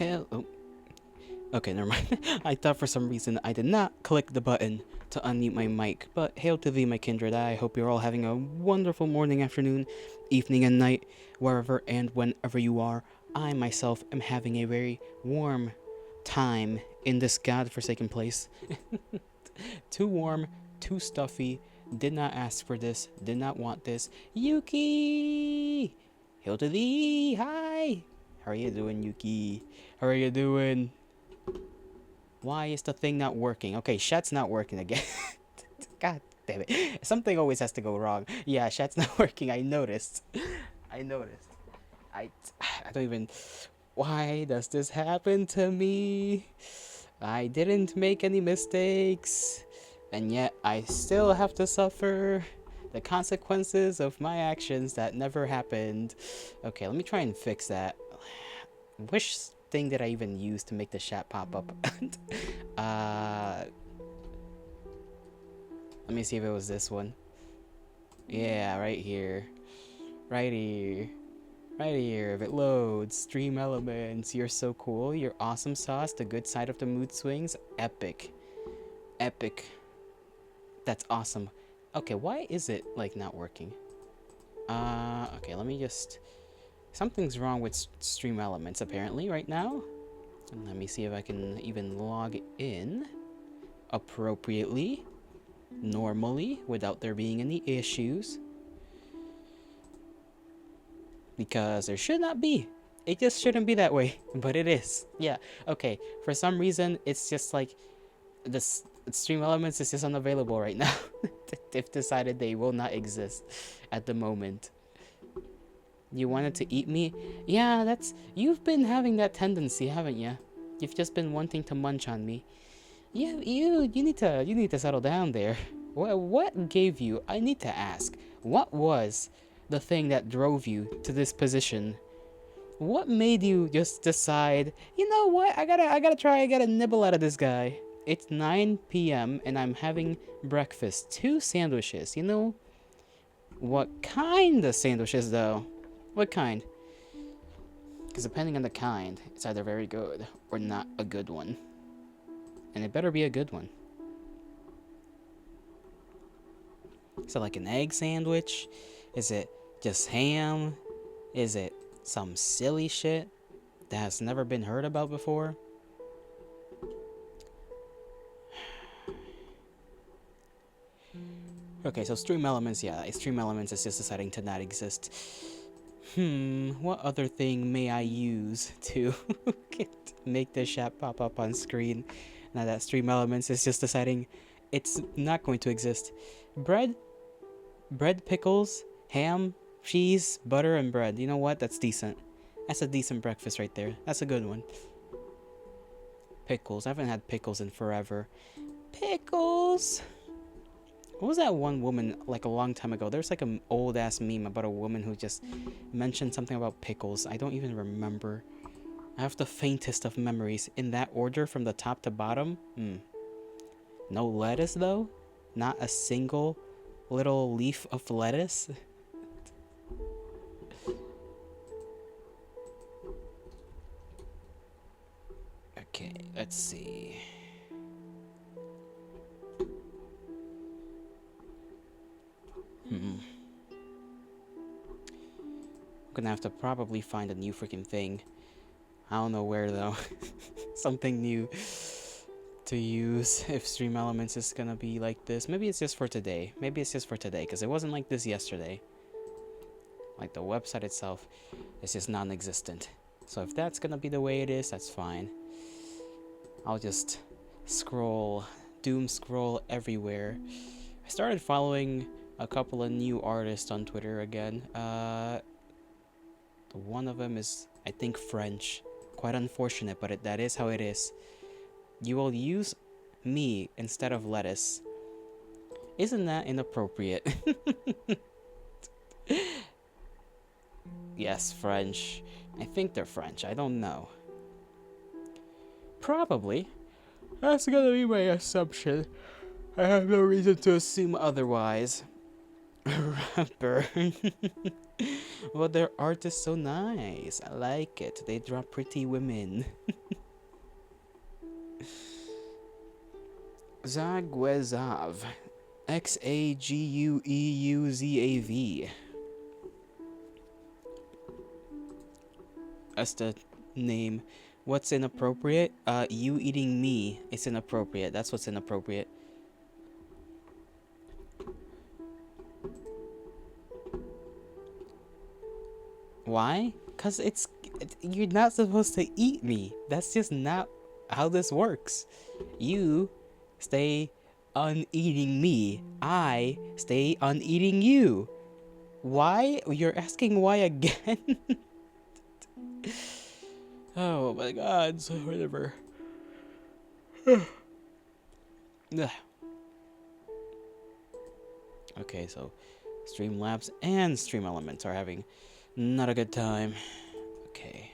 Hell, oh, okay, never mind. I thought for some reason I did not click the button to unmute my mic. But hail to thee, my kindred. I hope you're all having a wonderful morning, afternoon, evening, and night, wherever and whenever you are. I myself am having a very warm time in this godforsaken place. Too warm, too stuffy. Did not ask for this. Did not want this. Yuki! Hail to thee! Hi! How are you doing, Yuki? How are you doing? Why is the thing not working? Okay, chat's not working again. God damn it. Something always has to go wrong. Yeah, chat's not working. I noticed. I noticed. I don't even... Why does this happen to me? I didn't make any mistakes. And yet, I still have to suffer the consequences of my actions that never happened. Okay, let me try and fix that. Which thing did I even use to make the chat pop up? Let me see if it was this one. Yeah, right here. Right here. Right here. If it loads. Stream elements. You're so cool. You're awesome sauce. The good side of the mood swings. Epic. Epic. That's awesome. Okay, why is it, like, not working? Okay, let me just... Something's wrong with stream elements, apparently, right now. And let me see if I can even log in appropriately, normally, without there being any issues. Because there should not be. It just shouldn't be that way, but it is. Yeah, okay. For some reason, it's just like this stream elements is just unavailable right now. They've decided they will not exist at the moment. You wanted to eat me? Yeah, that's... You've been having that tendency, haven't you? You've just been wanting to munch on me. Yeah, you need to settle down there. What gave you... I need to ask. What was the thing that drove you to this position? What made you just decide, you know what? I gotta nibble out of this guy. It's 9 p.m. and I'm having breakfast. 2 sandwiches, you know? What kind of sandwiches, though? What kind? Because depending on the kind, it's either very good or not a good one. And it better be a good one. Is it like an egg sandwich? Is it just ham? Is it some silly shit that has never been heard about before? Okay, so stream elements, yeah, stream elements is just deciding to not exist. What other thing may I use to make the chat pop up on screen now that stream elements is just deciding it's not going to exist? Bread, pickles, ham, cheese, butter, and bread. You know what? That's decent. That's a decent breakfast right there. That's a good one. Pickles. I haven't had pickles in forever. Pickles! What was that one woman, like, a long time ago? There's, like, an old-ass meme about a woman who just mentioned something about pickles. I don't even remember. I have the faintest of memories. In that order, from the top to bottom? No lettuce, though? Not a single little leaf of lettuce? Okay, let's see. I'm gonna have to probably find a new freaking thing. I don't know where, though. Something new to use if stream elements is gonna be like this. Maybe it's just for today. Because it wasn't like this yesterday. Like, the website itself is just non-existent. So if that's gonna be the way it is, that's fine. I'll just doom scroll everywhere. I started following a couple of new artists on Twitter again. One of them is, I think, French. Quite unfortunate, but that is how it is. You will use me instead of lettuce. Isn't that inappropriate? Yes, French. I think they're French. I don't know. Probably. That's gonna be my assumption. I have no reason to assume otherwise. Rapper. Well, their art is so nice. I like it. They draw pretty women. Zagwezav. Xagueuzav. That's the name. What's inappropriate? You eating me is inappropriate. That's what's inappropriate. Why? Because you're not supposed to eat me. That's just not how this works. You stay on eating me. I stay on eating you. Why? You're asking why again? Oh my god, so whatever. Okay, so Streamlabs and Stream Elements are having not a good time. Okay.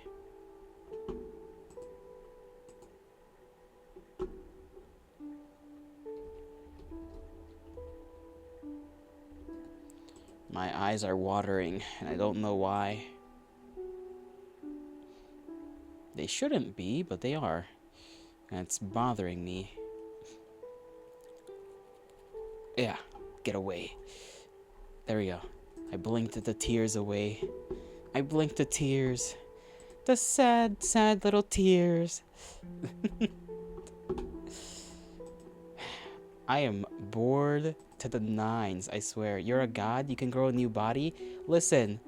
My eyes are watering, and I don't know why. They shouldn't be, but they are. And it's bothering me. Yeah, get away. There we go. I blinked the tears away. I blinked the tears. The sad, sad little tears. I am bored to the nines, I swear. You're a god? You can grow a new body? Listen.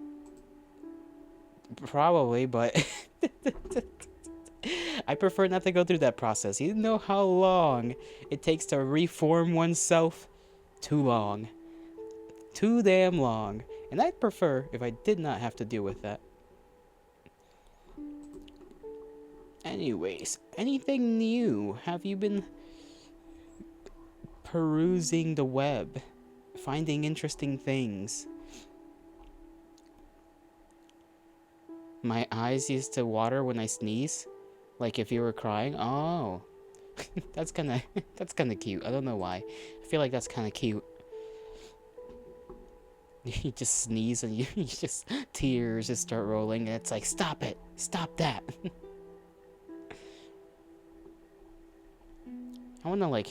Probably, but... I prefer not to go through that process. You know how long it takes to reform oneself? Too long. Too damn long. And I'd prefer if I did not have to deal with that. Anyways, anything new? Have you been perusing the web? Finding interesting things? My eyes used to water when I sneeze? Like if you were crying? Oh. that's kinda cute. I don't know why. I feel like that's kinda cute. You just sneeze and you just tears just start rolling and it's like, stop it! Stop that! I wanna like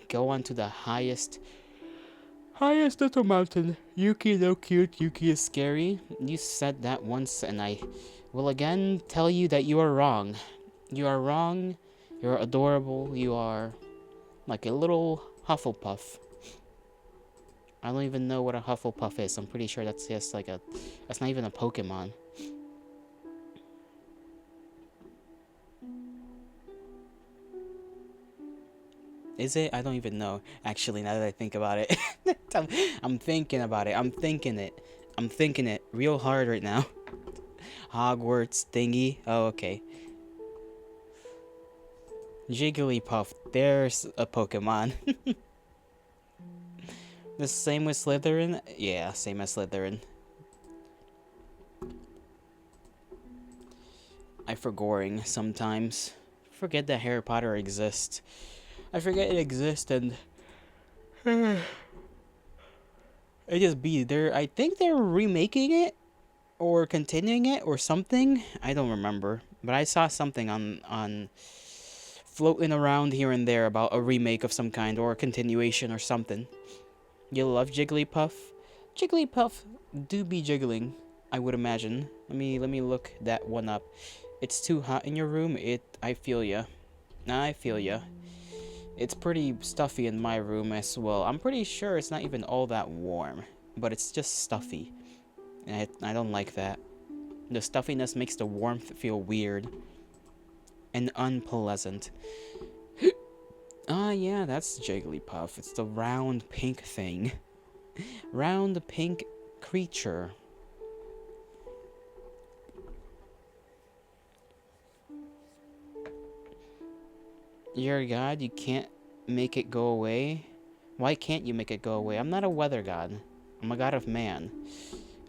go onto the highest little mountain. Yuki no cute, Yuki is scary. You said that once and I will again tell you that you are wrong. You are wrong, you're adorable, you are like a little Hufflepuff. I don't even know what a Hufflepuff is. I'm pretty sure that's just like that's not even a Pokemon. Is it? I don't even know. Actually, now that I think about it. I'm thinking about it. I'm thinking it real hard right now. Hogwarts thingy. Oh, okay. Jigglypuff. There's a Pokemon. The same with Slytherin? Yeah, same as Slytherin. I forgoring sometimes. Forget that Harry Potter exists. I forget it exists and it just be there. I think they're remaking it or continuing it or something. I don't remember, but I saw something on floating around here and there about a remake of some kind or a continuation or something. You love Jigglypuff? Jigglypuff do be jiggling, I would imagine. Let me look that one up. It's too hot in your room. I feel ya. I feel ya. It's pretty stuffy in my room as well. I'm pretty sure it's not even all that warm, but it's just stuffy. And I don't like that. The stuffiness makes the warmth feel weird and unpleasant. Ah, yeah, that's Jigglypuff. It's the round pink thing. Round pink creature. You're a god, you can't make it go away? Why can't you make it go away? I'm not a weather god. I'm a god of man.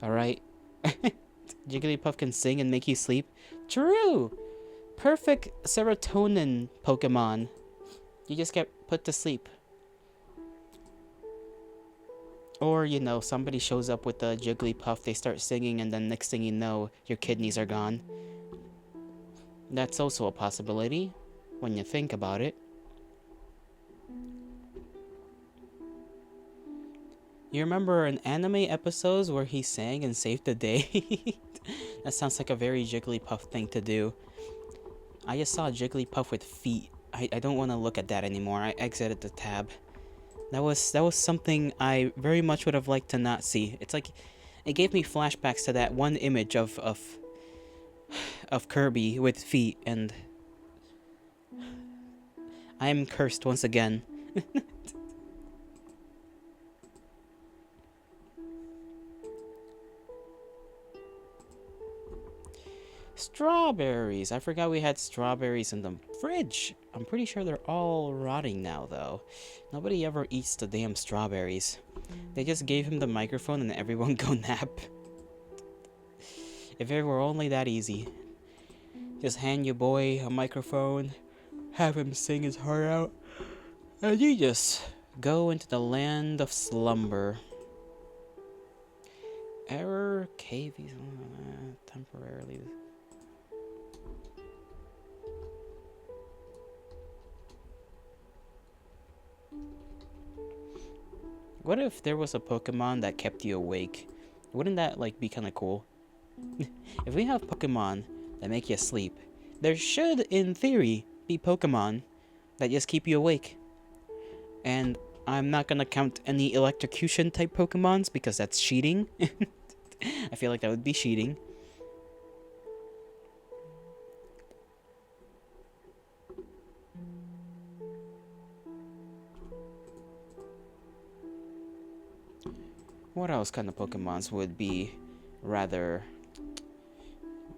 Alright? Jigglypuff can sing and make you sleep? True! Perfect serotonin Pokemon. You just get put to sleep. Or, you know, somebody shows up with a Jigglypuff, they start singing, and then next thing you know, your kidneys are gone. That's also a possibility, when you think about it. You remember an anime episodes where he sang and saved the day? That sounds like a very Jigglypuff thing to do. I just saw a Jigglypuff with feet. I don't want to look at that anymore. I exited the tab. That was something I very much would have liked to not see. It's like it gave me flashbacks to that one image of Kirby with feet, and I am cursed once again. Strawberries. I forgot we had strawberries in the fridge. I'm pretty sure they're all rotting now, though. Nobody ever eats the damn strawberries. They just gave him the microphone and everyone go nap. If it were only that easy. Just hand your boy a microphone, have him sing his heart out, and you just go into the land of slumber. Error KV temporarily. What if there was a Pokemon that kept you awake? Wouldn't that like be kind of cool? If we have Pokemon that make you sleep, there should, in theory, be Pokemon that just keep you awake. And I'm not gonna count any electrocution type Pokemons because that's cheating. I feel like that would be cheating. What else kind of Pokemons would be rather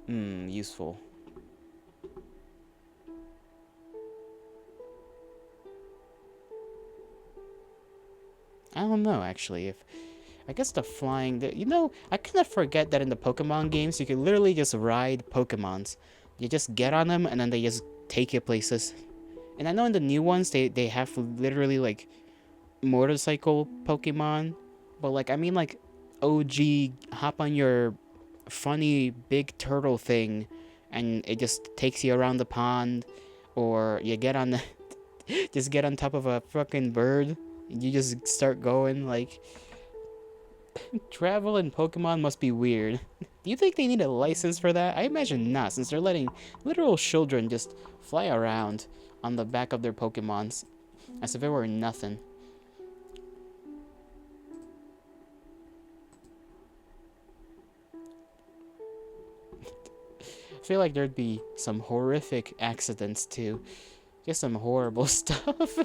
useful? I don't know, actually. If I guess the flying, I kind of forget that in the Pokemon games, you can literally just ride Pokemons. You just get on them, and then they just take you places. And I know in the new ones, they have literally, like, motorcycle Pokemon. But, like, I mean, like, OG, hop on your funny big turtle thing, and it just takes you around the pond. Or you get on the, just get on top of a fucking bird. You just start going, like... Travel in Pokemon must be weird. Do you think they need a license for that? I imagine not, since they're letting literal children just fly around on the back of their Pokemons as if it were nothing. I feel like there'd be some horrific accidents too. Just some horrible stuff.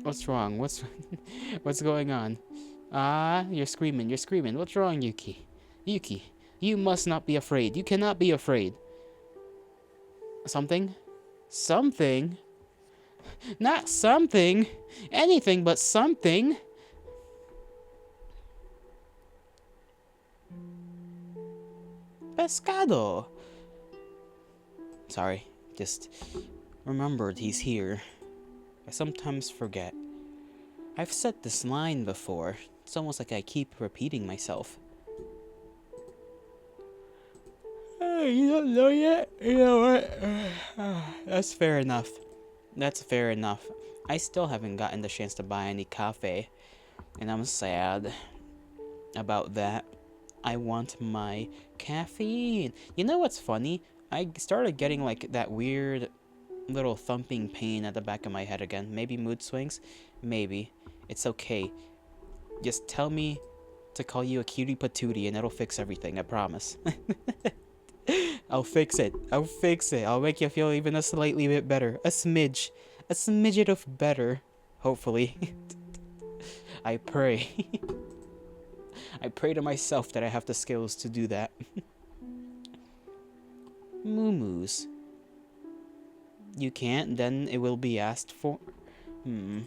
What's wrong? What's going on? Ah, you're screaming. You're screaming. What's wrong, Yuki? Yuki, you must not be afraid. You cannot be afraid. Something? Something? Not something. Anything but something. Pescado. Sorry, just remembered he's here. I sometimes forget. I've said this line before. It's almost like I keep repeating myself. You don't know yet? You know what? That's fair enough. That's fair enough. I still haven't gotten the chance to buy any cafe, and I'm sad about that. I want my caffeine. You know what's funny? I started getting like that weird little thumping pain at the back of my head again. Maybe mood swings? Maybe. It's okay. Just tell me to call you a cutie patootie and it'll fix everything, I promise. I'll fix it. I'll fix it. I'll make you feel even a slightly bit better. A smidge. A smidget of better. Hopefully. I pray. I pray to myself that I have the skills to do that. Moo-moos. You can't, then it will be asked for. Hmm.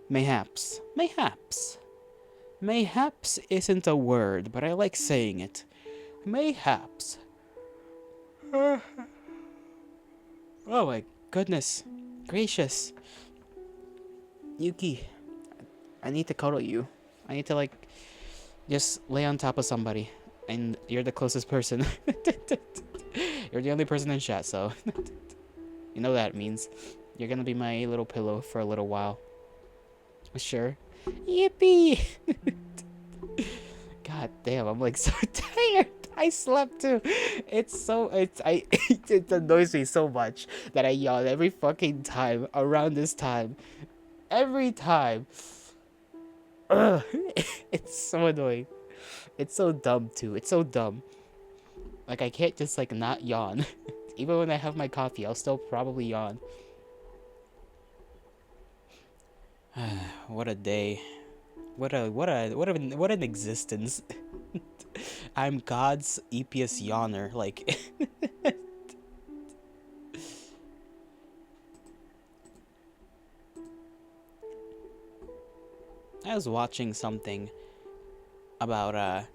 Mayhaps. Mayhaps. Mayhaps isn't a word, but I like saying it. Mayhaps. Oh my goodness. Gracious. Yuki, I need to cuddle you. I need to, like, just lay on top of somebody. And you're the closest person. You're the only person in chat, so you know what that means. You're gonna be my little pillow for a little while. Sure. Yippee! God damn, I'm like so tired. I slept too. It annoys me so much that I yawn every fucking time around this time. Every time. Ugh. It's so annoying. It's so dumb too. It's so dumb. Like, I can't just, like, not yawn. Even when I have my coffee, I'll still probably yawn. What a day. What an existence. I'm God's EPS yawner. Like, I was watching something about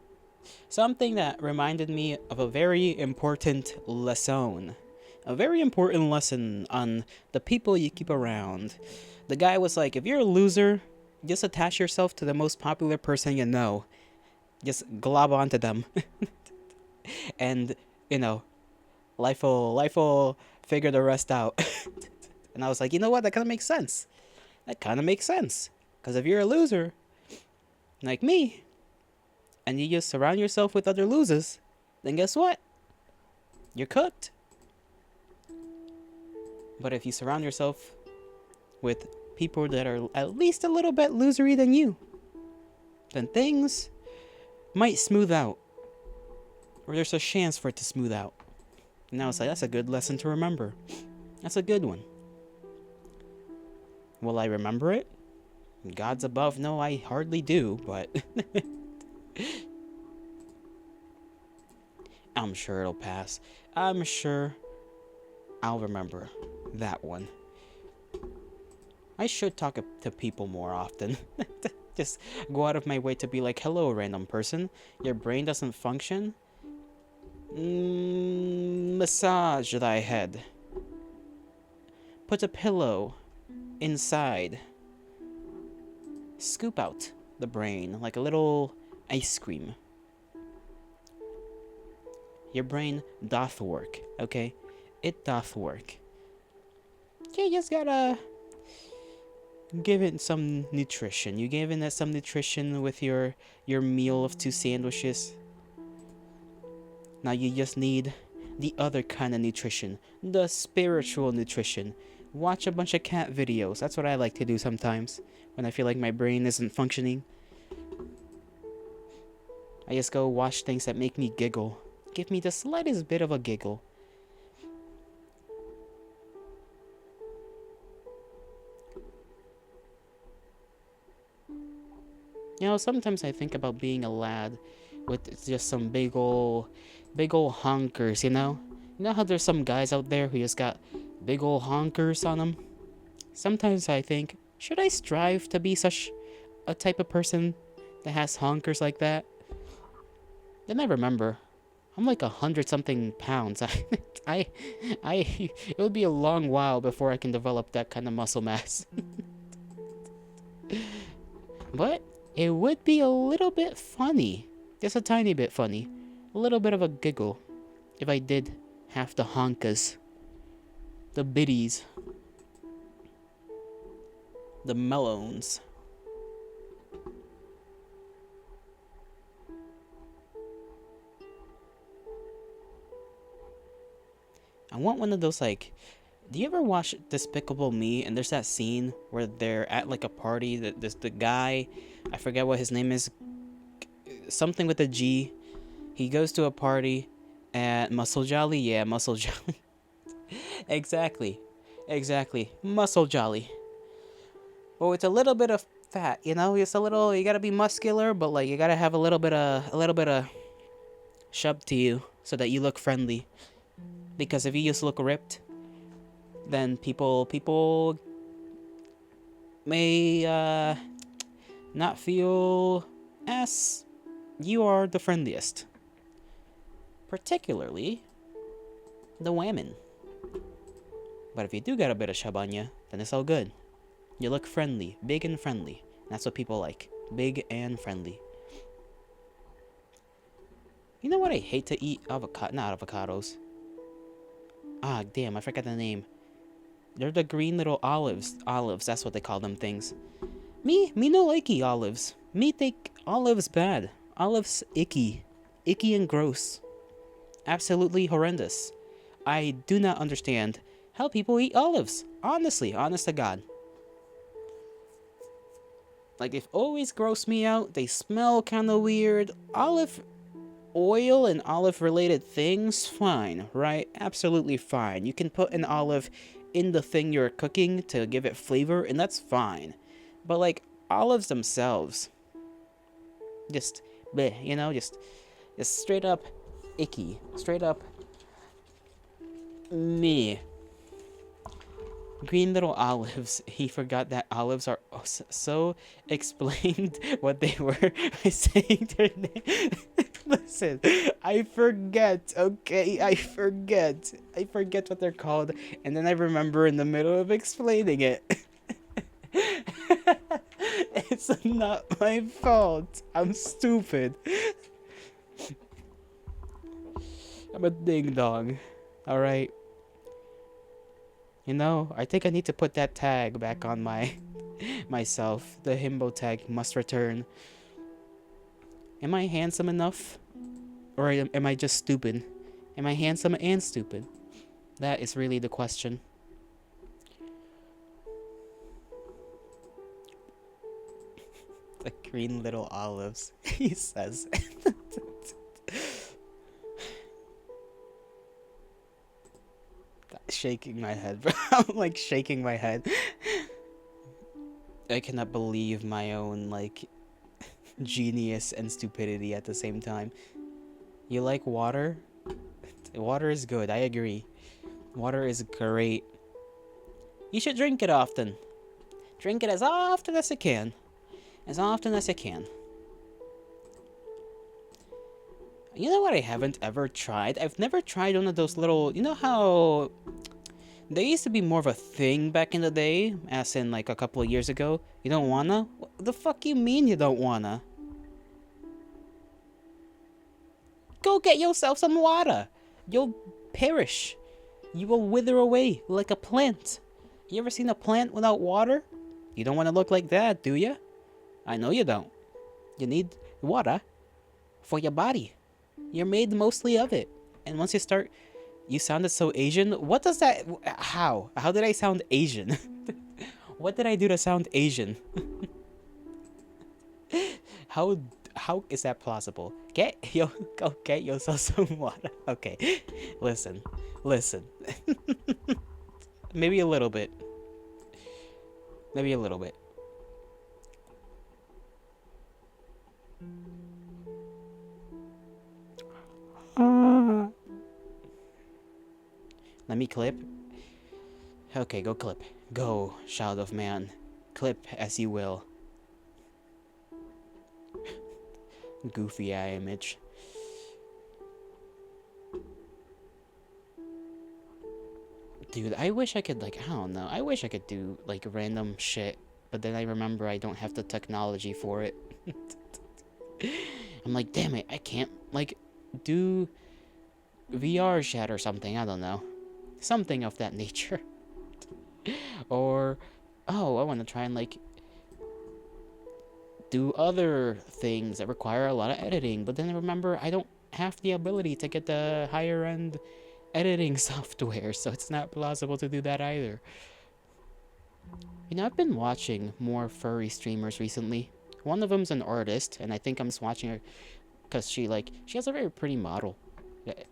something that reminded me of a very important lesson. A very important lesson on the people you keep around. The guy was like, if you're a loser, just attach yourself to the most popular person you know. Just glob onto them. And, you know, life will figure the rest out. And I was like, you know what? That kind of makes sense. That kind of makes sense. Because if you're a loser, like me, and you just surround yourself with other losers, then guess what? You're cooked. But if you surround yourself with people that are at least a little bit losery than you, then things might smooth out. Or there's a chance for it to smooth out. And I was like, that's a good lesson to remember. That's a good one. Will I remember it? God's above, no, I hardly do, but I'm sure it'll pass. I'm sure I'll remember that one. I should talk to people more often. Just go out of my way to be like, hello, random person. Your brain doesn't function? Massage thy head. Put a pillow inside. Scoop out the brain like a little ice cream. Your brain doth work, okay? It doth work. You just gotta give it some nutrition. You giving it some nutrition with your meal of 2 sandwiches. Now you just need the other kind of nutrition, the spiritual nutrition. Watch a bunch of cat videos. That's what I like to do sometimes when I feel like my brain isn't functioning. I just go watch things that make me giggle. Give me the slightest bit of a giggle. You know, sometimes I think about being a lad with just some big ol' honkers, you know? You know how there's some guys out there who just got big ol' honkers on them? Sometimes I think, should I strive to be such a type of person that has honkers like that? Then I remember, I'm like 100-something pounds. It would be a long while before I can develop that kind of muscle mass. But it would be a little bit funny. Just a tiny bit funny. A little bit of a giggle. If I did have the honkas. The biddies. The melons. I want one of those, like, do you ever watch Despicable Me? And there's that scene where they're at like a party. That there's the guy, I forget what his name is, something with a G. He goes to a party at Muscle Jolly. Yeah, Muscle Jolly. Exactly, Muscle Jolly. Well, it's a little bit of fat, you know. It's a little. You gotta be muscular, but like you gotta have a little bit of shove to you so that you look friendly. Because if you just look ripped, then people may not feel as you are the friendliest. Particularly the women. But if you do got a bit of shub on you, then it's all good. You look friendly, big and friendly. That's what people like. Big and friendly. You know what I hate to eat? Not avocados. Ah, damn, I forgot the name. They're the green little olives. Olives, that's what they call them things. Me no likey olives. Me think olives bad. Olives icky. Icky and gross. Absolutely horrendous. I do not understand how people eat olives. Honestly, honest to God. Like, they've always grossed me out. They smell kind of weird. Olive oil and olive related things, fine, right? Absolutely fine. You can put an olive in the thing you're cooking to give it flavor, and that's fine. But, like, olives themselves, just, bleh, you know, just straight up icky. Straight up me. Green little olives. He forgot that olives are so explained what they were by saying their name. Listen, I forget, okay? I forget. I forget what they're called, and then I remember in the middle of explaining it. It's not my fault. I'm stupid. I'm a ding dong. Alright. You know, I think I need to put that tag back on myself. The himbo tag must return. Am I handsome enough? Or am I just stupid? Am I handsome and stupid? That is really the question. The green little olives, he says. Shaking my head, bro. I'm like shaking my head. I cannot believe my own, like, genius and stupidity at the same time. You like water? Water is good, I agree. Water is great. You should drink it often. Drink it as often as you can. As often as you can. You know what I haven't ever tried? I've never tried one of those little... You know how... They used to be more of a thing back in the day, as in like a couple of years ago. You don't wanna? What the fuck you mean you don't wanna? Go get yourself some water. You'll perish. You will wither away like a plant. You ever seen a plant without water? You don't want to look like that, do you? I know you don't. You need water for your body. You're made mostly of it. And once you start... You sounded so Asian. What does that... How? How did I sound Asian? What did I do to sound Asian? How is that plausible? Go get yourself some water. Okay. Listen. Maybe a little bit. Maybe a little bit. Let me clip. Okay, go clip. Go, child of man. Clip as you will. Goofy eye image. Dude, I wish I could, like, I don't know. I wish I could do, like, random shit. But then I remember I don't have the technology for it. I'm like, damn it, I can't, like, do VR chat or something. I don't know. Something of that nature. Or, oh, I want to try and, like, do other things that require a lot of editing. But then I remember I don't have the ability to get the higher end editing software, so it's not plausible to do that either. You know, I've been watching more furry streamers recently. One of them's an artist, and I think I'm just watching her because she has a very pretty model,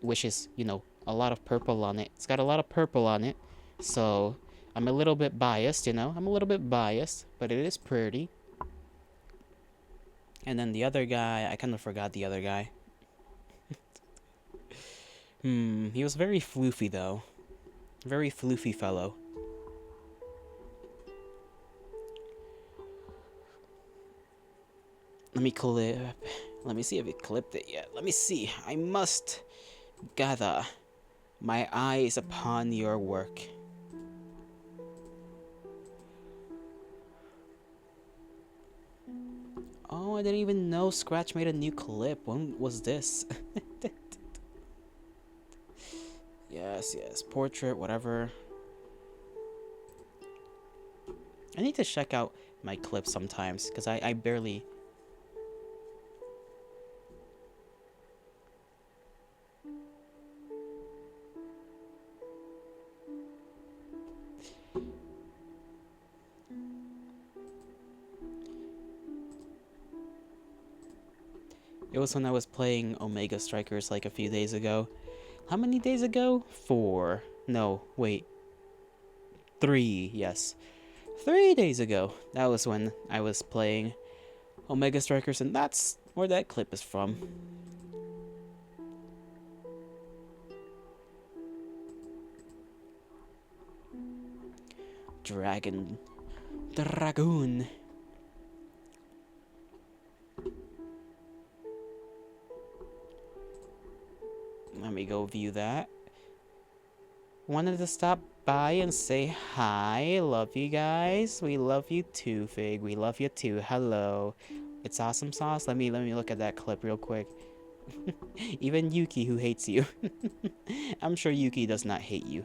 which is, you know, a lot of purple on it. It's got a lot of purple on it, so I'm a little bit biased, you know? I'm a little bit biased, but it is pretty. And then the other guy, I kind of forgot the other guy. He was very floofy, though. Very floofy fellow. Let me clip. Let me see if it clipped it yet. Let me see. I must gather my eyes upon your work. Oh, I didn't even know Scratch made a new clip. When was this? Yes, yes. Portrait, whatever. I need to check out my clips sometimes, because I barely... It was when I was playing Omega Strikers like a few days ago. How many days ago? 4. No, wait. 3, yes. 3 days ago. That was when I was playing Omega Strikers, and that's where that clip is from. Dragoon. Let me go view that. Wanted to stop by and say hi. Love you guys. We love you too, Fig. We love you too. Hello. It's awesome sauce. Let me look at that clip real quick. Even Yuki, who hates you. I'm sure Yuki does not hate you.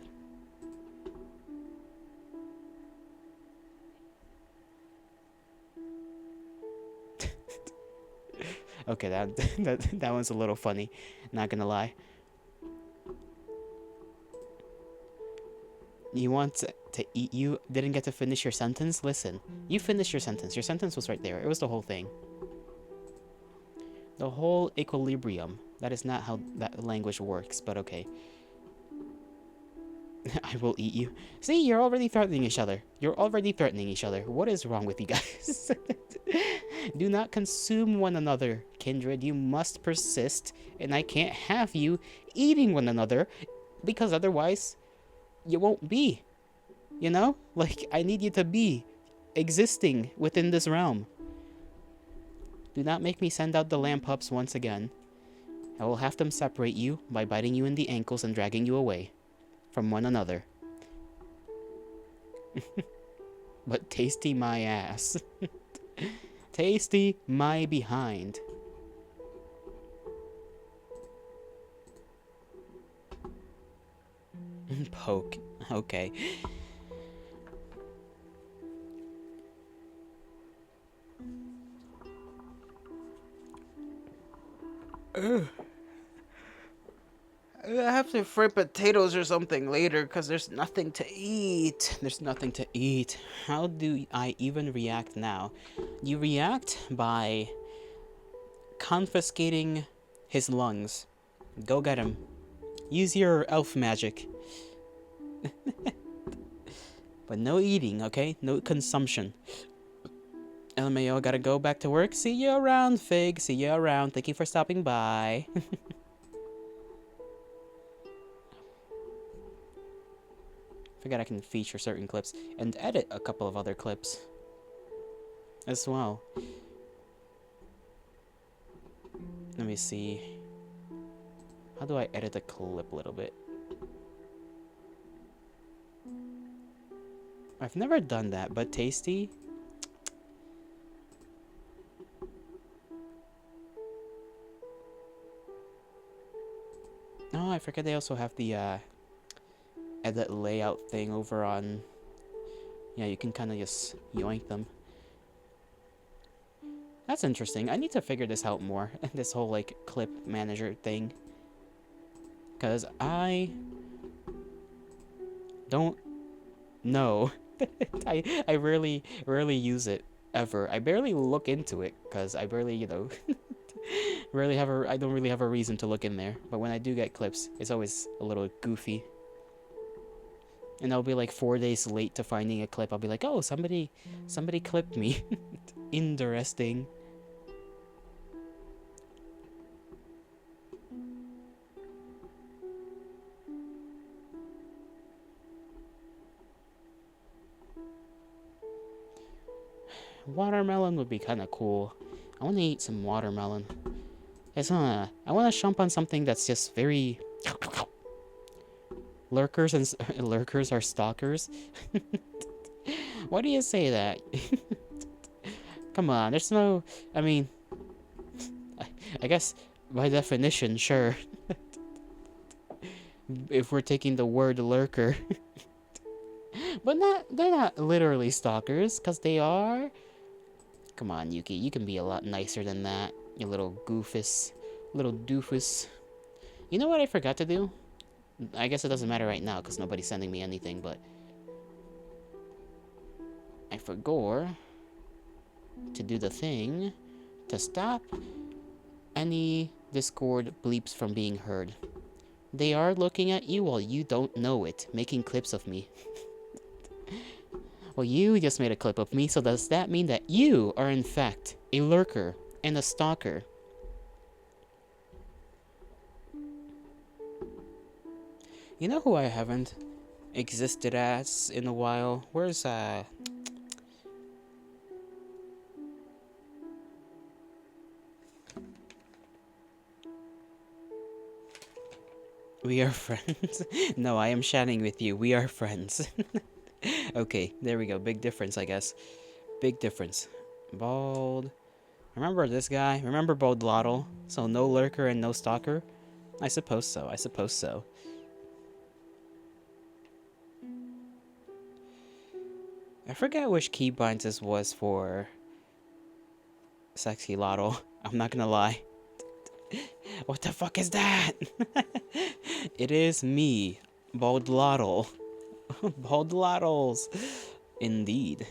Okay, that one's a little funny. Not gonna lie. You want to eat you? Didn't get to finish your sentence? Listen, you finished your sentence. Your sentence was right there. It was the whole thing. The whole equilibrium. That is not how that language works, but okay. I will eat you. See, you're already threatening each other. You're already threatening each other. What is wrong with you guys? Do not consume one another, kindred. You must persist, and I can't have you eating one another, because otherwise, you won't be. You know? Like, I need you to be existing within this realm. Do not make me send out the lamb pups once again. I will have them separate you by biting you in the ankles and dragging you away from one another. But tasty my ass. Tasty my behind. Poke. Okay. Ugh. I have to fry potatoes or something later because there's nothing to eat. There's nothing to eat. How do I even react now? You react by confiscating his lungs. Go get him. Use your elf magic. But no eating, okay? No consumption. LMAO, gotta go back to work. See you around, Fig. See you around. Thank you for stopping by. Forget I can feature certain clips and edit a couple of other clips as well. Let me see. How do I edit a clip a little bit? I've never done that, but tasty. Oh, I forget they also have the edit layout thing over on... Yeah, you can kind of just yoink them. That's interesting. I need to figure this out more. This whole, like, clip manager thing. Because I don't know. I rarely use it, ever. I barely look into it, because I barely, you know... I don't really have a reason to look in there. But when I do get clips, it's always a little goofy. And I'll be like 4 days late to finding a clip. I'll be like, oh, somebody clipped me. Interesting. Watermelon would be kind of cool. I want to eat some watermelon. I want to jump on something that's just very... Lurkers and... Lurkers are stalkers? Why do you say that? Come on, there's no... I mean... I guess, by definition, sure. If we're taking the word lurker. But they're not literally stalkers, because they are... Come on, Yuki, you can be a lot nicer than that, you little goofus. Little doofus. You know what I forgot to do? I guess it doesn't matter right now, because nobody's sending me anything, but... I forgot to do the thing to stop any Discord bleeps from being heard. They are looking at you while you don't know it, making clips of me. Well, you just made a clip of me, so does that mean that you are in fact a lurker and a stalker? You know who I haven't existed as in a while? Where's We are friends? No, I am chatting with you. We are friends. Okay, there we go. Big difference, I guess. Big difference. Bald. Remember this guy? Remember Bald Lottle? So no lurker and no stalker? I suppose so. I suppose so. I forget which keybinds this was for Sexy Lottle. I'm not gonna lie. What the fuck is that? It is me, Bald Lottle. Bald Lottles. Indeed.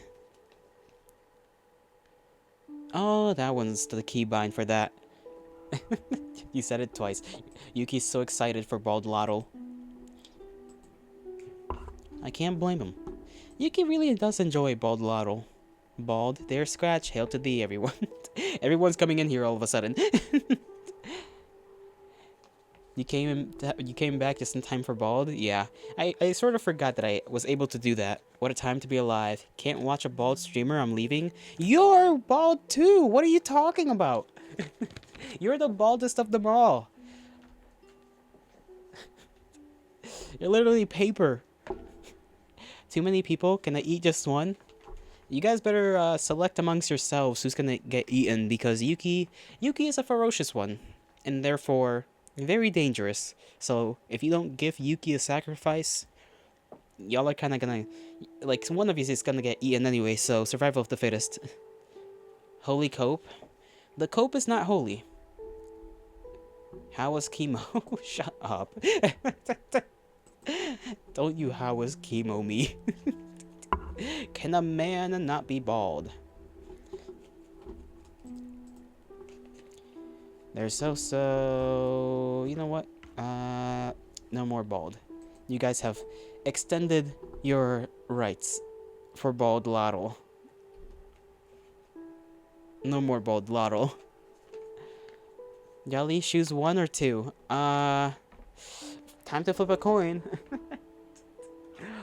Oh, that one's the keybind for that. You said it twice. Yuki's so excited for Bald Lottle. I can't blame him. Yuki really does enjoy Bald Lottle. Bald, there, Scratch, hail to thee, everyone. Everyone's coming in here all of a sudden. You came back just in time for Bald? Yeah. I sort of forgot that I was able to do that. What a time to be alive. Can't watch a Bald streamer, I'm leaving. You're bald too! What are you talking about? You're the baldest of them all. You're literally paper. Too many people? Can I eat just one? You guys better select amongst yourselves who's gonna get eaten, because Yuki is a ferocious one. And therefore... very dangerous. So if you don't give Yuki a sacrifice, y'all are kind of gonna, like, one of you is gonna get eaten anyway. So survival of the fittest. Holy cope. The cope is not holy. How was chemo? Shut up. Don't you how was chemo me. Can a man not be bald? There's so... You know what? No more bald. You guys have extended your rights for Bald Lottle. No more Bald Lottle. Yali, choose one or two. Time to flip a coin.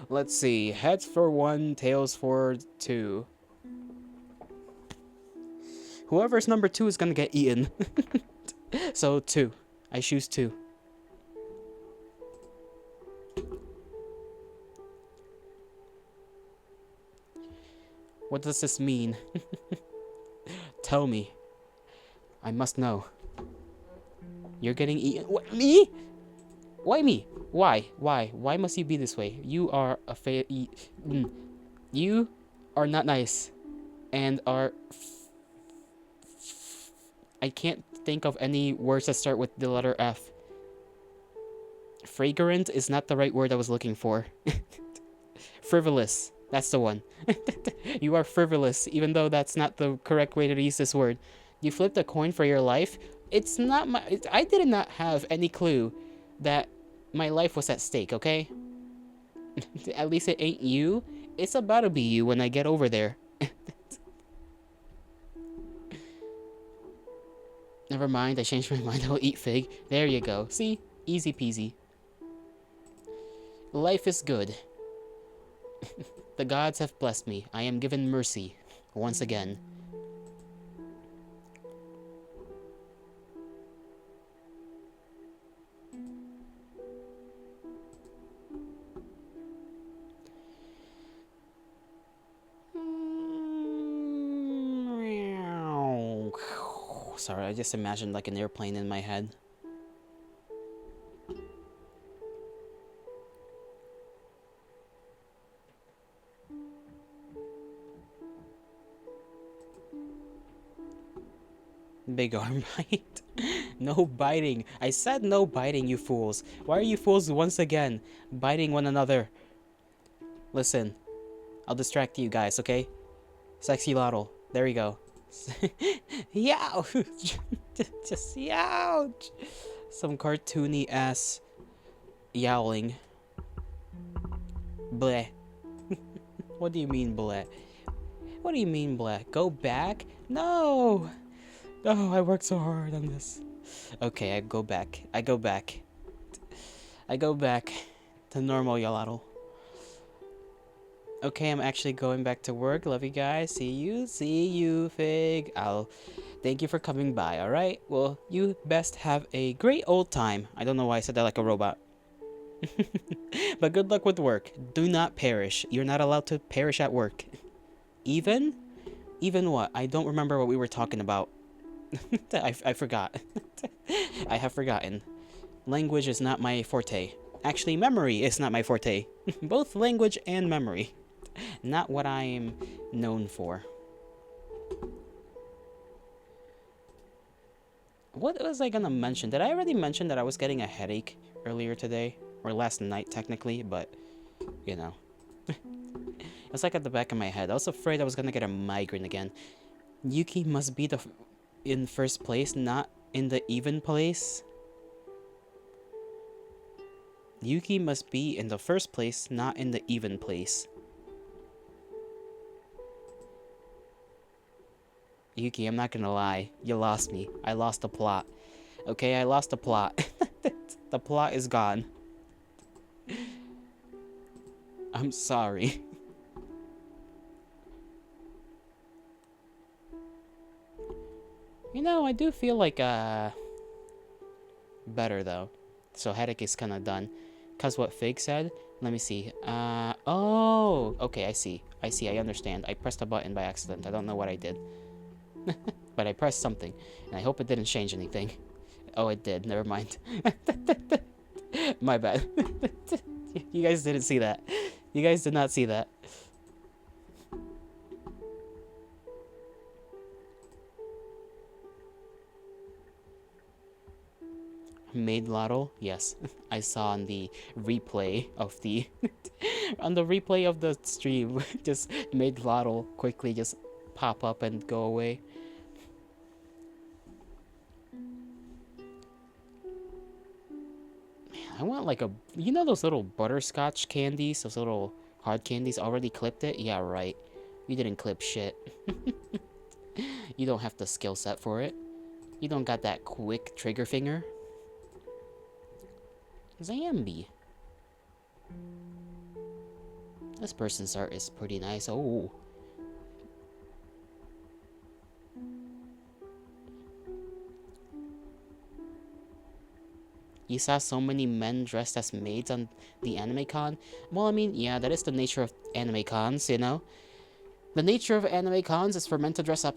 Let's see. Heads for one, tails for two. Whoever's number two is gonna get eaten. So, two. I choose two. What does this mean? Tell me. I must know. You're getting eaten. What? Me? Why me? Why? Why? Why must you be this way? You are a You are not nice. And are... I can't think of any words that start with the letter F. Fragrant is not the right word I was looking for. Frivolous. That's the one. You are frivolous, even though that's not the correct way to use this word. You flipped a coin for your life? It's not my... I did not have any clue that my life was at stake, okay? At least it ain't you. It's about to be you when I get over there. Never mind, I changed my mind. I'll eat fig. There you go. See? Easy peasy. Life is good. The gods have blessed me. I am given mercy. Once again. Sorry, I just imagined like an airplane in my head. Big arm bite. No biting. I said no biting, you fools. Why are you fools once again biting one another? Listen, I'll distract you guys, okay? Sexy Lottle. There we go. Youch! Just youch! Some cartoony ass yowling. Bleh. What do you mean, bleh? What do you mean, bleh? Go back? No! Oh, I worked so hard on this. Okay, I go back. I go back. I go back to normal Yaladdle. Okay, I'm actually going back to work. Love you guys. See you, Fig. I'll thank you for coming by, alright? Well, you best have a great old time. I don't know why I said that like a robot. But good luck with work. Do not perish. You're not allowed to perish at work. Even? Even what? I don't remember what we were talking about. I forgot. I have forgotten. Language is not my forte. Actually, memory is not my forte. Both language and memory. Not what I am known for. What was I gonna mention? Did I already mention that I was getting a headache earlier today? Or last night, technically, but, you know. It was like at the back of my head. I was afraid I was gonna get a migraine again. Yuki must be in first place, not in the even place. Yuki must be in the first place, not in the even place. Yuki, I'm not gonna lie. You lost me. I lost the plot. Okay, I lost the plot. The plot is gone. I'm sorry. You know, I do feel like, better, though. So headache is kind of done. Cause what Fig said? Let me see. Oh! Okay, I see. I understand. I pressed a button by accident. I don't know what I did. But I pressed something. And I hope it didn't change anything. Oh, it did. Never mind. My bad. You guys didn't see that. You guys did not see that. Maid Lotto? Yes. I saw on the replay of the on the replay of the stream, just Maid Lotto quickly just pop up and go away. Man, I want like a, you know those little butterscotch candies, those little hard candies, already clipped it? Yeah, right. You didn't clip shit. You don't have the skill set for it. You don't got that quick trigger finger. Zambi. This person's art is pretty nice. Oh. You saw so many men dressed as maids on the anime con? Well, I mean, yeah, that is the nature of anime cons, you know? The nature of anime cons is for men to dress up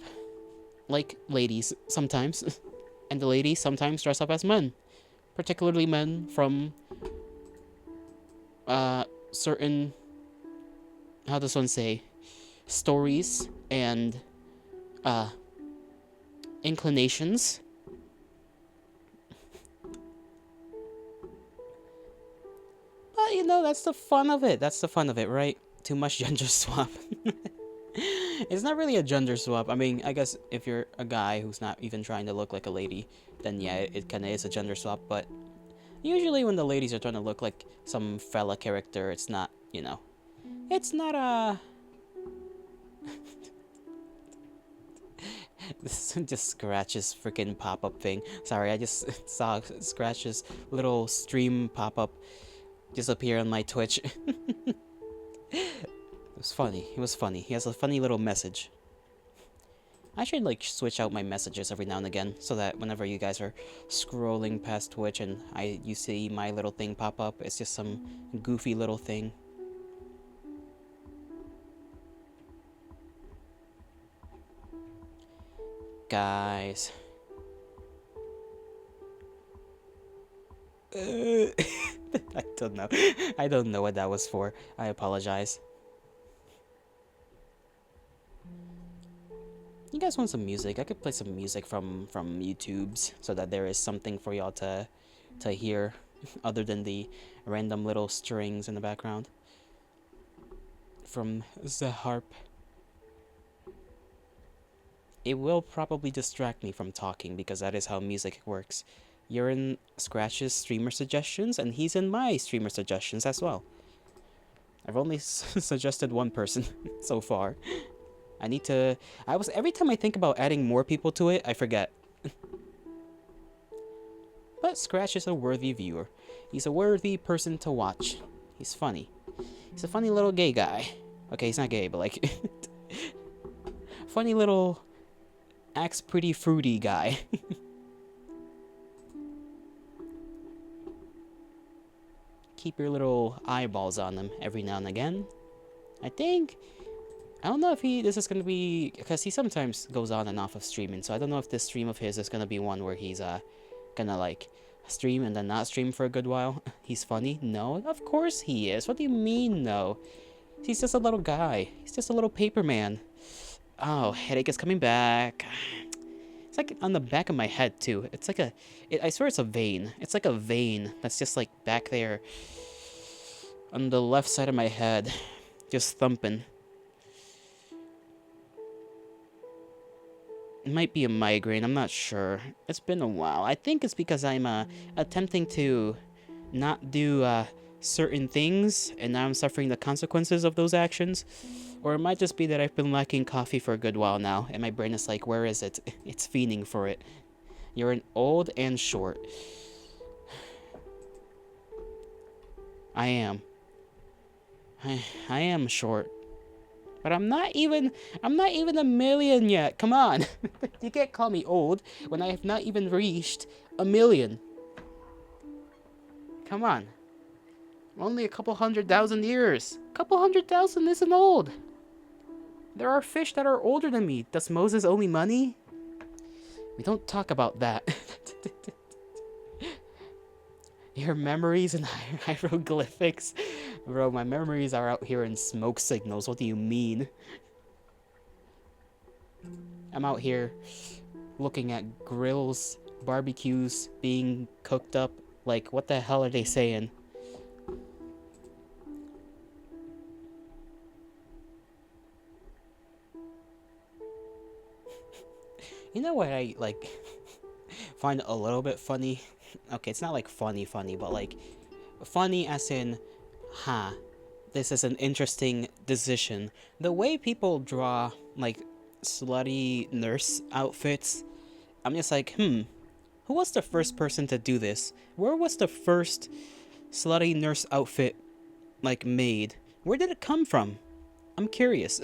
like ladies sometimes. And the ladies sometimes dress up as men. Particularly men from certain, how does one say, stories and inclinations. But you know, that's the fun of it. That's the fun of it, right? Too much gender swap. It's not really a gender swap. I mean, I guess if you're a guy who's not even trying to look like a lady, then yeah, it kind of is a gender swap. But usually when the ladies are trying to look like some fella character, it's not, you know, it's not a... This just Scratch's freaking pop-up thing. Sorry, I just saw Scratch's little stream pop-up just appear on my Twitch. It was funny. It was funny. He has a funny little message. I should like switch out my messages every now and again so that whenever you guys are scrolling past Twitch and you see my little thing pop up, it's just some goofy little thing. Guys, I don't know. I don't know what that was for. I apologize. You guys want some music? I could play some music from YouTube's so that there is something for y'all to hear other than the random little strings in the background from the harp. It will probably distract me from talking because that is how music works. You're in Scratch's streamer suggestions, and he's in my streamer suggestions as well. I've only suggested one person so far. I need to. Every time I think about adding more people to it, I forget. But Scratch is a worthy viewer. He's a worthy person to watch. He's funny. He's a funny little gay guy. Okay, he's not gay, but like. Funny little. Acts pretty fruity guy. Keep your little eyeballs on him every now and again. I don't know if this is gonna be, because he sometimes goes on and off of streaming, so I don't know if this stream of his is gonna be one where he's gonna like stream and then not stream for a good while. He's funny? No, of course he is. What do you mean no? He's just a little guy. He's just a little paper man. Oh, headache is coming back. It's like on the back of my head too. It's like I swear it's a vein. It's like a vein that's just like back there on the left side of my head, just thumping. It might be a migraine, I'm not sure. It's been a while. I think it's because I'm attempting to not do certain things, and now I'm suffering the consequences of those actions. Or it might just be that I've been lacking coffee for a good while now, and my brain is like, where is it? It's fiending for it. You're an old and short. I am. I am short. But I'm not even a million yet. Come on. You can't call me old when I have not even reached a million. Come on. Only a couple 100,000 years. Couple 100,000 isn't old. There are fish that are older than me. Does Moses owe me money? We don't talk about that. Your memories and hieroglyphics. Bro, my memories are out here in smoke signals. What do you mean? I'm out here looking at grills, barbecues being cooked up. Like, what the hell are they saying? You know what I, like, find a little bit funny? Okay, it's not like funny, but like, funny as in, this is an interesting decision. The way people draw, like, slutty nurse outfits, I'm just like, who was the first person to do this? Where was the first slutty nurse outfit, like, made? Where did it come from? I'm curious.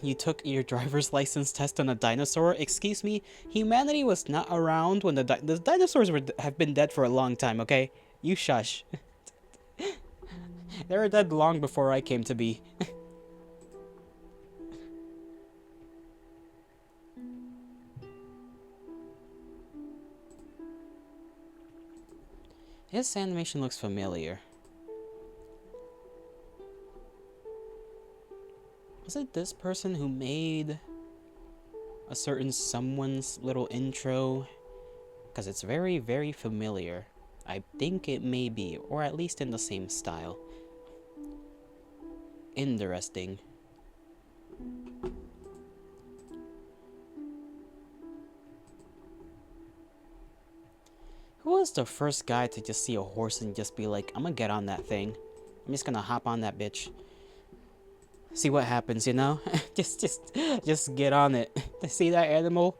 You took your driver's license test on a dinosaur? Excuse me? Humanity was not around when the dinosaurs have been dead for a long time, okay? You shush. They were dead long before I came to be. His animation looks familiar. Was it this person who made a certain someone's little intro? Because it's very, very familiar. I think it may be, or at least in the same style. Interesting. Who was the first guy to just see a horse and just be like, I'm gonna get on that thing. I'm just gonna hop on that bitch. See what happens, you know? just get on it. See that animal?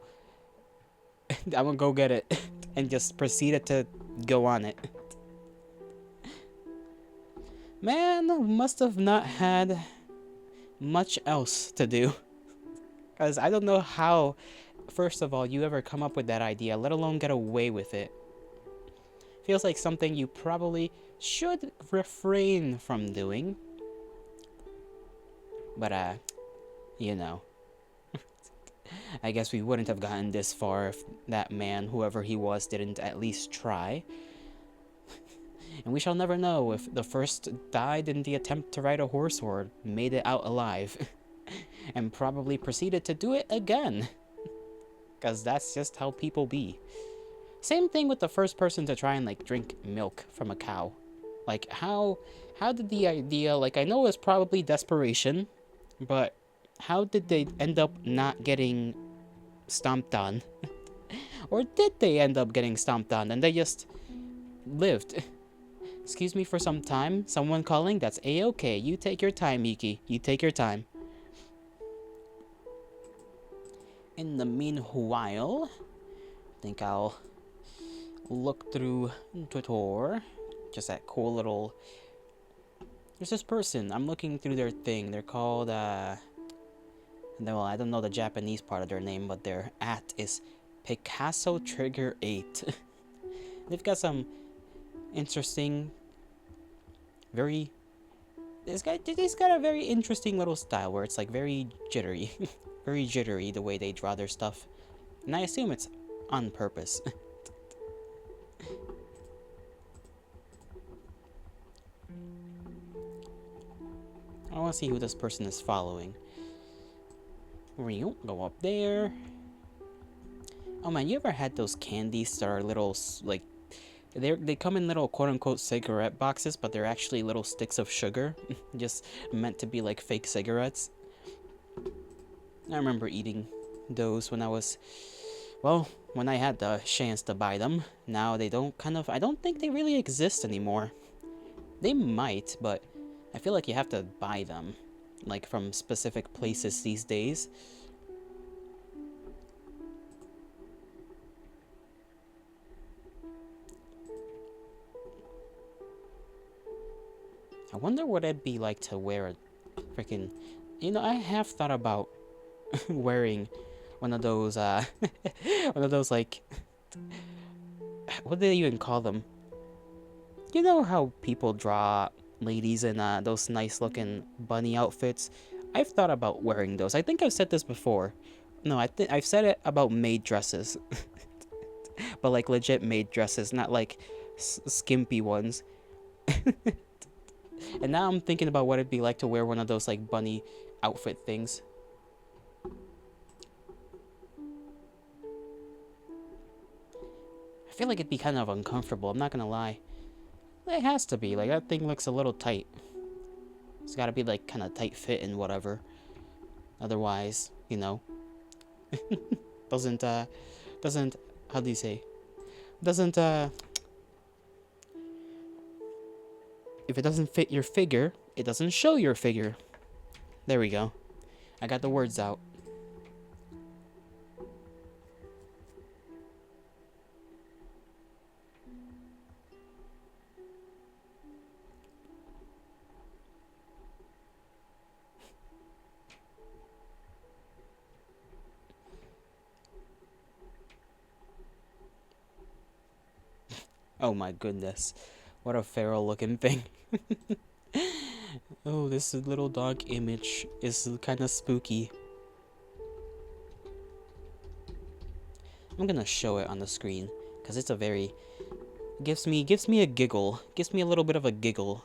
I'm gonna go get it. And just proceeded to go on it. Man must have not had much else to do. Because I don't know how, first of all, you ever come up with that idea, let alone get away with it. Feels like something you probably should refrain from doing. But, you know. I guess we wouldn't have gotten this far if that man, whoever he was, didn't at least try. And we shall never know if the first died in the attempt to ride a horse or made it out alive. And probably proceeded to do it again. Because that's just how people be. Same thing with the first person to try and like drink milk from a cow. Like how did the idea, like I know it's probably desperation, but how did they end up not getting stomped on? Or did they end up getting stomped on and they just lived? Excuse me for some time. Someone calling? That's a-okay. You take your time, Miki. You take your time. In the meanwhile, I think I'll look through Twitter. Just that cool little... There's this person. I'm looking through their thing. They're called, well, I don't know the Japanese part of their name, but their @ is Picasso Trigger 8. They've got some interesting, very... He's got a very interesting little style where it's like very jittery. Very jittery the way they draw their stuff. And I assume it's on purpose. I want to see who this person is following. Go up there. Oh man, you ever had those candies that are little, like, they come in little quote-unquote cigarette boxes, but they're actually little sticks of sugar, just meant to be like fake cigarettes? I remember eating those when I was, well, when I had the chance to buy them. Now they don't I don't think they really exist anymore. They might, but I feel like you have to buy them, like from specific places these days. I wonder what it'd be like to wear a freaking... You know, I have thought about wearing one of those, one of those, like... What do they even call them? You know how people draw ladies in those nice-looking bunny outfits? I've thought about wearing those. I think I've said this before. No, I've said it about maid dresses. But, like, legit maid dresses, not, like, skimpy ones. And now I'm thinking about what it'd be like to wear one of those, like, bunny outfit things. I feel like it'd be kind of uncomfortable, I'm not gonna lie. It has to be, like, that thing looks a little tight. It's gotta be, like, kind of tight fit and whatever. Otherwise, you know. doesn't, how do you say? Doesn't, if it doesn't fit your figure, it doesn't show your figure. There we go. I got the words out. Oh my goodness. What a feral looking thing. Oh, this little dog image is kind of spooky. I'm gonna show it on the screen because it's a very... gives me a giggle. Gives me a little bit of a giggle.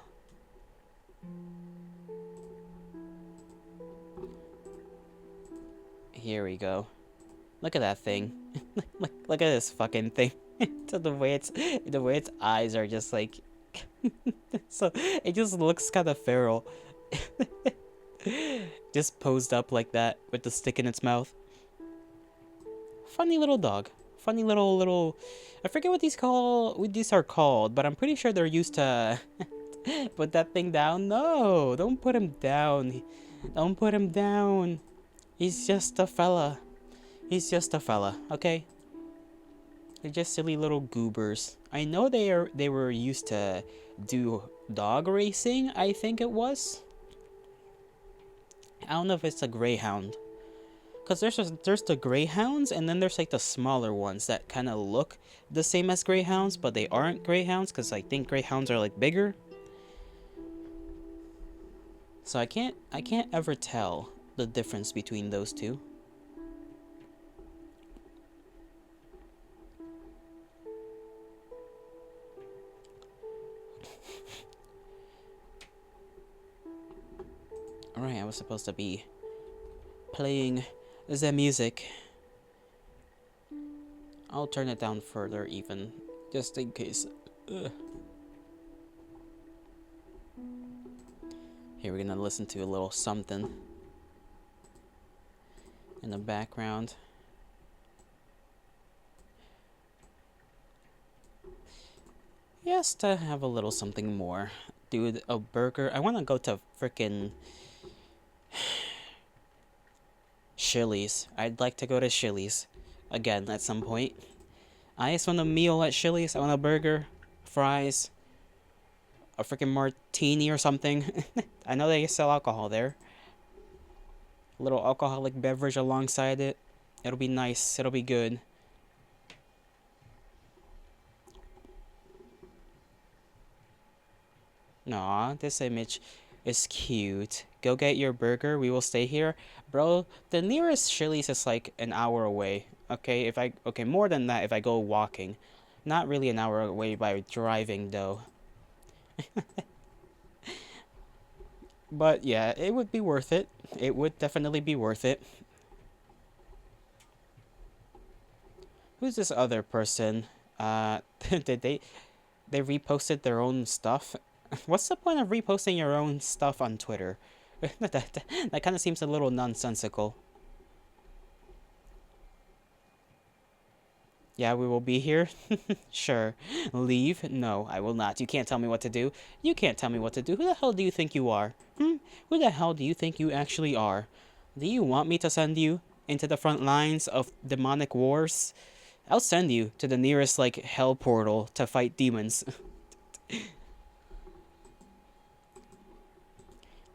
Here we go. Look at that thing. Look at this fucking thing. So the way its eyes are just like... so it just looks kind of feral. Just posed up like that with the stick in its mouth. Funny little dog. Funny little... I forget what these are called, but I'm pretty sure they're used to... Put that thing down. No, don't put him down. Don't put him down. He's just a fella. He's just a fella, okay? They're just silly little goobers. I know they were used to do dog racing, I think it was. I don't know if it's a greyhound. Because there's the greyhounds, and then there's like the smaller ones that kind of look the same as greyhounds, but they aren't greyhounds because I think greyhounds are like bigger. So I can't ever tell the difference between those two. I was supposed to be playing the music. I'll turn it down further even, just in case. Ugh. Here we're gonna listen to a little something in the background. Yes, to have a little something more. Dude, a burger. I wanna go to frickin' Chili's. I'd like to go to Chili's again at some point. I just want a meal at Chili's. I want a burger, fries, a freaking martini or something. I know they sell alcohol there. A little alcoholic beverage alongside it. It'll be nice. It'll be good. Aw, this image is cute. Go get your burger. We will stay here. Bro, the nearest Chili's is like an hour away. Okay, more than that if I go walking. Not really an hour away by driving though. But yeah, it would be worth it. It would definitely be worth it. Who's this other person? Did they reposted their own stuff? What's the point of reposting your own stuff on Twitter? That kind of seems a little nonsensical. Yeah, we will be here. Sure. Leave? No, I will not. You can't tell me what to do. You can't tell me what to do. Who the hell do you think you are? Who the hell do you think you actually are? Do you want me to send you into the front lines of demonic wars? I'll send you to the nearest, like, hell portal to fight demons.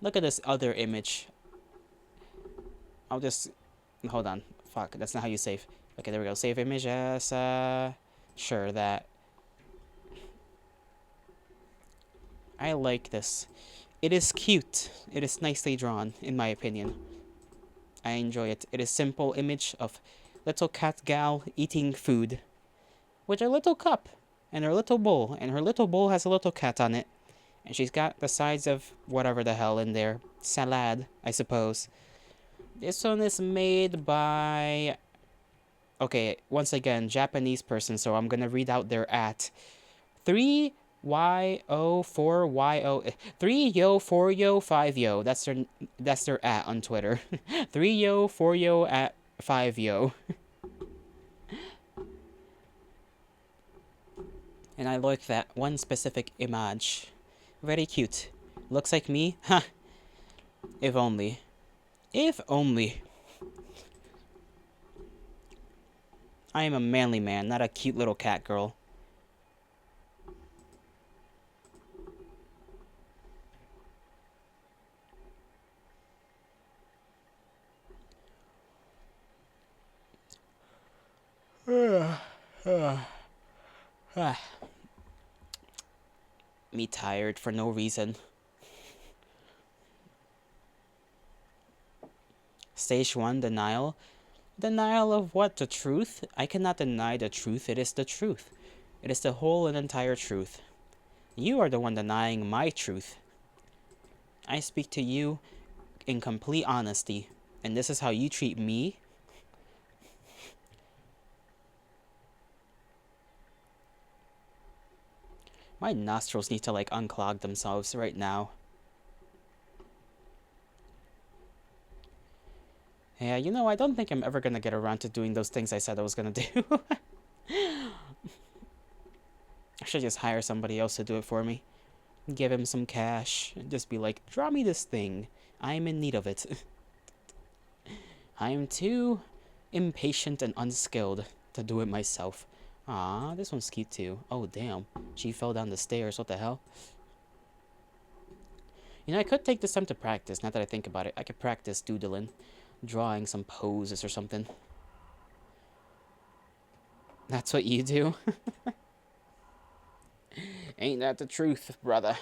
Look at this other image. I'll just... Hold on. Fuck, that's not how you save. Okay, there we go. Save image as, sure, that. I like this. It is cute. It is nicely drawn, in my opinion. I enjoy it. It is simple image of little cat gal eating food. With her little cup. And her little bowl. And her little bowl has a little cat on it. And she's got the sides of whatever the hell in there. Salad, I suppose. This one is made by... Okay, once again, Japanese person, so I'm gonna read out their at. 3yo4yo 3yo4yo5yo. That's their at on Twitter. 3yo4yo at 5yo. And I like that one specific image. Very cute. Looks like me? Ha! If only. If only. I am a manly man, not a cute little cat girl. Me tired for no reason. Stage 1, denial. Denial of what? The truth? I cannot deny the truth. It is the truth. It is the whole and entire truth. You are the one denying my truth. I speak to you in complete honesty. And this is how you treat me? My nostrils need to, like, unclog themselves right now. Yeah, you know, I don't think I'm ever gonna get around to doing those things I said I was gonna do. I should just hire somebody else to do it for me. Give him some cash. And just be like, draw me this thing. I'm in need of it. I am too impatient and unskilled to do it myself. Ah, this one's cute too. Oh, damn. She fell down the stairs. What the hell? You know, I could take this time to practice. Now that I think about it, I could practice doodling. Drawing some poses or something. That's what you do? Ain't that the truth, brother?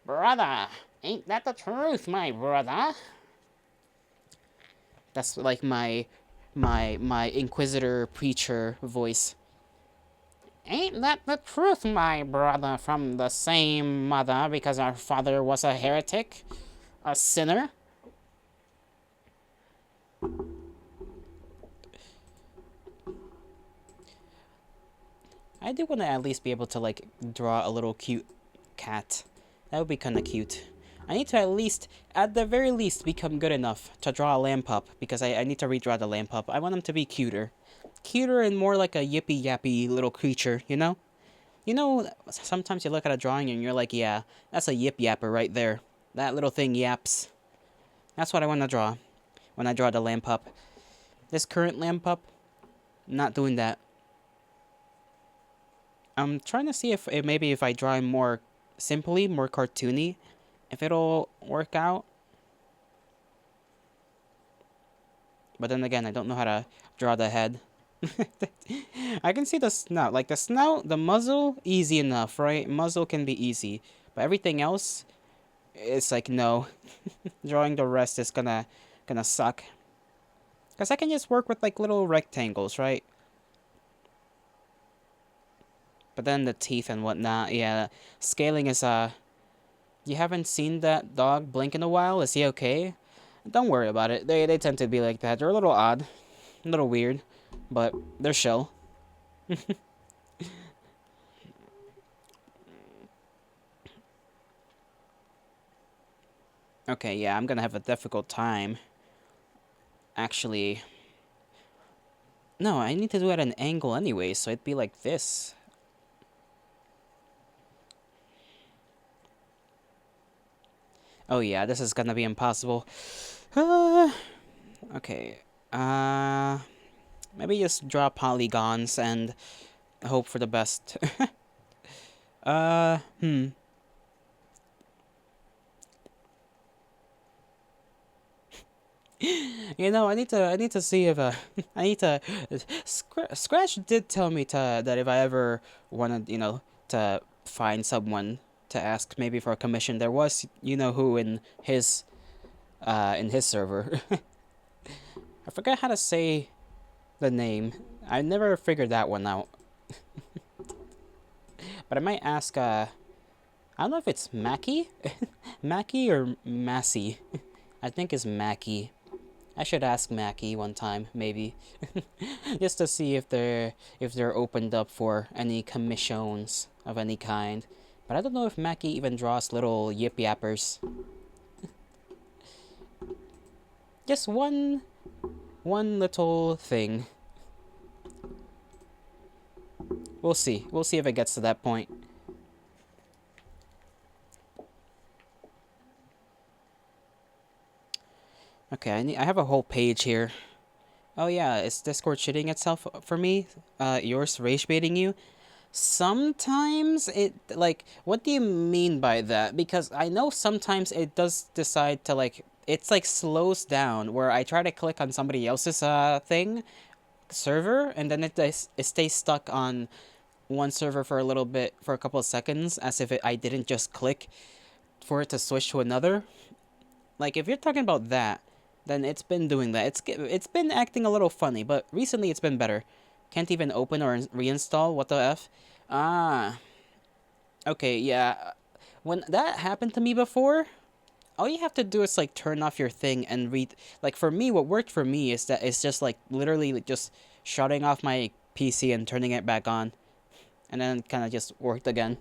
Brother! Ain't that the truth, my brother? That's like my inquisitor preacher voice. Ain't that the truth, my brother, from the same mother, because our father was a heretic? A sinner? I do want to at least be able to, like, draw a little cute cat. That would be kind of cute. I need to at the very least, become good enough to draw a lamp pup, because I need to redraw the lamp pup. I want him to be cuter. Cuter and more like a yippy yappy little creature, you know? You know, sometimes you look at a drawing and you're like, yeah, that's a yip yapper right there. That little thing yaps. That's what I want to draw when I draw the lamp pup. This current lamp pup, not doing that. I'm trying to see if maybe if I draw him more simply, more cartoony, if it'll work out. But then again, I don't know how to draw the head. I can see the snout. Like the snout, the muzzle, easy enough, right? Muzzle can be easy. But everything else, it's like no. Drawing the rest is gonna suck. Cause I can just work with like little rectangles, right? But then the teeth and whatnot, yeah. Scaling is you haven't seen that dog blink in a while? Is he okay? Don't worry about it. They tend to be like that. They're a little odd, a little weird, but they're chill. Okay, yeah, I'm gonna have a difficult time. Actually, no, I need to do it at an angle anyway, so it'd be like this. Oh yeah, this is gonna be impossible. Uh, okay. Uh, Maybe just draw polygons and hope for the best. Hmm. You know, I need to see if I need to. Scratch did tell me to that if I ever wanted, to find someone to ask maybe for a commission, there was you know who in his server. I forgot how to say the name. I never figured that one out. But I might ask. I don't know if it's Mackie, Mackie or Massey. I think it's Mackie. I should ask Mackie one time, maybe, just to see if they're opened up for any commissions of any kind. But I don't know if Mackie even draws little yip yappers. Just one little thing. We'll see. We'll see if it gets to that point. Okay, I have a whole page here. Oh yeah, is Discord shitting itself for me? Yours rage baiting you? Sometimes it, like, what do you mean by that? Because I know sometimes it does decide to, like, it's like slows down where I try to click on somebody else's thing, server, and then it stays stuck on one server for a little bit, for a couple of seconds, as if I didn't just click for it to switch to another. Like, if you're talking about that, then it's been doing that. It's been acting a little funny, but recently it's been better. Can't even open or reinstall. What the f? Ah, okay, yeah. When that happened to me before, all you have to do is like turn off your thing and read. Like for me, what worked for me is that it's just like literally like, just shutting off my PC and turning it back on, and then kind of just worked again.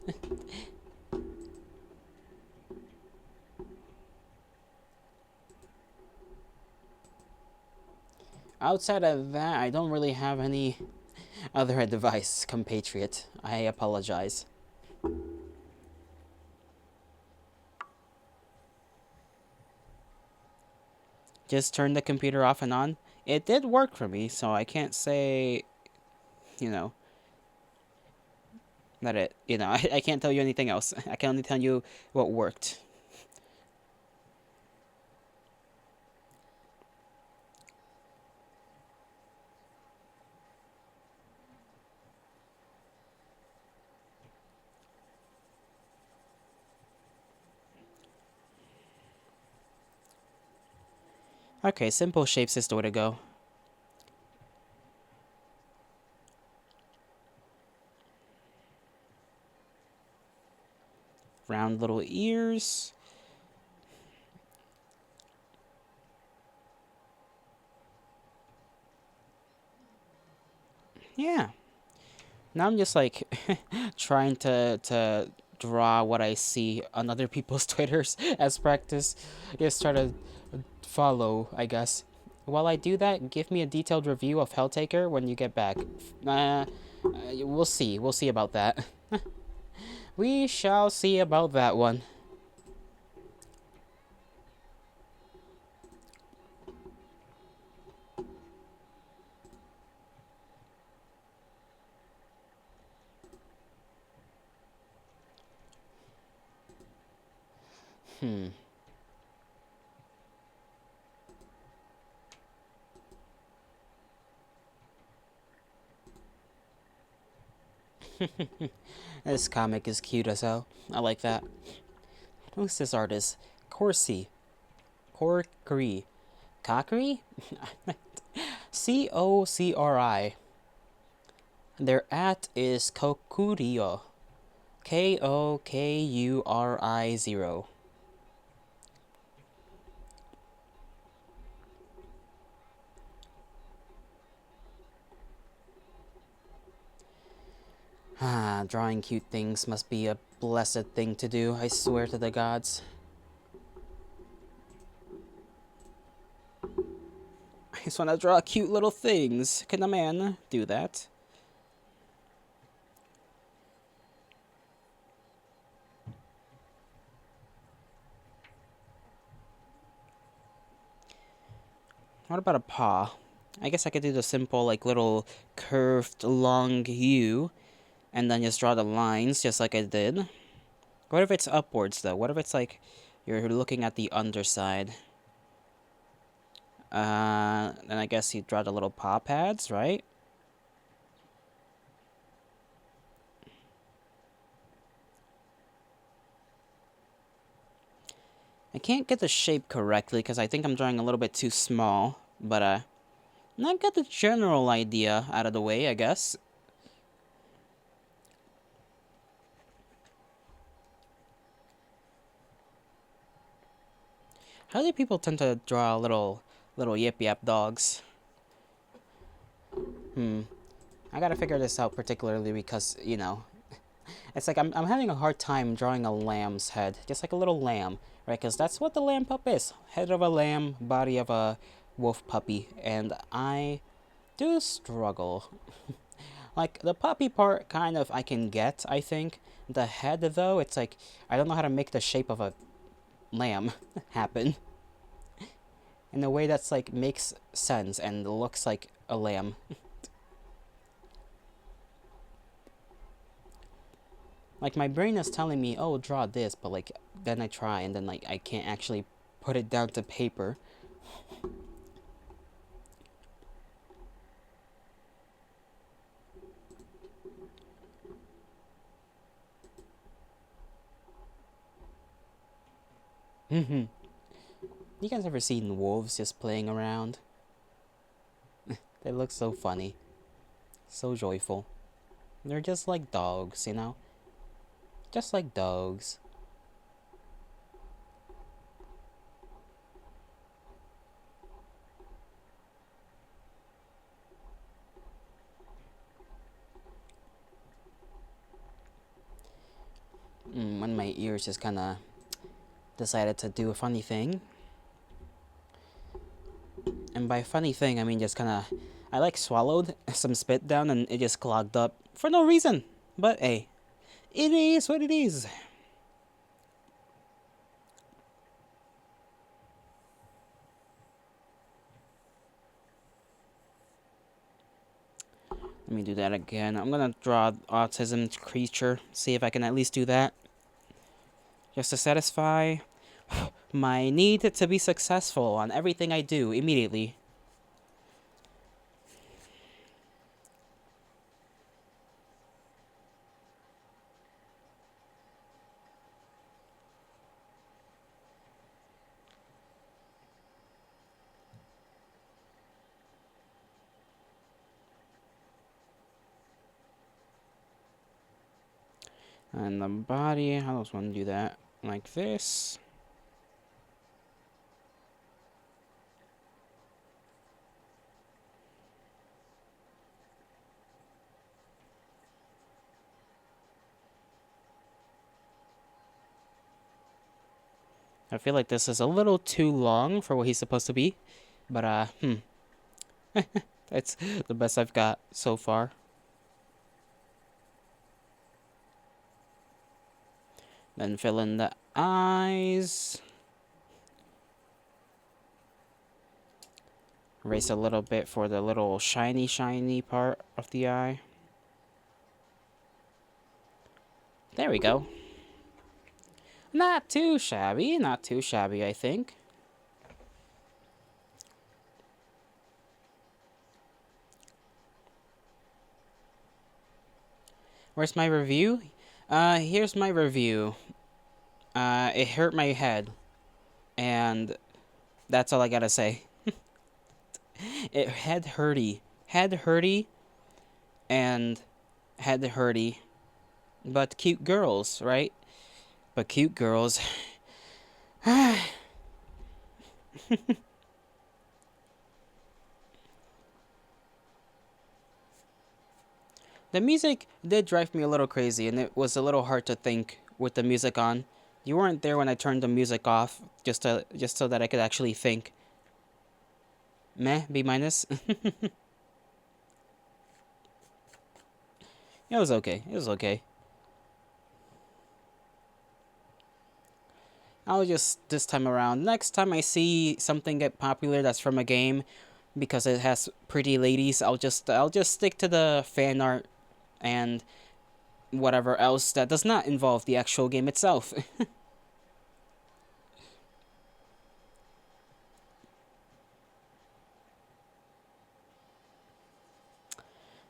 Outside of that, I don't really have any other advice, compatriot. I apologize. Just turn the computer off and on. It did work for me, so I can't say, you know, that I can't tell you anything else. I can only tell you what worked. Okay, simple shapes is the way to go. Round little ears. Yeah. Now I'm just like trying to draw what I see on other people's Twitters as practice. Just try to follow, I guess. While I do that, give me a detailed review of Helltaker when you get back. We'll see. We'll see about that. We shall see about that one. Hmm. This comic is cute as hell. I like that. Who's this artist? Corsi. Corcri. Kokri? Cocri. Their at is Kokurio. Kokuri0. Ah, drawing cute things must be a blessed thing to do, I swear to the gods. I just want to draw cute little things. Can a man do that? What about a paw? I guess I could do the simple, like, little curved, long U, and then just draw the lines just like I did. What if it's upwards, though? What if it's like you're looking at the underside? Then I guess you draw the little paw pads, right? I can't get the shape correctly because I think I'm drawing a little bit too small, but I got the general idea out of the way, I guess. How do people tend to draw little yip yap dogs? Hmm. I gotta figure this out particularly because, it's like I'm having a hard time drawing a lamb's head, just like a little lamb, right? Because that's what the lamb pup is: head of a lamb, body of a wolf puppy, and I do struggle. Like the puppy part, kind of I can get, I think. The head, though, it's like I don't know how to make the shape of a lamb happen in a way that's like makes sense and looks like a lamb. Like my brain is telling me, "Oh, draw this," but like then I try and then like I can't actually put it down to paper. You guys ever seen wolves just playing around? They look so funny, so joyful. They're just like dogs, you know? Just like dogs. When my ears just kind of decided to do a funny thing. And by funny thing, I mean just kind of, I like swallowed some spit down and it just clogged up for no reason. But hey, it is what it is. Let me do that again. I'm gonna draw autism creature. See if I can at least do that. Just to satisfy my need to be successful on everything I do immediately. And the body, how does one do that? Like this. I feel like this is a little too long for what he's supposed to be, but it's the best I've got so far. Then fill in the eyes. Erase a little bit for the little shiny part of the eye. There we go. Not too shabby, not too shabby, I think. Where's my review? Here's my review. It hurt my head, and that's all I gotta say. It head hurty, and head hurty. But cute girls, right? But cute girls. The music did drive me a little crazy, and it was a little hard to think with the music on. You weren't there when I turned the music off, just so that I could actually think. Meh, B minus. It was okay. It was okay. I'll just this time around. Next time I see something get popular that's from a game, because it has pretty ladies, I'll just stick to the fan art and whatever else that does not involve the actual game itself.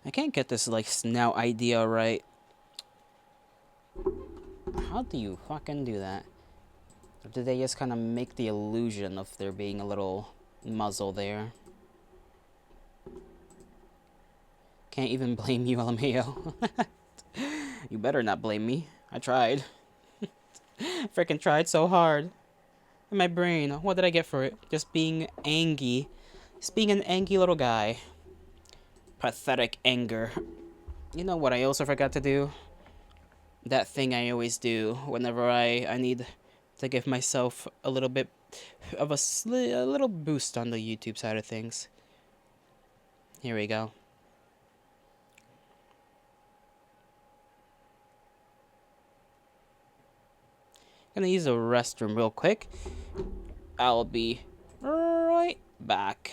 I can't get this like snout idea right. How do you fucking do that? Or do they just kind of make the illusion of there being a little muzzle there? Can't even blame you, LMAO. You better not blame me. I tried. Freaking tried so hard. In my brain, what did I get for it? Just being angry. Just being an angry little guy. Pathetic anger. You know what I also forgot to do? That thing I always do whenever I need to give myself a little bit of a little boost on the YouTube side of things. Here we go. Gonna use the restroom real quick. I'll be right back.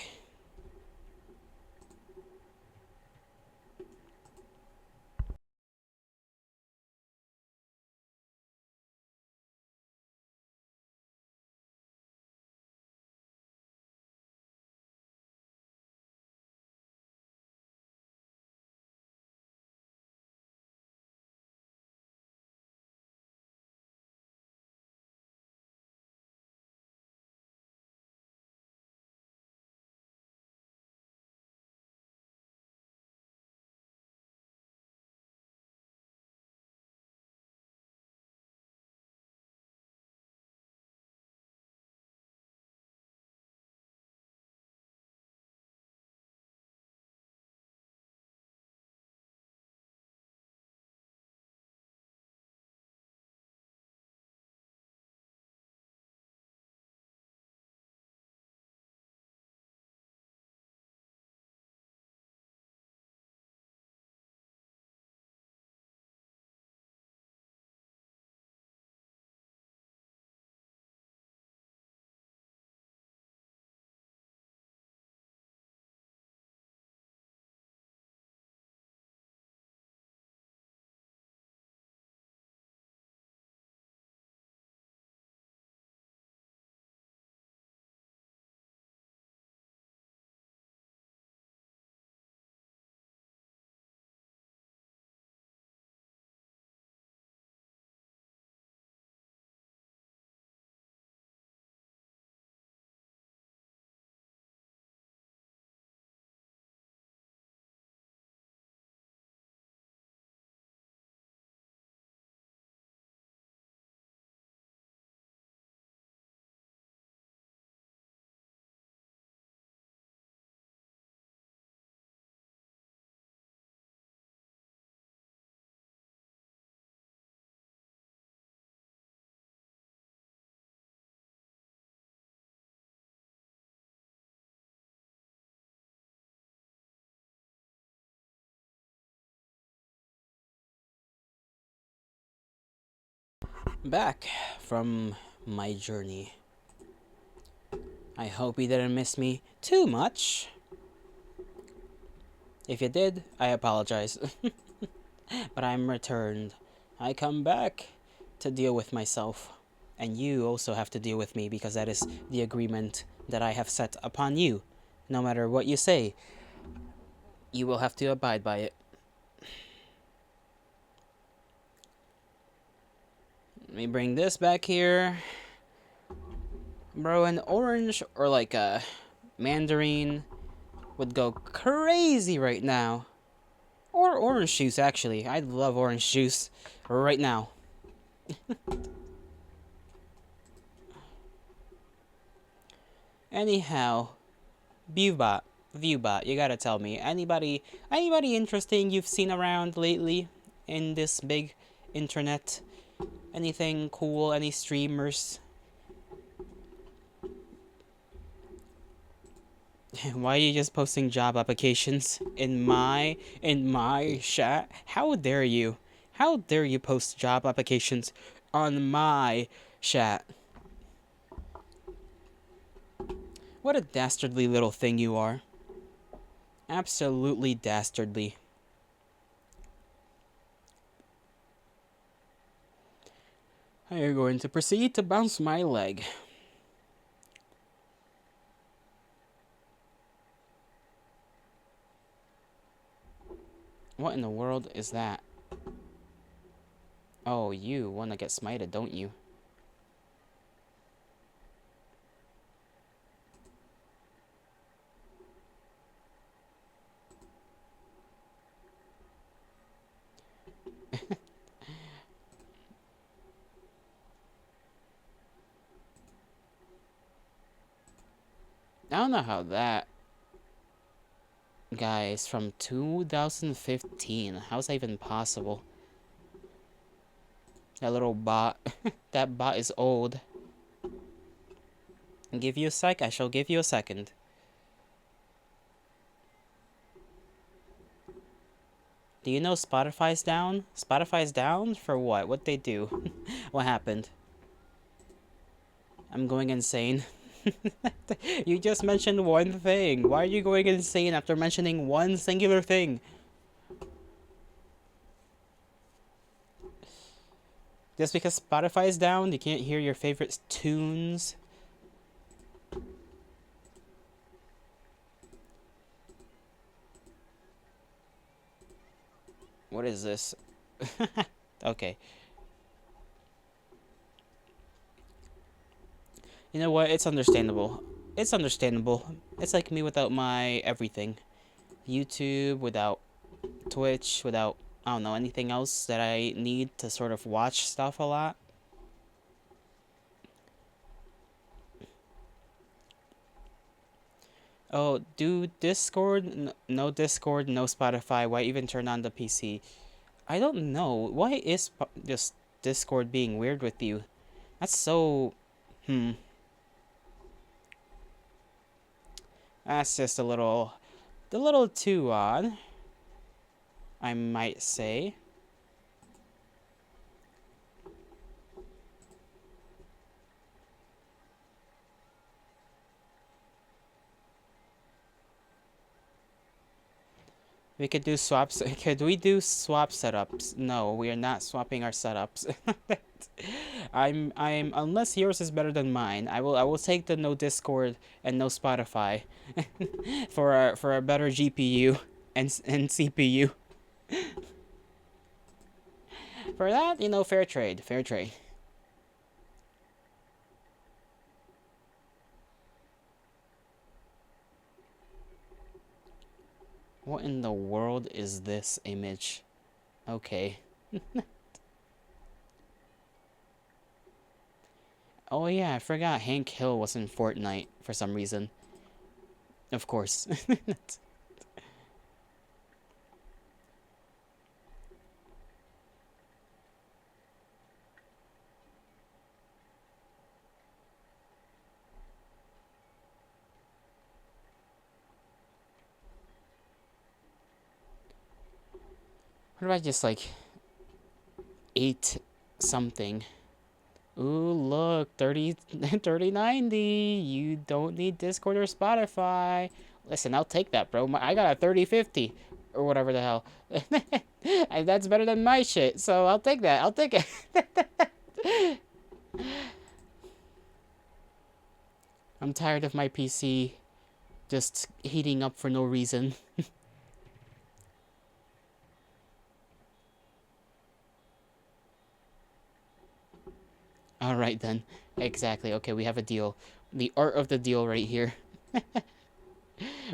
Back from my journey. I hope you didn't miss me too much. If you did, I apologize. But I'm returned. I come back to deal with myself. And you also have to deal with me because that is the agreement that I have set upon you. No matter what you say, you will have to abide by it. Let me bring this back here. Bro, an orange or like a mandarin would go crazy right now. Or orange juice, actually. I love orange juice right now. Anyhow, Viewbot, you gotta tell me. Anybody interesting you've seen around lately in this big internet? Anything cool? Any streamers? Why are you just posting job applications in my chat? How dare you? How dare you post job applications on my chat? What a dastardly little thing you are. Absolutely dastardly. I am going to proceed to bounce my leg. What in the world is that? Oh, you want to get smited, don't you? I don't know how that guy is from 2015. How's that even possible? That little bot. That bot is old. I'll give you a sec. I shall give you a second. Do you know Spotify's down? Spotify's down? For what? What'd they do? What happened? I'm going insane. You just mentioned one thing. Why are you going insane after mentioning one singular thing? Just because Spotify is down, you can't hear your favorite tunes? What is this? Okay. You know what? It's understandable. It's understandable. It's like me without my everything. YouTube, without Twitch, without, I don't know, anything else that I need to sort of watch stuff a lot. Oh, do Discord? No Discord, no Spotify. Why even turn on the PC? I don't know. Why is just Discord being weird with you? That's so... Hmm. That's just a little too odd, I might say. We could do swaps. Could we do swap setups? No, we are not swapping our setups. I'm unless yours is better than mine. I will take the no Discord and no Spotify for a better GPU and CPU. For that, fair trade, fair trade. What in the world is this image? Okay. Oh yeah, I forgot Hank Hill was in Fortnite for some reason. Of course. What if I just like ate something? Ooh, look, 3090. You don't need Discord or Spotify. Listen, I'll take that, bro. I got a 3050 or whatever the hell. And that's better than my shit, so I'll take that. I'll take it. I'm tired of my PC just heating up for no reason. All right, then. Exactly. Okay, we have a deal. The art of the deal right here.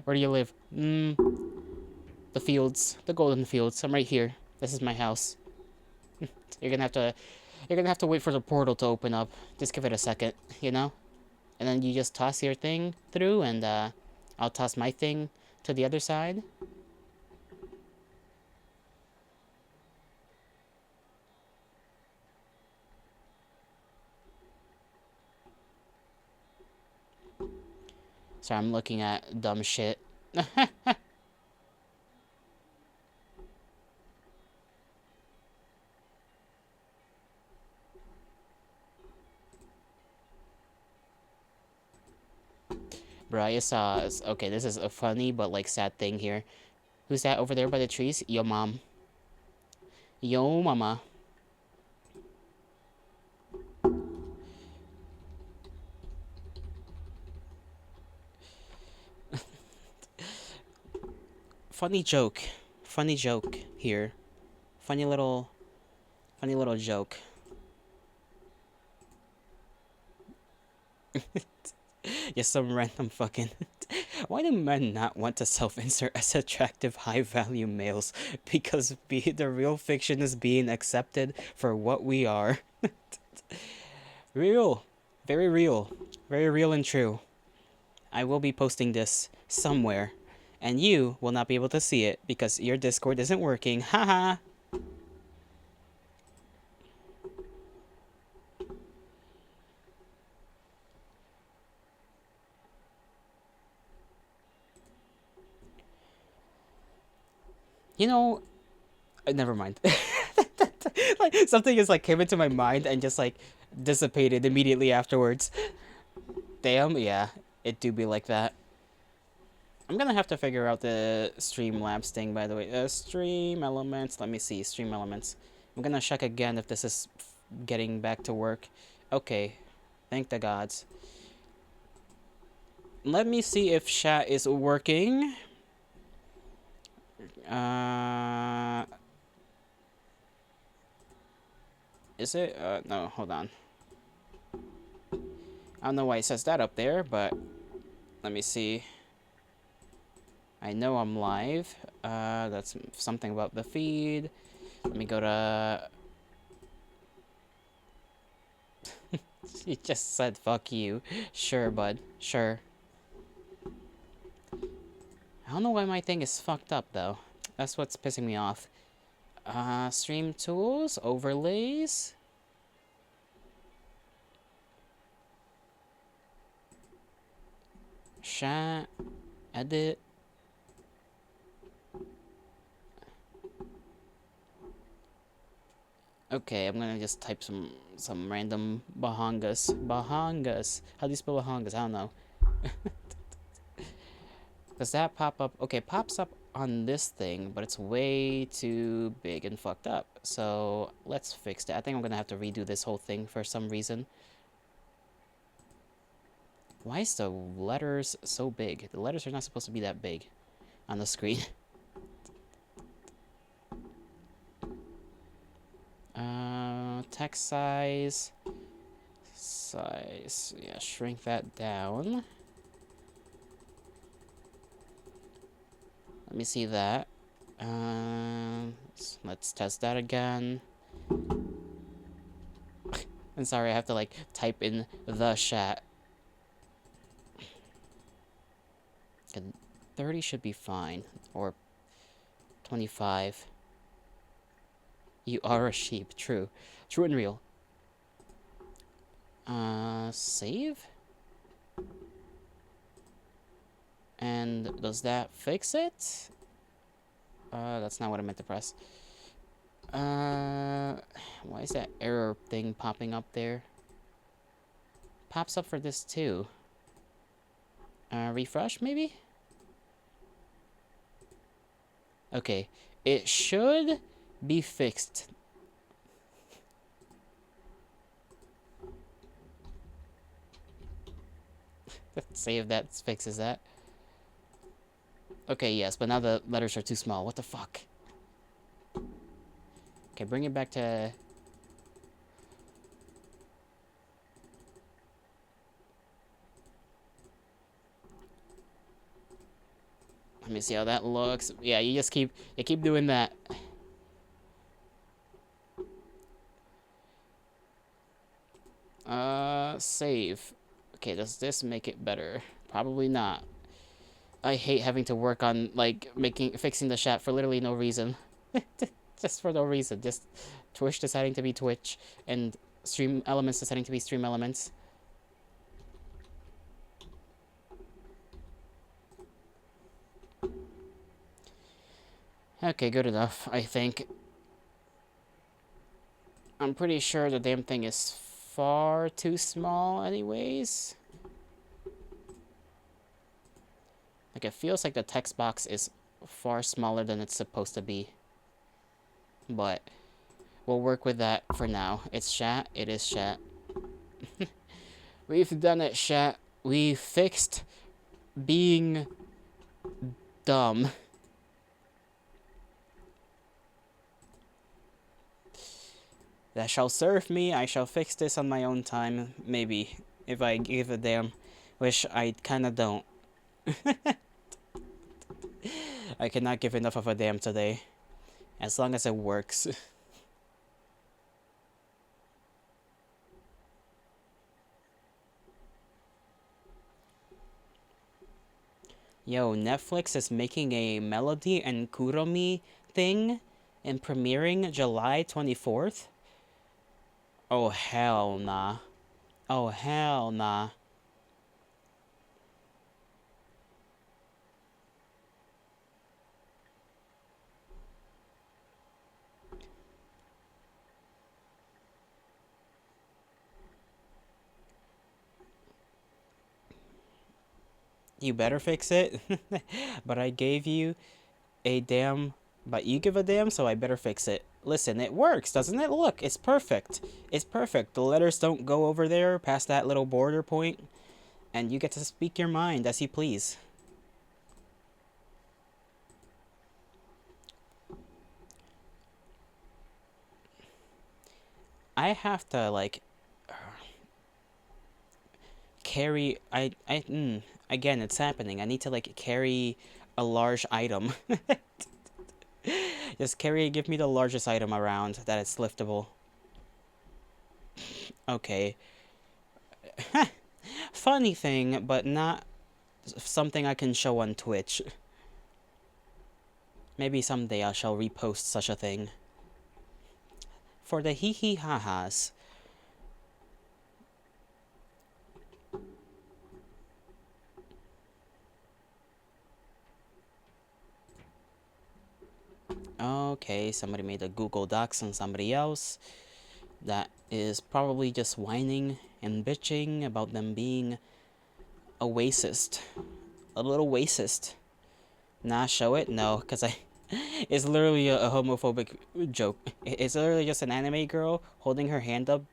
Where do you live? The fields. The golden fields. I'm right here. This is my house. You're gonna have to... You're gonna have to wait for the portal to open up. Just give it a second, you know? And then you just toss your thing through, and, I'll toss my thing to the other side. Sorry, I'm looking at dumb shit. Bro, I saw... Okay, this is a funny but, like, sad thing here. Who's that over there by the trees? Yo, mom. Yo, mama. Funny joke. Funny joke here. Funny little... Funny little joke. Just some random fucking... Why do men not want to self-insert as attractive, high-value males? Because the real fiction is being accepted for what we are. Real. Very real. Very real and true. I will be posting this somewhere. And you will not be able to see it because your Discord isn't working. Haha! You know, never mind. Like something just like came into my mind and just like dissipated immediately afterwards. Damn, yeah, it do be like that. I'm gonna have to figure out the Streamlabs thing, by the way. Stream elements. Let me see. Stream elements. I'm gonna check again if this is getting back to work. Okay. Thank the gods. Let me see if chat is working. Is it? No, hold on. I don't know why it says that up there, but let me see. I know I'm live. That's something about the feed. Let me go to... He just said fuck you. Sure, bud. Sure. I don't know why my thing is fucked up, though. That's what's pissing me off. Stream tools, overlays. Chat, edit. Okay, I'm gonna just type some random Bahangas. Bahangas. How do you spell Bahangas? I don't know. Does that pop up? Okay, it pops up on this thing, but it's way too big and fucked up. So let's fix that. I think I'm gonna have to redo this whole thing for some reason. Why is the letters so big? The letters are not supposed to be that big on the screen. Text size. Yeah, shrink that down. Let me see that. Let's test that again. I'm sorry, I have to like type in the chat. 30 should be fine, or 25. You are a sheep, true. True and real. Save? And does that fix it? That's not what I meant to press. Why is that error thing popping up there? pops up for this too. Refresh, maybe? Okay. It should be fixed. Let's see if that fixes that. Okay, yes, but now the letters are too small. What the fuck? Okay, bring it back to... Let me see how that looks. Yeah, you keep doing that. Save. Okay, does this make it better? Probably not. I hate having to work on, like, fixing the chat for literally no reason. Just for no reason. Just Twitch deciding to be Twitch, and Stream Elements deciding to be Stream Elements. Okay, good enough, I think. I'm pretty sure the damn thing is far too small anyways. Like, it feels like the text box is far smaller than it's supposed to be. But we'll work with that for now. It's chat. It is chat. We've done it, chat. We fixed being dumb. That shall serve me. I shall fix this on my own time. Maybe. If I give a damn. Which I kinda don't. I cannot give enough of a damn today. As long as it works. Yo, Netflix is making a Melody and Kuromi thing and premiering July 24th? Oh, hell nah. Oh, hell nah. You better fix it. But I gave you a damn... But you give a damn, so I better fix it. Listen, it works, doesn't it? Look, it's perfect. It's perfect. The letters don't go over there past that little border point, and you get to speak your mind as you please. I have to, like, carry... again, it's happening. I need to, like, carry a large item. Just give me the largest item around that is liftable. Okay. Funny thing, but not something I can show on Twitch. Maybe someday I shall repost such a thing. For the hee hee ha ha's. Okay, somebody made a Google Docs on somebody else. That is probably just whining and bitching about them being a racist. A little racist. Nah, show it? No, because it's literally a homophobic joke. It's literally just an anime girl holding her hand up,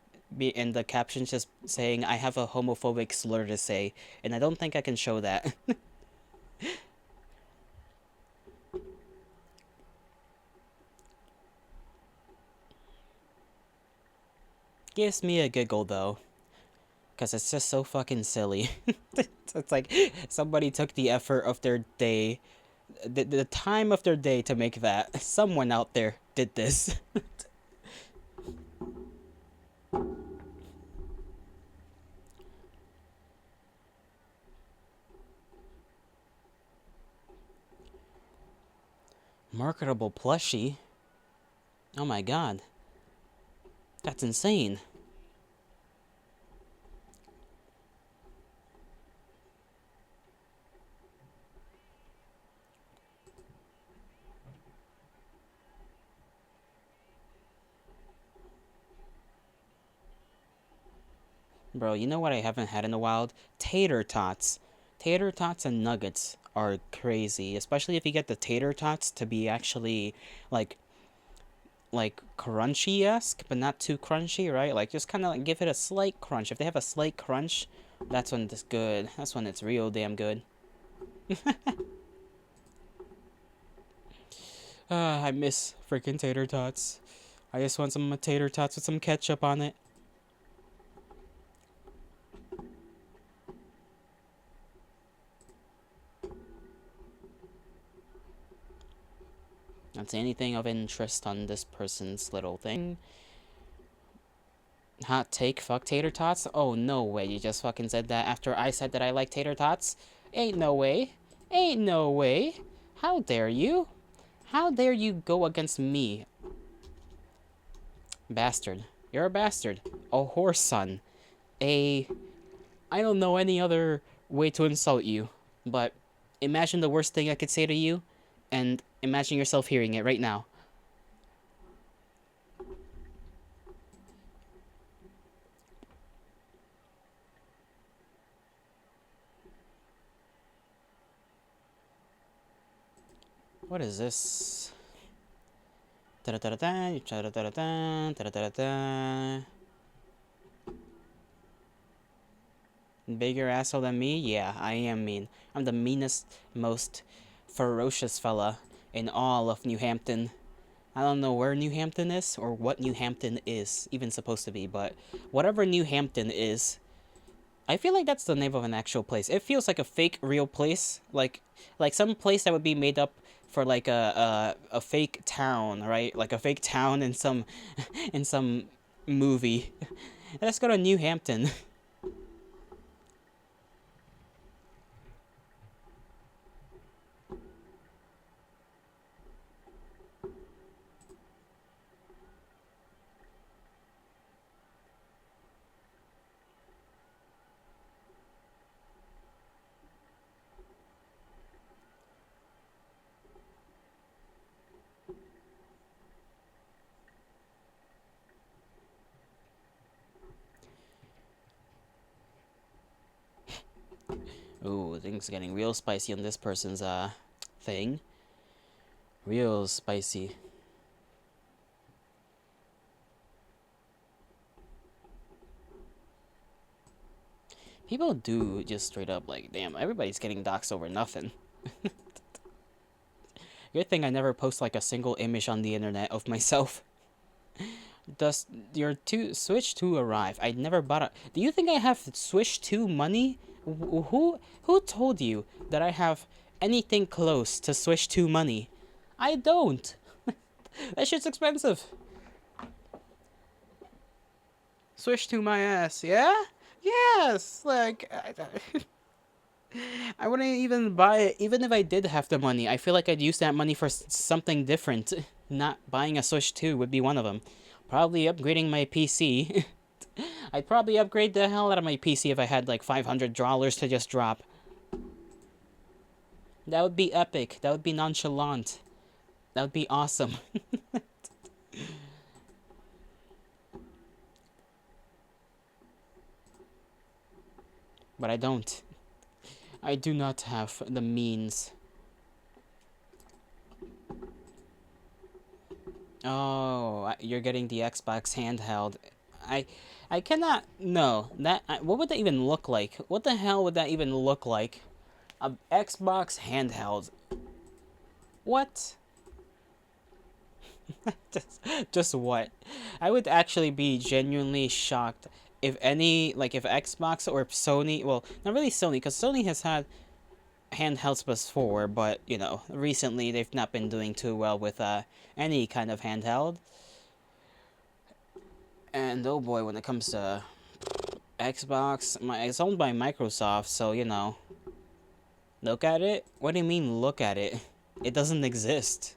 and the caption's just saying, I have a homophobic slur to say, and I don't think I can show that. Gives me a giggle, though. Because it's just so fucking silly. It's like somebody took the effort of their day, the time of their day to make that. Someone out there did this. Marketable plushie? Oh my god. That's insane. Bro, you know what I haven't had in a while? Tater tots. Tater tots and nuggets are crazy, especially if you get the tater tots to be actually like crunchy-esque, but not too crunchy, right? Like just kind of like give it a slight crunch. If they have a slight crunch, that's when it's good. That's when it's real damn good. I miss freaking tater tots. I just want some tater tots with some ketchup on it. Not see anything of interest on this person's little thing. Hot take, fuck tater tots? Oh, no way, you just fucking said that after I said that I like tater tots? Ain't no way. Ain't no way. How dare you? How dare you go against me? Bastard. You're a bastard. A horse son. A... I don't know any other way to insult you, but imagine the worst thing I could say to you, and imagine yourself hearing it right now. What is this? Da-da-da-da-da, da-da-da-da-da, da-da-da-da-da. Bigger asshole than me? Yeah, I am mean. I'm the meanest, most ferocious fella in all of New Hampton. I don't know where New Hampton is or what New Hampton is even supposed to be, but whatever New Hampton is, I feel like that's the name of an actual place. It feels like a fake real place, like some place that would be made up for like a fake town, right? Like a fake town in some in some movie. Let's go to New Hampton. Ooh, things getting real spicy on this person's thing. Real spicy. People do just straight up like, damn, everybody's getting doxxed over nothing. Good thing I never post like a single image on the internet of myself. Does your Switch 2 arrive? I never bought it. Do you think I have Switch 2 money? Who told you that I have anything close to Switch 2 money? I don't. That shit's expensive. Switch to my ass, yeah? Yes, like I wouldn't even buy it even if I did have the money. I feel like I'd use that money for something different. Not buying a Switch 2 would be one of them. Probably upgrading my PC. I'd probably upgrade the hell out of my PC if I had like $500 to just drop. That would be epic. That would be nonchalant. That would be awesome. But I don't. I do not have the means. Oh, you're getting the Xbox handheld. I I cannot no. What would that even look like? What the hell would that even look like? A Xbox handheld. What? just what? I would actually be genuinely shocked if any like if Xbox or Sony, well, not really Sony cuz Sony has had handhelds before, but you know, recently they've not been doing too well with any kind of handheld. And oh boy, when it comes to Xbox, it's owned by Microsoft, so you know. Look at it? What do you mean look at it? It doesn't exist.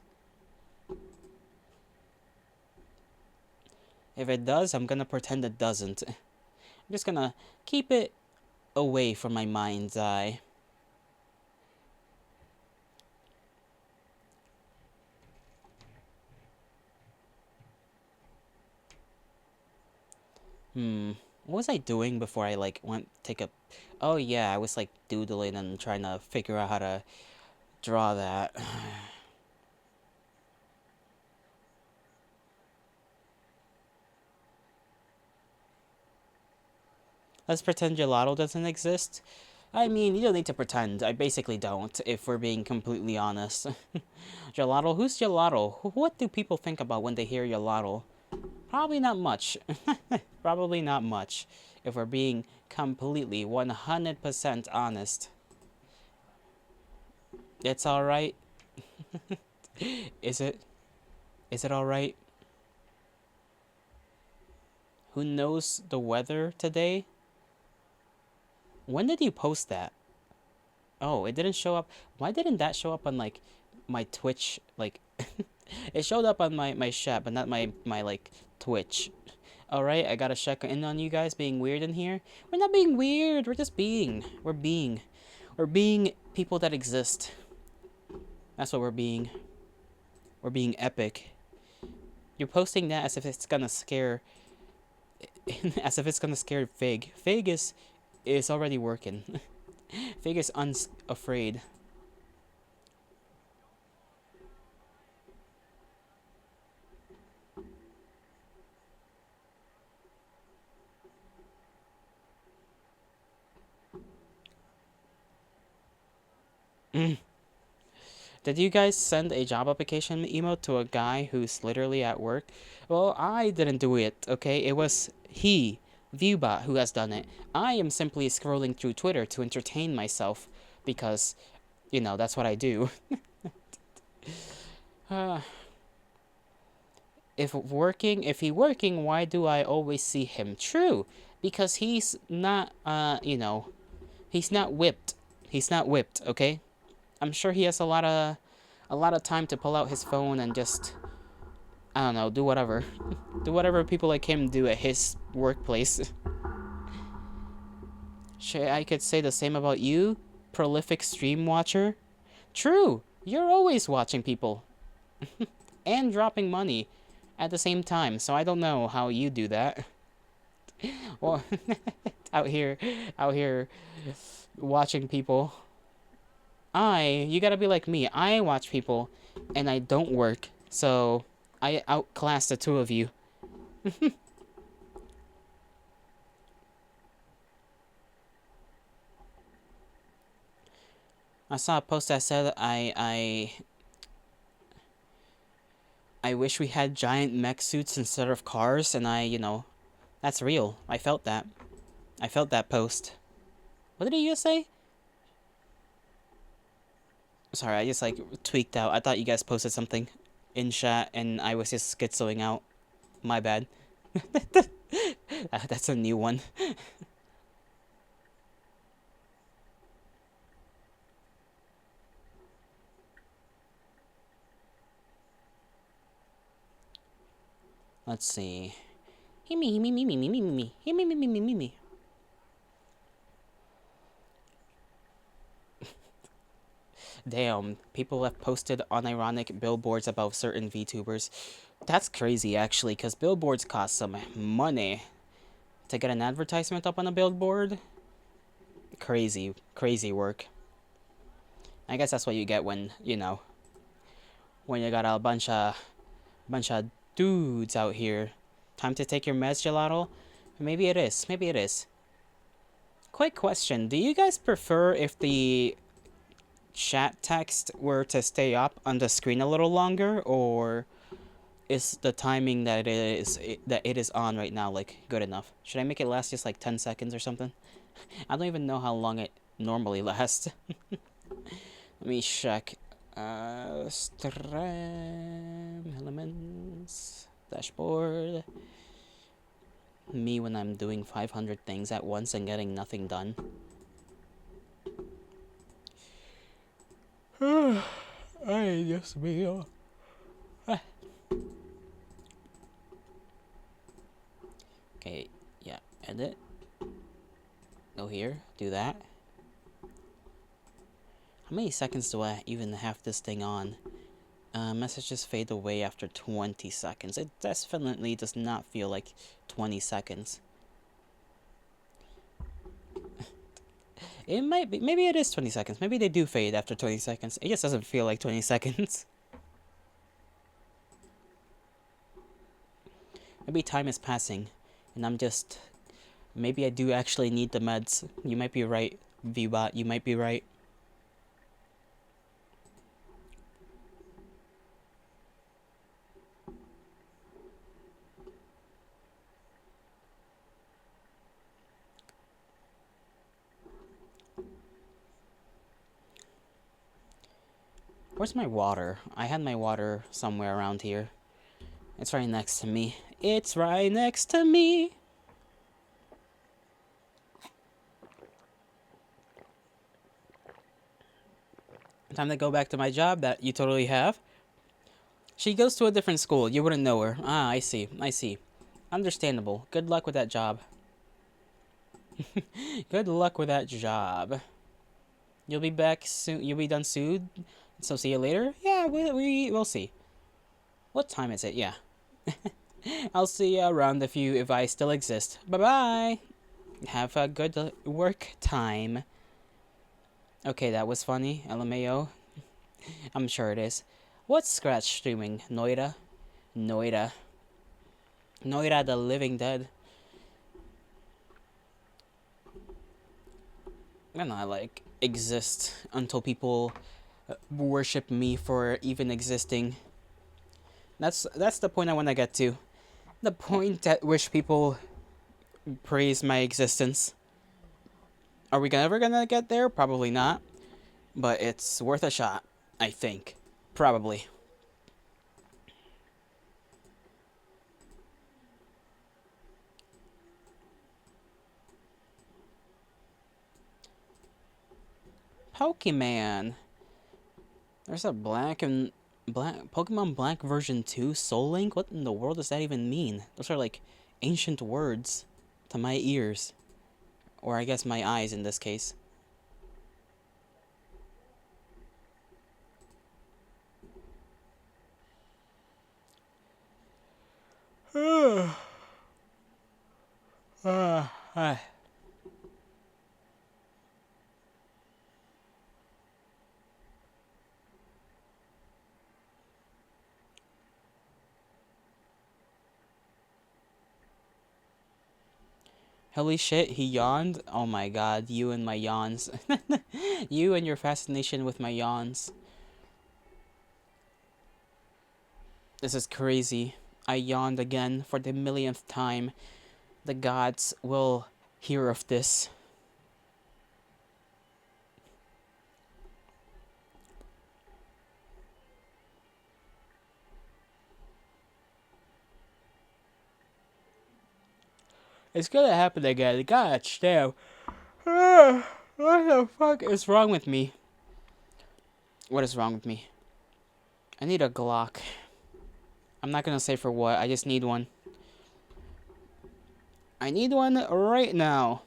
If it does, I'm gonna pretend it doesn't. I'm just gonna keep it away from my mind's eye. Hmm. What was I doing before I like went take a? Oh yeah, I was like doodling and trying to figure out how to draw that. Let's pretend gelato doesn't exist. I mean, you don't need to pretend. I basically don't, if we're being completely honest. Gelato? Who's gelato? What do people think about when they hear gelato? Probably not much. Probably not much, if we're being completely 100% honest. It's alright. Is it? Is it alright? Who knows the weather today? When did you post that? Oh, it didn't show up. Why didn't that show up on like my Twitch? Like, it showed up on my chat, but not my like Twitch. All right, I gotta check in on you guys being weird in here. We're not being weird. We're just being. We're being. We're being people that exist. That's what we're being. We're being epic. You're posting that as if it's gonna scare, as if it's gonna scare Fig. Fig is already working. Fig is unafraid. Did you guys send a job application email to a guy who's literally at work? Well, I didn't do it, okay? It was he, Viewbot, who has done it. I am simply scrolling through Twitter to entertain myself because, that's what I do. Uh, if he working, why do I always see him? True, because he's not, he's not whipped. He's not whipped, okay? I'm sure he has a lot of time to pull out his phone and just, I don't know, do whatever. Do whatever people like him do at his workplace. I could say the same about you, prolific stream watcher. True, you're always watching people and dropping money at the same time, so I don't know how you do that. Well, out here, out here watching people. You gotta be like me. I watch people and I don't work, so I outclass the two of you. I saw a post that said I wish we had giant mech suits instead of cars, and that's real. I felt that. I felt that post. What did he just say? Sorry, I just like tweaked out. I thought you guys posted something in chat, and I was just schizoing out. My bad. That's a new one. Let's see. Me, me, me, me, me, me, me, me, me, me, me, me, me, me. Damn, people have posted unironic billboards about certain VTubers. That's crazy, actually, because billboards cost some money. To get an advertisement up on a billboard? Crazy, crazy work. I guess that's what you get when you got a bunch of dudes out here. Time to take your meds, gelato? Maybe it is. Maybe it is. Quick question. Do you guys prefer if the chat text were to stay up on the screen a little longer, or is the timing that it is on right now like good enough? Should I make it last just like 10 seconds or something? I don't even know how long it normally lasts. Let me check. Stream elements dashboard. Me when I'm doing 500 things at once and getting nothing done. Ay, Dios mío. Okay, yeah, edit. Go here, do that. How many seconds do I even have this thing on? Messages fade away after 20 seconds. It definitely does not feel like 20 seconds. It might be. Maybe it is 20 seconds. Maybe they do fade after 20 seconds. It just doesn't feel like 20 seconds. Maybe time is passing, and I'm just. Maybe I do actually need the meds. You might be right, Vbot. You might be right. Where's my water? I had my water somewhere around here. It's right next to me. It's right next to me. Time to go back to my job that you totally have. She goes to a different school. You wouldn't know her. Ah, I see. I see. Understandable. Good luck with that job. Good luck with that job. You'll be back soon. You'll be done soon. So see you later. Yeah, we'll see. What time is it? Yeah. I'll see you around if I still exist. Bye bye. Have a good work time. Okay, that was funny. LMAO. I'm sure it is. What's Scratch streaming? Noida? Noida. Noida the Living Dead. I'm gonna, like, exist until people worship me for even existing. That's the point I want to get to. The point at which people praise my existence. Are we ever gonna get there? Probably not. But it's worth a shot, I think. Probably. Pokemon. There's a black Pokemon Black version 2 Soul Link? What in the world does that even mean? Those are like ancient words to my ears. Or I guess my eyes in this case. Ah. Holy shit, he yawned? Oh my god, you and my yawns. You and your fascination with my yawns. This is crazy. I yawned again for the millionth time. The gods will hear of this. It's gonna happen again. Gosh damn. What the fuck is wrong with me? What is wrong with me? I need a Glock. I'm not gonna say for what, I just need one. I need one right now.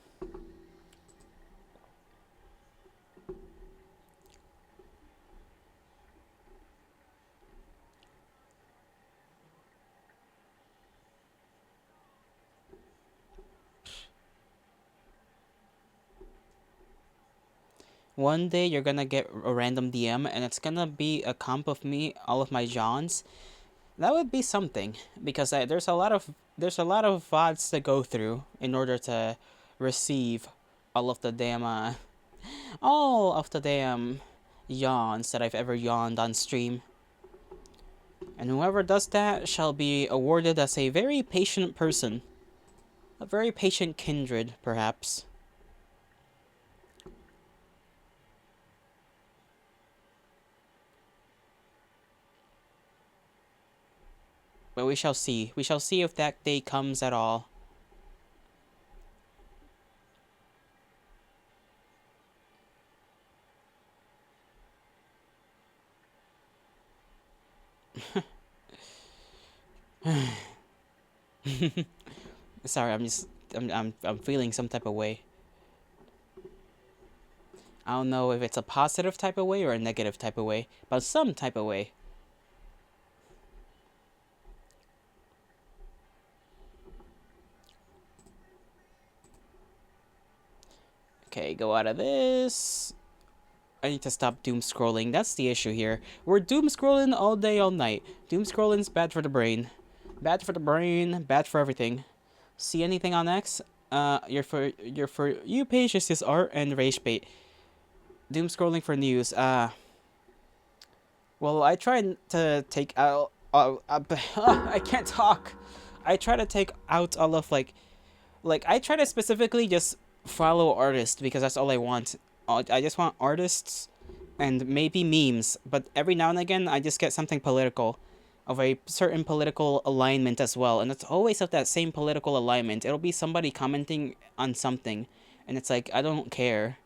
One day you're gonna get a random DM and it's gonna be a comp of me, all of my Johns. That would be something because there's a lot of VODs to go through in order to receive all of the damn all of the damn yawns that I've ever yawned on stream. And whoever does that shall be awarded as a very patient person. A very patient kindred, perhaps. But we shall see. We shall see if that day comes at all. Sorry, I'm feeling some type of way. I don't know if it's a positive type of way or a negative type of way, but some type of way. Okay, go out of this. I need to stop doom scrolling. That's the issue here. We're doom scrolling all day, all night. Doom scrolling's bad for the brain. Bad for the brain, bad for everything. See anything on X? Your for you page is just art and rage bait. Doom scrolling for news. Well, I tried to take out. I can't talk. I try to take out all of I try to specifically just follow artists because that's all I want. I just want artists and maybe memes, but every now and again I just get something political, of a certain political alignment as well, and it's always of that same political alignment. It'll be somebody commenting on something, and it's like I don't care.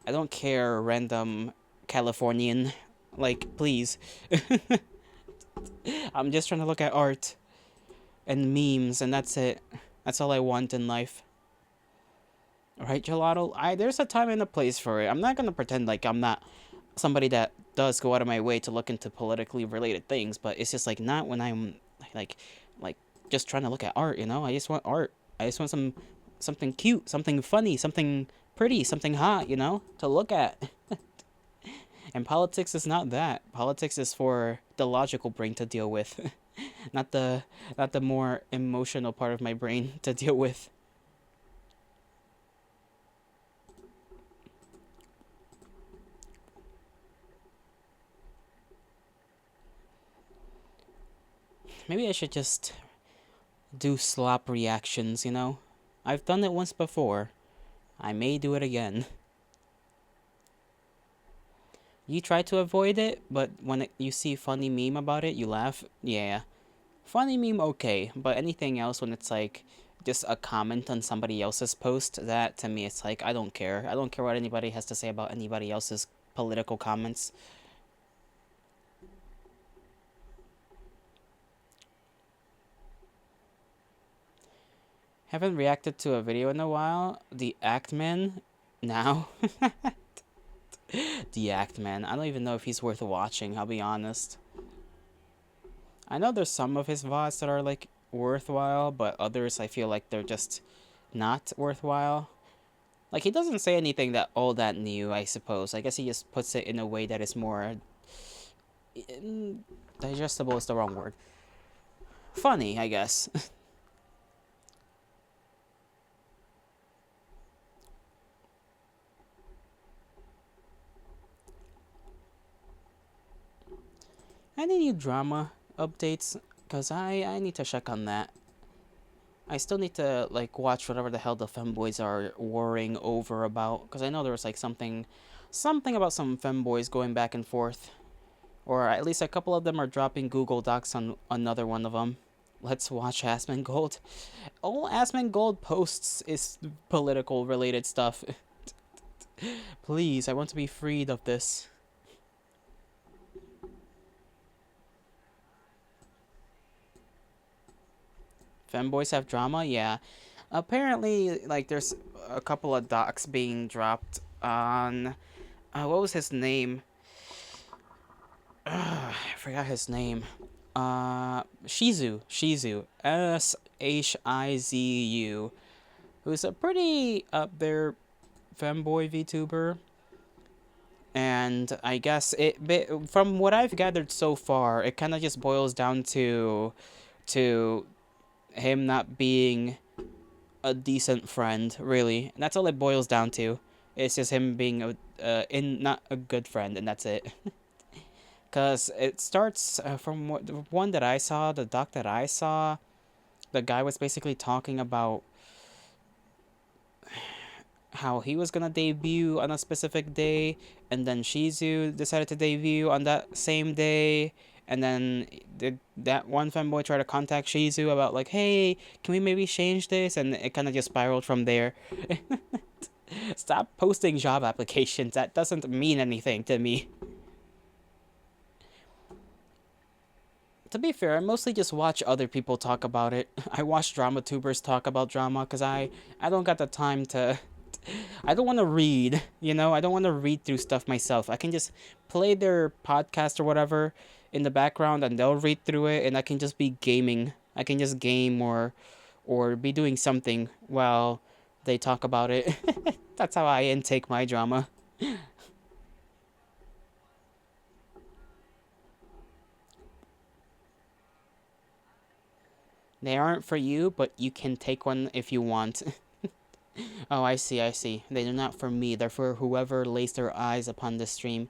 I don't care, random Californian. Like, please. I'm just trying to look at art and memes, and that's it. That's all I want in life. Right, Gelato? There's a time and a place for it. I'm not gonna pretend like I'm not somebody that does go out of my way to look into politically related things, but it's just like not when I'm like like just trying to look at art, you know? I just want art. I just want something cute, something funny, something pretty, something hot, you know, to look at. And politics is not that. Politics is for the logical brain to deal with, not the more emotional part of my brain to deal with. Maybe I should just do slop reactions, you know? I've done it once before. I may do it again. You try to avoid it, but when you see funny meme about it, you laugh. Yeah. Funny meme, okay. But anything else when it's like just a comment on somebody else's post, that to me, it's like, I don't care. I don't care what anybody has to say about anybody else's political comments. Haven't reacted to a video in a while. The Act Man now. The Act Man. I don't even know if he's worth watching, I'll be honest. I know there's some of his VODs that are like worthwhile, but others I feel like they're just not worthwhile. Like he doesn't say anything that all that new, I suppose. I guess he just puts it in a way that is more digestible is the wrong word. Funny, I guess. Any new drama updates? Cause I need to check on that. I still need to like watch whatever the hell the femboys are worrying over about. Cause I know there was like something about some femboys going back and forth, or at least a couple of them are dropping Google Docs on another one of them. Let's watch Asmongold. All Asmongold posts is political related stuff. Please, I want to be freed of this. Femboys have drama? Yeah. Apparently, like, there's a couple of docs being dropped on. What was his name? I forgot his name. Shizu. Shizu. Shizu. Who's a pretty up there femboy VTuber. And I guess from what I've gathered so far, it kind of just boils down to him not being a decent friend, really. And that's all it boils down to. It's just him being not a good friend, and that's it. Because it starts from the one that I saw, the doc that I saw, the guy was basically talking about how he was gonna debut on a specific day, and then Shizu decided to debut on that same day, and then that one fanboy try to contact Shizu about like, hey, can we maybe change this? And it kind of just spiraled from there. Stop posting job applications. That doesn't mean anything to me. To be fair, I mostly just watch other people talk about it. I watch drama tubers talk about drama because I don't got the time to. I don't want to read, you know? I don't want to read through stuff myself. I can just play their podcast or whatever in the background and they'll read through it and I can just be gaming. I can just game or be doing something while they talk about it. That's how I intake my drama. They aren't for you, but you can take one if you want. Oh, I see, I see. They are not for me. They're for whoever lays their eyes upon the stream.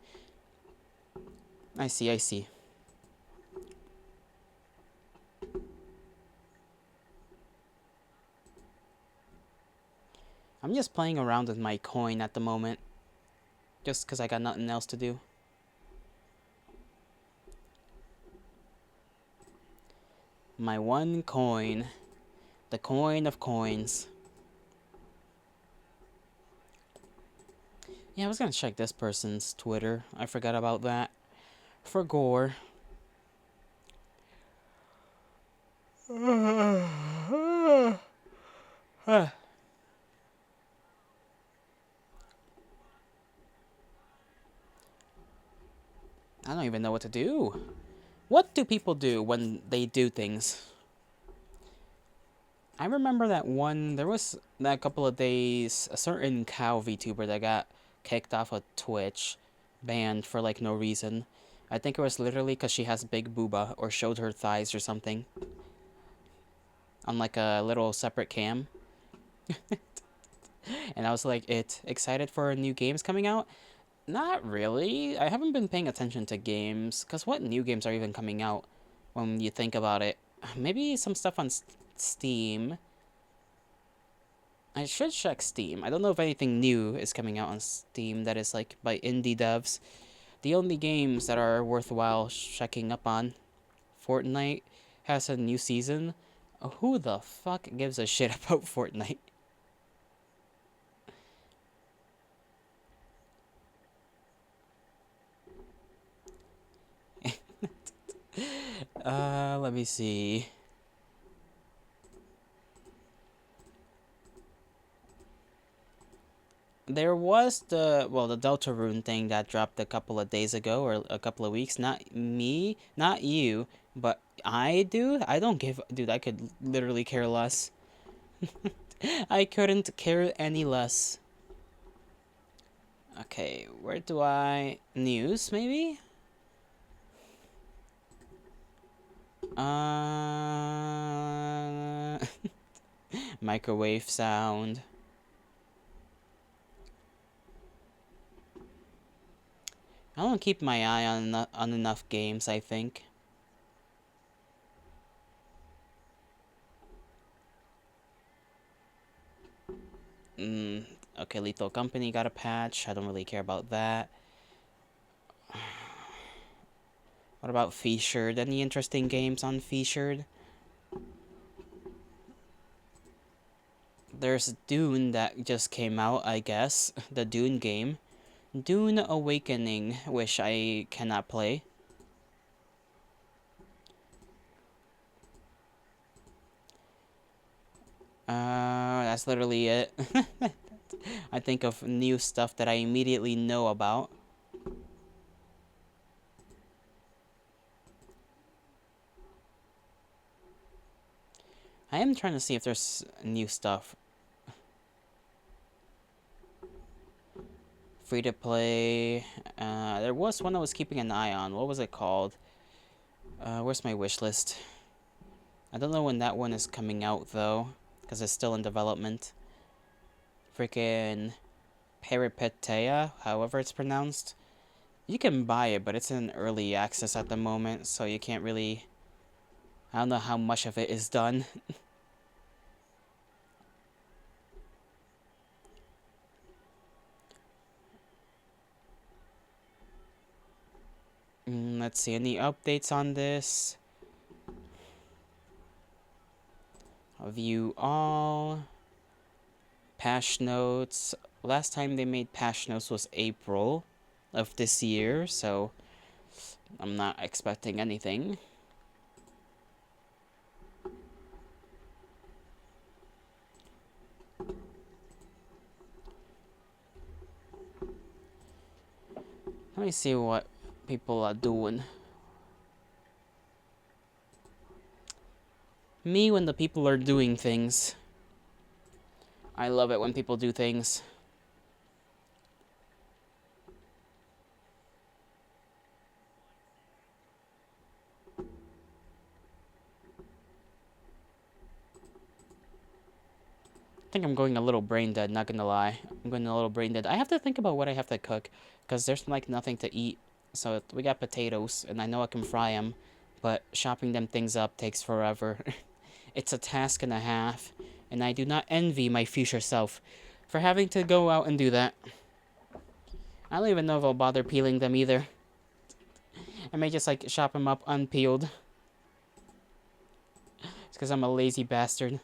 I see, I see. I'm just playing around with my coin at the moment. Just because I got nothing else to do. My one coin. The coin of coins. Yeah, I was gonna check this person's Twitter. I forgot about that. For gore. I don't even know what to do. What do people do when they do things? I remember that there was that couple of days, a certain cow VTuber that got kicked off of Twitch, banned for like no reason. I think it was literally because she has big booba or showed her thighs or something on like a little separate cam. And I was like, excited for new games coming out? Not really. I haven't been paying attention to games, because what new games are even coming out when you think about it? Maybe some stuff on Steam. I should check Steam. I don't know if anything new is coming out on Steam that is like by indie devs. The only games that are worthwhile checking up on, Fortnite has a new season. Who the fuck gives a shit about Fortnite? Let me see. There was the Deltarune thing that dropped a couple of days ago or a couple of weeks. Not me, not you, but I do. I don't give, dude. I could literally care less. I couldn't care any less. Okay, where do I news maybe? Uh, microwave sound. I don't keep my eye on enough games, I think. Okay, Lethal Company got a patch. I don't really care about that. What about Featured? Any interesting games on Featured? There's Dune that just came out, I guess. The Dune game. Dune Awakening, which I cannot play. That's literally it. I think of new stuff that I immediately know about. I am trying to see if there's new stuff. Free to play. There was one I was keeping an eye on. What was it called? Where's my wish list? I don't know when that one is coming out though, because it's still in development. Freaking Peripetea, however it's pronounced. You can buy it, but it's in early access at the moment, so you can't really... I don't know how much of it is done. Let's see, any updates on this? View all. Patch notes. Last time they made patch notes was April of this year, so I'm not expecting anything. Let me see what people are doing. Me when the people are doing things. I love it when people do things. think I'm going a little brain dead, not gonna lie. I'm going a little brain dead. I have to think about what I have to cook, because there's like nothing to eat. So we got potatoes, and I know I can fry them, but chopping them things up takes forever. It's a task and a half, and I do not envy my future self for having to go out and do that. I don't even know if I'll bother peeling them either. I may just like chop them up unpeeled. It's because I'm a lazy bastard.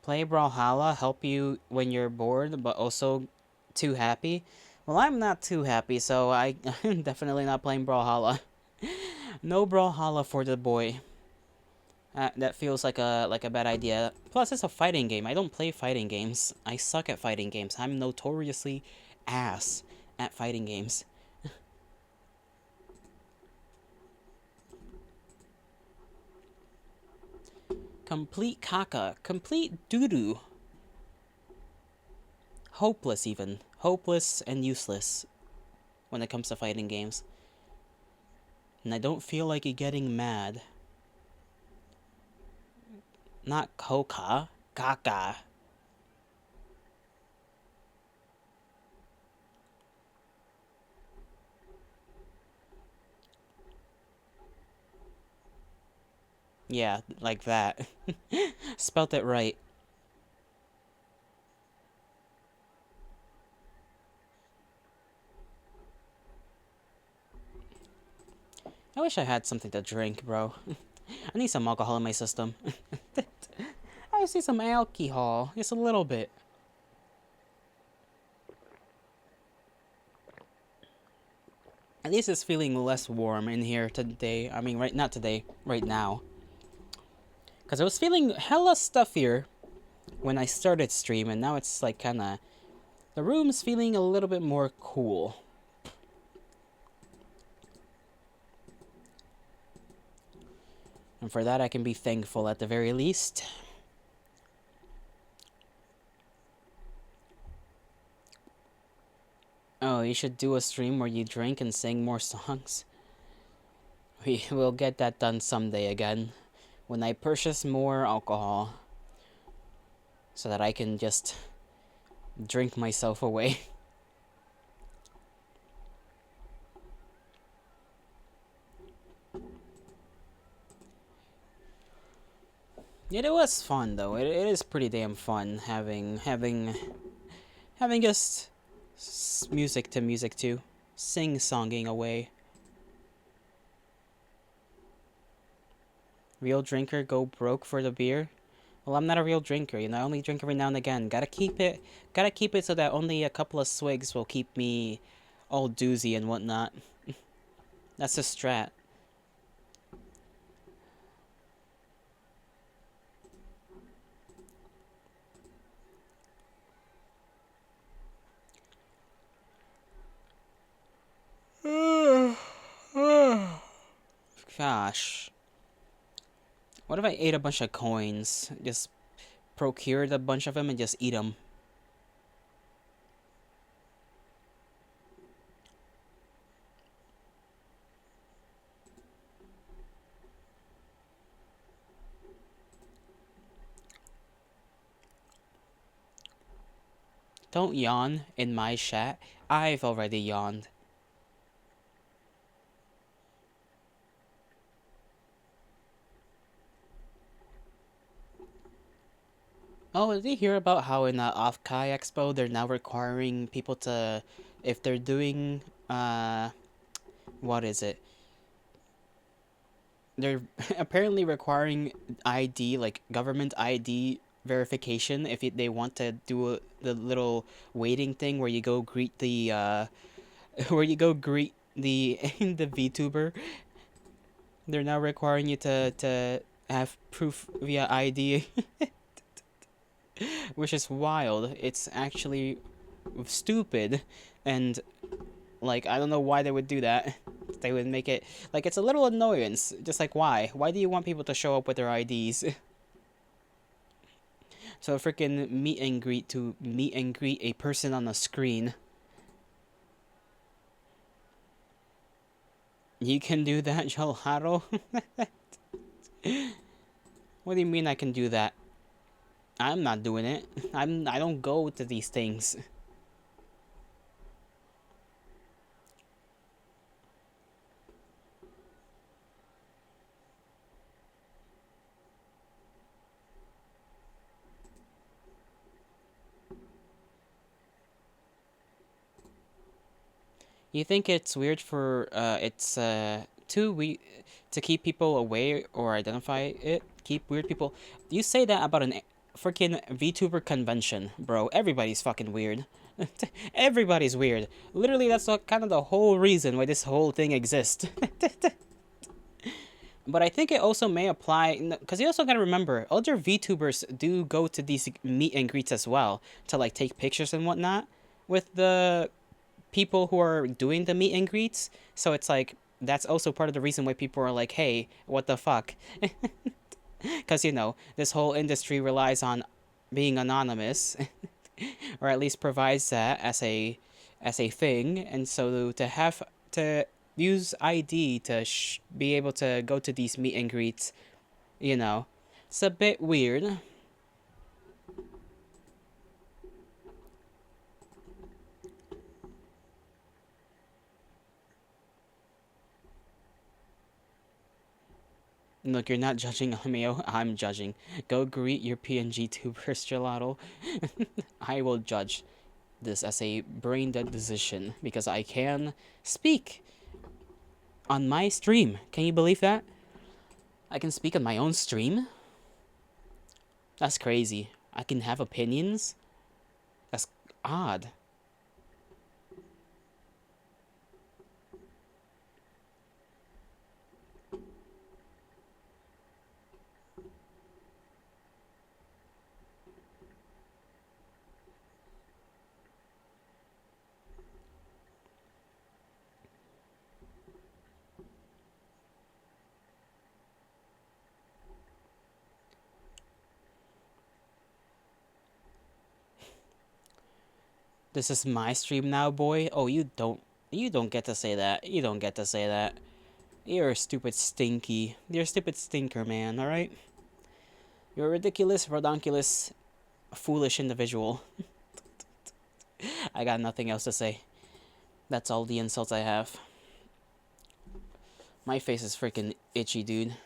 Play Brawlhalla help you when you're bored, but also too happy? Well, I'm not too happy, so I'm definitely not playing Brawlhalla. No Brawlhalla for the boy. That feels like a bad idea. Plus, it's a fighting game. I don't play fighting games. I suck at fighting games. I'm notoriously ass at fighting games. Complete caca. Complete doo-doo. Hopeless, even. Hopeless and useless when it comes to fighting games. And I don't feel like getting mad. Not coca. Caca. Yeah, like that. Spelt it right. I wish I had something to drink, bro. I need some alcohol in my system. I just need some alcohol. Just a little bit. At least it's feeling less warm in here today. I mean, not today, right now. Because I was feeling hella stuffier when I started stream, and now it's like kinda... The room's feeling a little bit more cool. And for that, I can be thankful at the very least. Oh, you should do a stream where you drink and sing more songs. We will get that done someday again. When I purchase more alcohol. So that I can just drink myself away. It was fun though. It is pretty damn fun having just music to sing-songing away. Real drinker go broke for the beer. Well, I'm not a real drinker, you know. I only drink every now and again. Gotta keep it so that only a couple of swigs will keep me all doozy and whatnot. That's the strat. Gosh. What if I ate a bunch of coins? Just procured a bunch of them and just eat them. Don't yawn in my chat. I've already yawned. Oh, did you hear about how in Off-Kai Expo they're now requiring people to, if they're doing, what is it? They're apparently requiring ID, like government ID verification, if they want to do the little waiting thing where you go greet the, where you go greet the the VTuber. They're now requiring you to have proof via ID. Which is wild. It's actually stupid, and like I don't know why they would do that. They would make it like it's a little annoyance. Just like why? Why do you want people to show up with their IDs? So freaking meet and greet a person on a screen. You can do that, Gelato? What do you mean I can do that? I'm not doing it. I don't go to these things. You think it's weird for it's too we to keep people away or identify it? Keep weird people. You say that about an freaking VTuber convention, bro. Everybody's fucking weird. Everybody's weird. Literally, that's kind of the whole reason why this whole thing exists. But I think it also may apply because you also gotta remember, other VTubers do go to these meet and greets as well to like take pictures and whatnot with the people who are doing the meet and greets. So it's like that's also part of the reason why people are like, "Hey, what the fuck?" Because this whole industry relies on being anonymous, or at least provides that as a thing. And so to have to use ID to be able to go to these meet and greets, you know, it's a bit weird. Look, you're not judging Amio. I'm judging. Go greet your PNG tubers, Gelato. I will judge this as a brain dead decision because I can speak on my stream. Can you believe that? I can speak on my own stream? That's crazy. I can have opinions? That's odd. This is my stream now, boy. Oh, you don't get to say that. You don't get to say that. You're a stupid stinky. You're a stupid stinker, man, alright? You're a ridiculous, rodonculous, foolish individual. I got nothing else to say. That's all the insults I have. My face is freaking itchy, dude.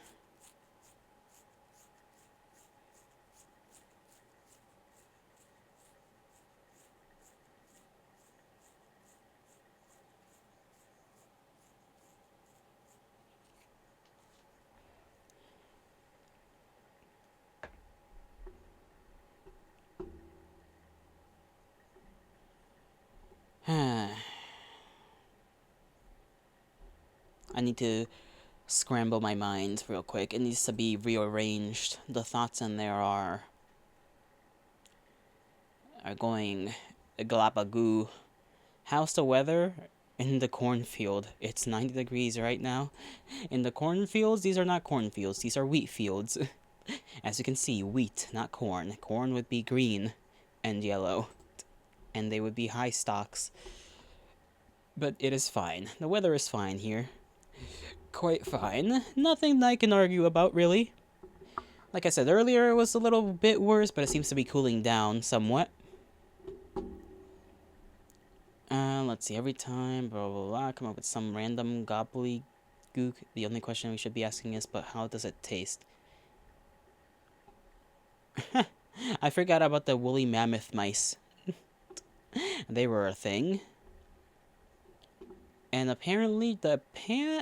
I need to scramble my mind real quick. It needs to be rearranged. The thoughts in there are going galapagoo. How's the weather in the cornfield? It's 90 degrees right now. In the cornfields, these are not cornfields. These are wheat fields. As you can see, wheat, not corn. Corn would be green and yellow, and they would be high stocks. But it is fine. The weather is fine here. Quite fine. Nothing I can argue about, really. Like I said earlier, it was a little bit worse, but it seems to be cooling down somewhat. Let's see. Every time, blah, blah, blah, come up with some random gobbledygook. The only question we should be asking is, but how does it taste? I forgot about the woolly mammoth mice. They were a thing. And apparently,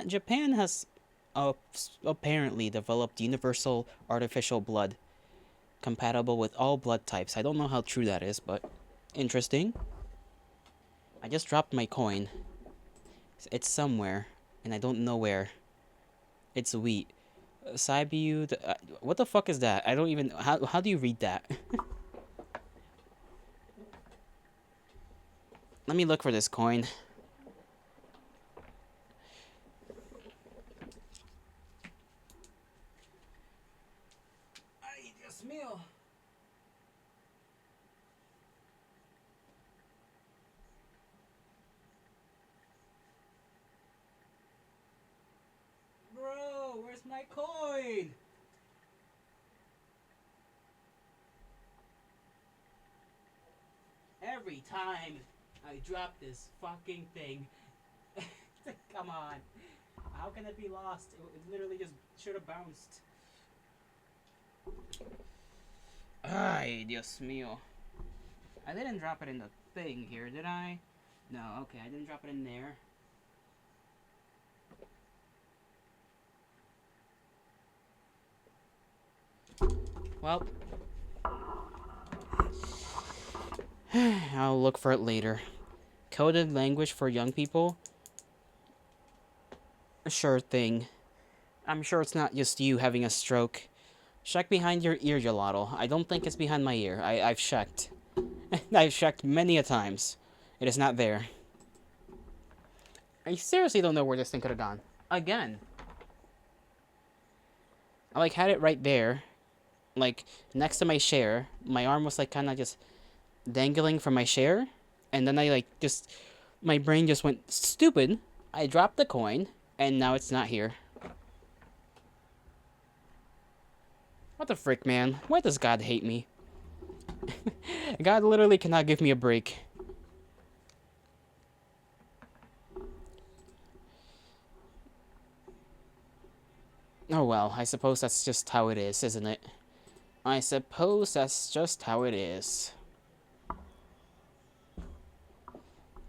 Japan has apparently developed universal artificial blood compatible with all blood types. I don't know how true that is, but interesting. I just dropped my coin. It's somewhere, and I don't know where. It's wheat. Saibu, what the fuck is that? I don't even. How do you read that? Let me look for this coin. Ay, Dios mío. my coin! Every time I drop this fucking thing. Come on. How can it be lost? It literally just should have bounced. Ay, Dios mío. I didn't drop it in the thing here, did I? No, okay, I didn't drop it in there. Well, I'll look for it later. Coded language for young people? Sure thing. I'm sure it's not just you having a stroke. Check behind your ear, Gelato. I don't think it's behind my ear. I've checked. I've checked many a times. It is not there. I seriously don't know where this thing could have gone. Again. I like had it right there. Like next to my share. My arm was like kind of just dangling from my share. And then I like just... My brain just went stupid. I dropped the coin. And now it's not here. What the frick, man? Why does God hate me? God literally cannot give me a break. Oh well, I suppose that's just how it is, isn't it? I suppose that's just how it is.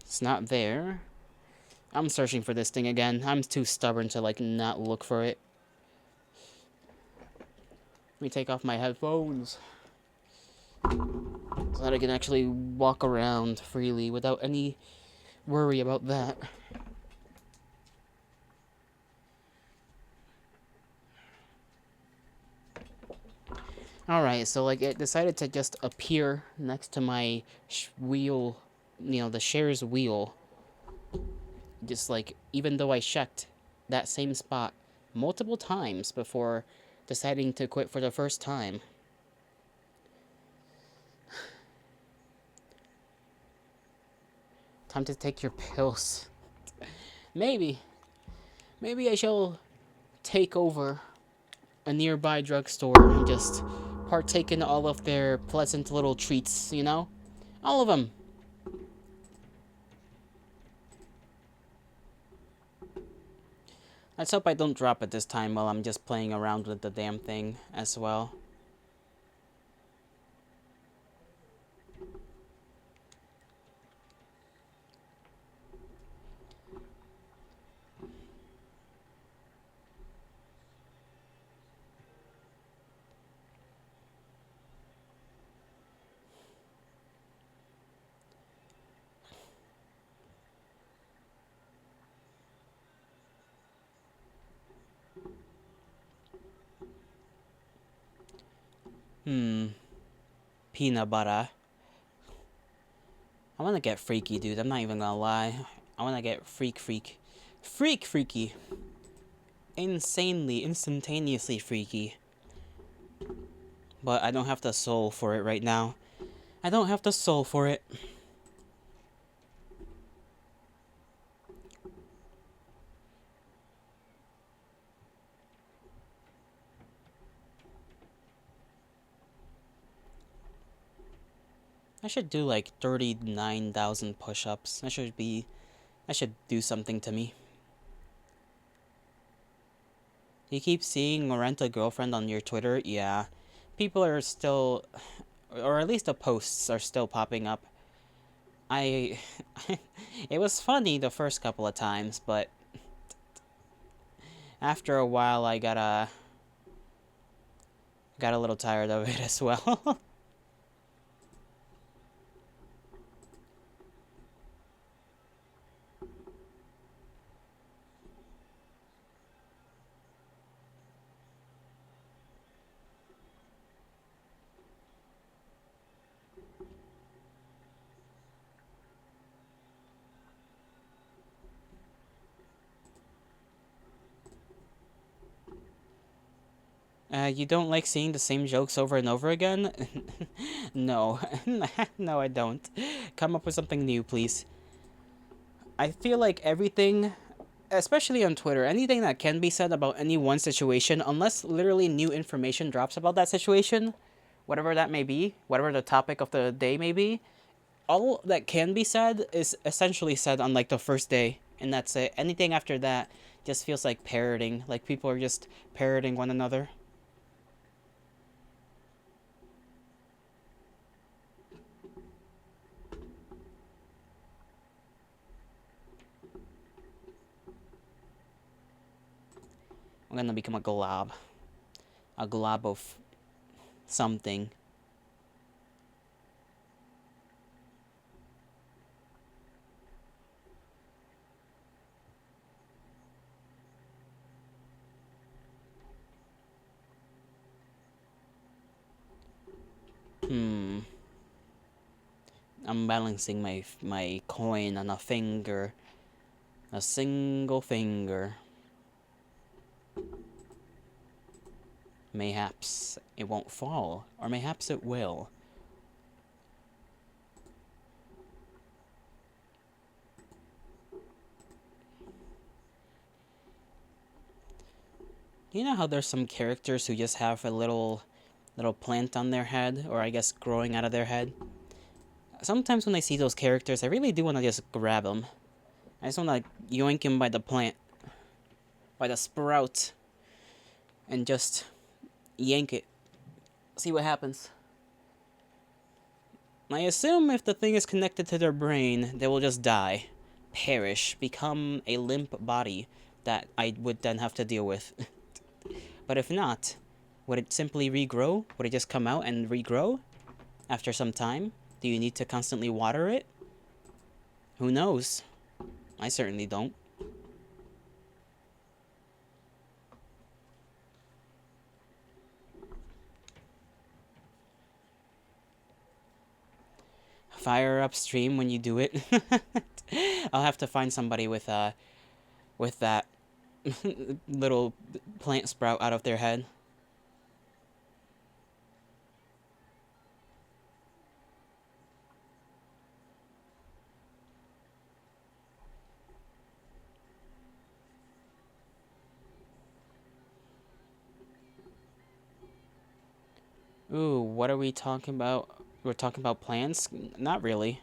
It's not there. I'm searching for this thing again. I'm too stubborn to, like, not look for it. Let me take off my headphones. So that I can actually walk around freely without any worry about that. Alright, so, like, it decided to just appear next to my wheel, you know, the shares wheel. Just, like, even though I checked that same spot multiple times before deciding to quit for the first time. Time to take your pills. Maybe. Maybe I shall take over a nearby drugstore and just partake in all of their pleasant little treats, you know? All of them. Let's hope I don't drop it this time while I'm just playing around with the damn thing as well. Peanut butter. I wanna get freaky, dude. I'm not even gonna lie. I wanna get freaky. Insanely, instantaneously freaky. But I don't have the soul for it right now. I don't have the soul for it. I should do like 39,000 push-ups. That should do something to me. You keep seeing Rent a Girlfriend on your Twitter? Yeah. People are still, or at least the posts are still popping up. It was funny the first couple of times, but after a while I got a little tired of it as well. You don't like seeing the same jokes over and over again? No. No, I don't. Come up with something new, please. I feel like everything especially on Twitter, anything that can be said about any one situation, unless literally new information drops about that situation, whatever that may be, whatever the topic of the day may be, all that can be said is essentially said on like the first day, and that's it. Anything after that just feels like parroting, like people are just parroting one another. I'm gonna become a glob of something. Hmm. I'm balancing my coin on a finger, a single finger. Mayhaps it won't fall, or mayhaps it will. You know how there's some characters who just have a little plant on their head, or I guess growing out of their head? Sometimes when I see those characters, I really do want to just grab them. I just want to yoink him by the plant, by the sprout, and just yank it. See what happens. I assume if the thing is connected to their brain, they will just die, perish, become a limp body that I would then have to deal with. But if not, would it simply regrow? Would it just come out and regrow after some time? Do you need to constantly water it? Who knows? I certainly don't. Fire upstream when you do it. I'll have to find somebody with that little plant sprout out of their head. Ooh, what are we talking about? We're talking about plants? Not really.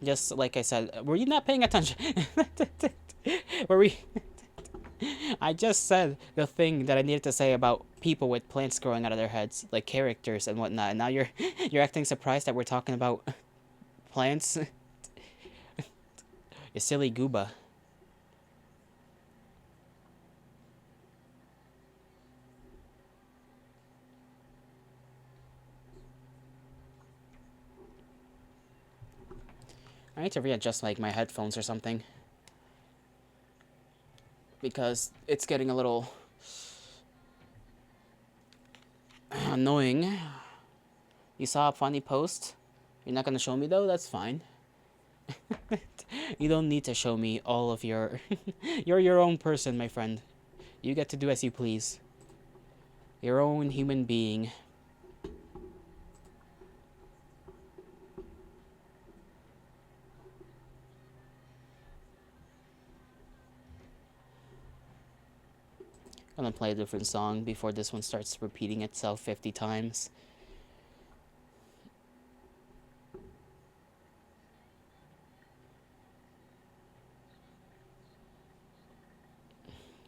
Just like I said, were you not paying attention? Were we? I just said the thing that I needed to say about people with plants growing out of their heads, like characters and whatnot. And now you're you're acting surprised that we're talking about plants. You silly gooba. I need to readjust like my headphones or something because it's getting a little annoying. You saw a funny post? You're not gonna show me though? That's fine. You don't need to show me all of your... You're your own person, my friend. You get to do as you please. Your own human being. I'm gonna play a different song before this one starts repeating itself 50 times.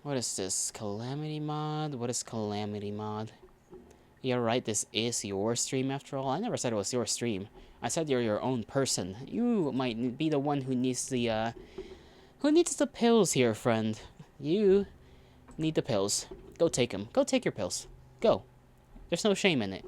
What is this? Calamity mod? What is Calamity mod? You're right, this is your stream after all. I never said it was your stream. I said you're your own person. You might be the one who needs the pills here, friend. You need the pills. Go take them. Go take your pills. Go. There's no shame in it.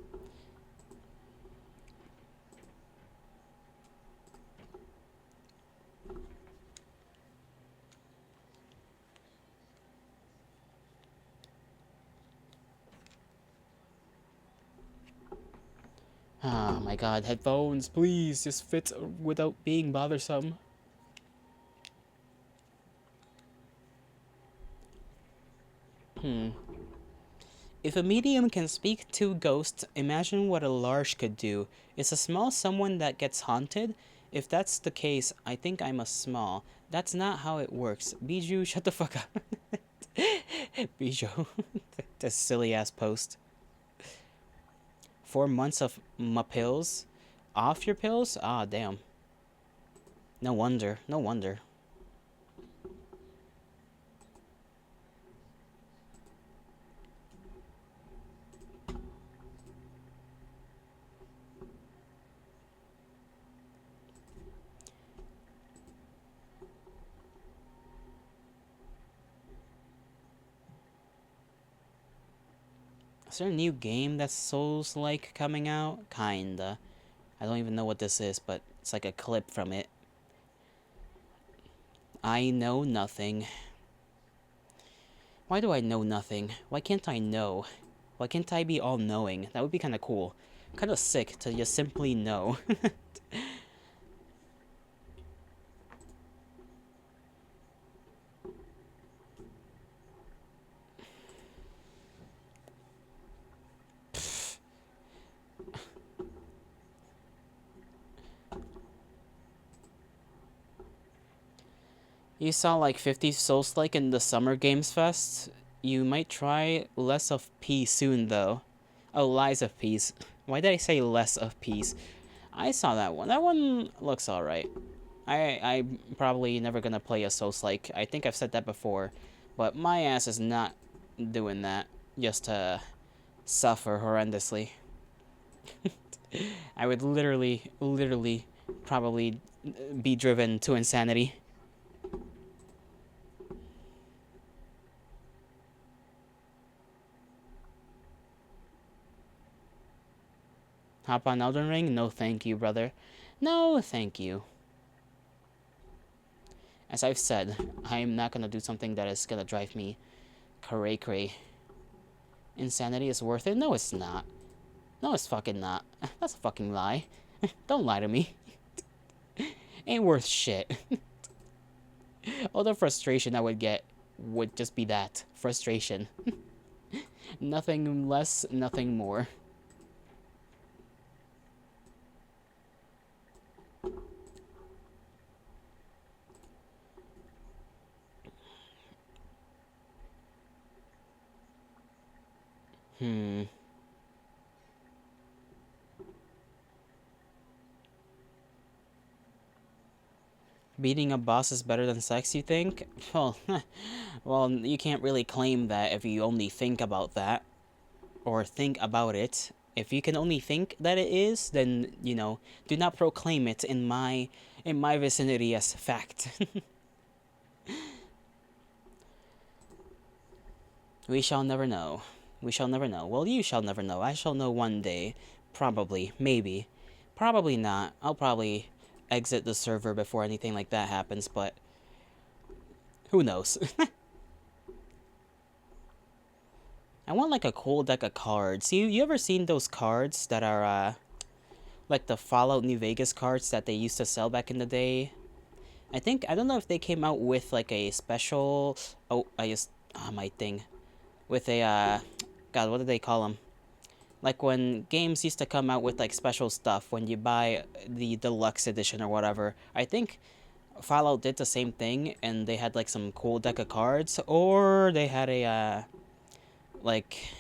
Ah, my god, headphones, please, just fit without being bothersome. If a medium can speak to ghosts, imagine what a large could do. Is a small someone that gets haunted? If that's the case, I think I'm a small. That's not how it works. Bijou, shut the fuck up. Bijou. This silly ass post. 4 months of my pills? Off your pills? Ah, damn. No wonder. No wonder. Is there a new game that's Souls-like coming out? Kinda. I don't even know what this is, but it's like a clip from it. I know nothing. Why do I know nothing? Why can't I know? Why can't I be all-knowing? That would be kinda cool. Kinda sick to just simply know. You saw like 50 Souls-like in the Summer Games Fest? You might try less of P soon, though. Oh, Lies of Peace. Why did I say less of Peace? I saw that one. That one looks alright. I'm probably never gonna play a Souls-like. I think I've said that before. But my ass is not doing that just to suffer horrendously. I would literally, probably be driven to insanity. Hop on Elden Ring? No thank you, brother. No thank you. As I've said, I'm not gonna do something that is gonna drive me cray cray. Insanity is worth it? No, it's not. No, it's fucking not. That's a fucking lie. Don't lie to me. Ain't worth shit. All the frustration I would get would just be that. Frustration. Nothing less, nothing more. Hmm. Beating a boss is better than sex, you think? Well, well, you can't really claim that if you only think about that. Or think about it. If you can only think that it is, then, do not proclaim it in my vicinity as fact. We shall never know. We shall never know. Well, you shall never know. I shall know one day. Probably. Maybe. Probably not. I'll probably exit the server before anything like that happens, but who knows? I want like a cool deck of cards. You ever seen those cards that are like the Fallout New Vegas cards that they used to sell back in the day? I don't know if they came out with like a special. Oh, I just my thing with a God, what do they call them? Like when games used to come out with like special stuff when you buy the deluxe edition or whatever. I think Fallout did the same thing, and they had like some cool deck of cards, or they had a like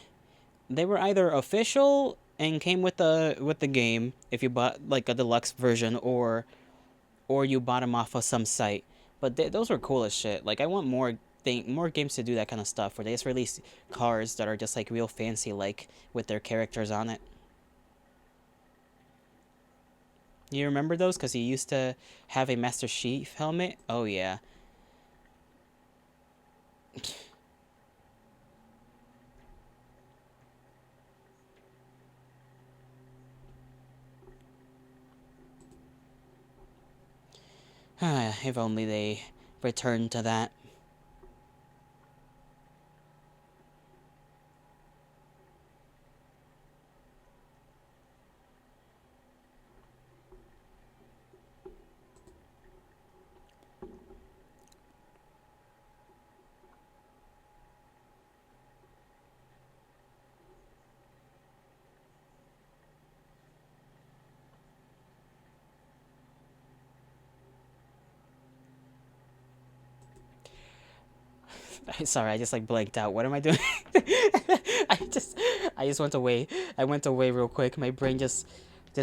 they were either official and came with the game if you bought like a deluxe version, or you bought them off of some site. But those were cool as shit. Like I want more games to do that kind of stuff where they just release cards that are just like real fancy, like with their characters on it. You remember those? Because you used to have a Master Chief helmet. Oh yeah. If only they returned to that. Sorry, I just like blanked out. What am I doing? I just went away. I went away real quick. My brain just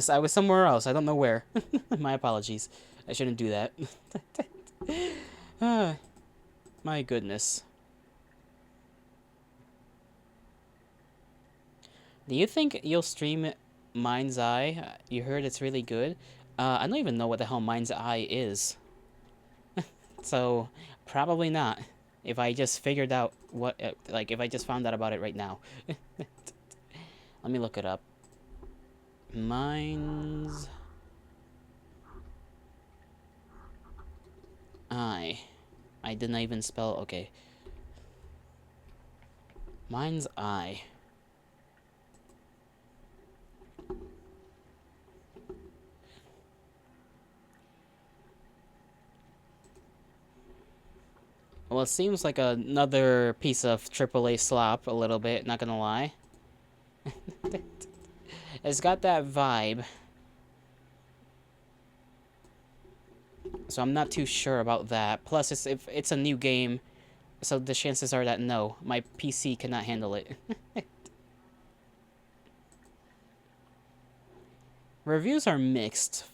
I was somewhere else. I don't know where. My apologies. I shouldn't do that. Ah, my goodness. Do you think you'll stream Mind's Eye? You heard it's really good. I don't even know what the hell Mind's Eye is. So, probably not. If I just figured out what, like, if I just found out about it right now. Let me look it up. Mind's Eye. I didn't even spell, okay. Mind's Eye. Well, it seems like another piece of AAA slop, a little bit, not gonna lie. It's got that vibe. So I'm not too sure about that. Plus, if it's a new game, so the chances are that no, my PC cannot handle it. Reviews are mixed.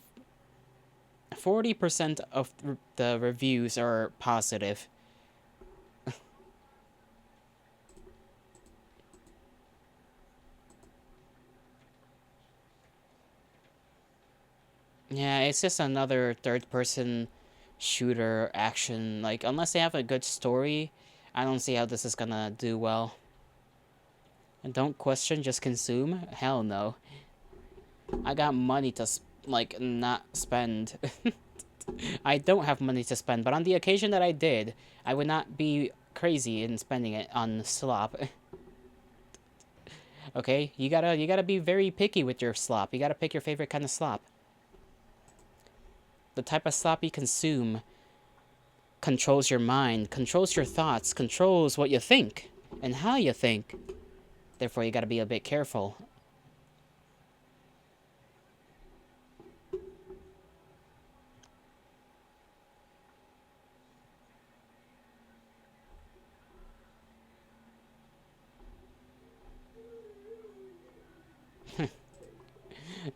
40% of the reviews are positive. Yeah, it's just another third-person shooter action. Like, unless they have a good story, I don't see how this is gonna do well. And don't question, just consume? Hell no. I got money to, like, not spend. I don't have money to spend, but on the occasion that I did, I would not be crazy in spending it on slop. Okay? You gotta be very picky with your slop. You gotta pick your favorite kind of slop. The type of slop you consume controls your mind, controls your thoughts, controls what you think, and how you think. Therefore, you gotta be a bit careful.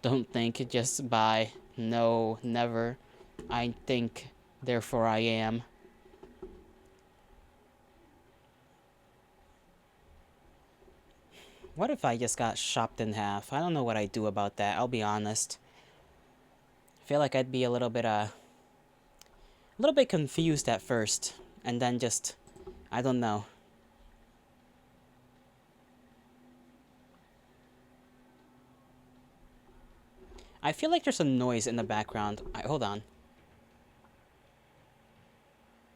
Don't think, just buy. No, never. I think, therefore I am. What if I just got chopped in half? I don't know what I'd do about that, I'll be honest. I feel like I'd be a little bit confused at first, and then just, I don't know. I feel like there's a noise in the background. Hold on.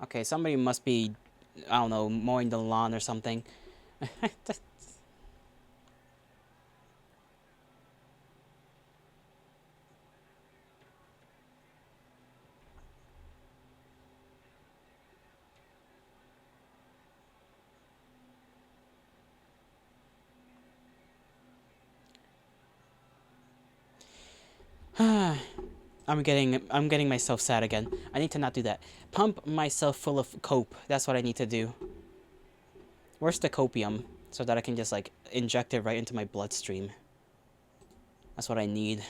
Okay, somebody must be, I don't know, mowing the lawn or something. I'm getting myself sad again. I need to not do that. Pump myself full of cope. That's what I need to do. Where's the copium? So that I can just like inject it right into my bloodstream. That's what I need.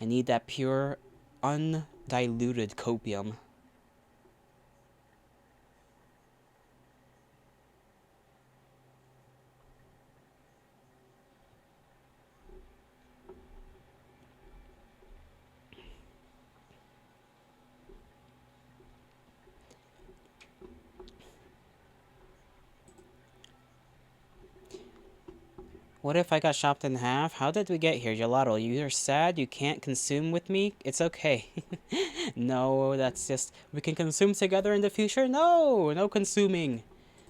I need that pure, undiluted copium. What if I got chopped in half? How did we get here, Gelato? You're sad you can't consume with me? It's okay. No, that's just... We can consume together in the future? No! No consuming.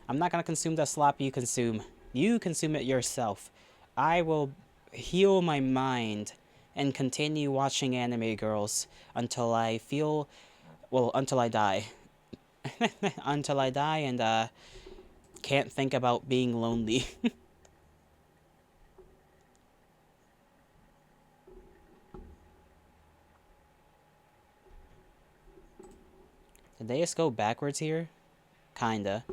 I'm not gonna consume the slop you consume. You consume it yourself. I will heal my mind and continue watching anime girls until I feel... Well, until I die. Until I die and, can't think about being lonely. Did they just go backwards here? Kinda.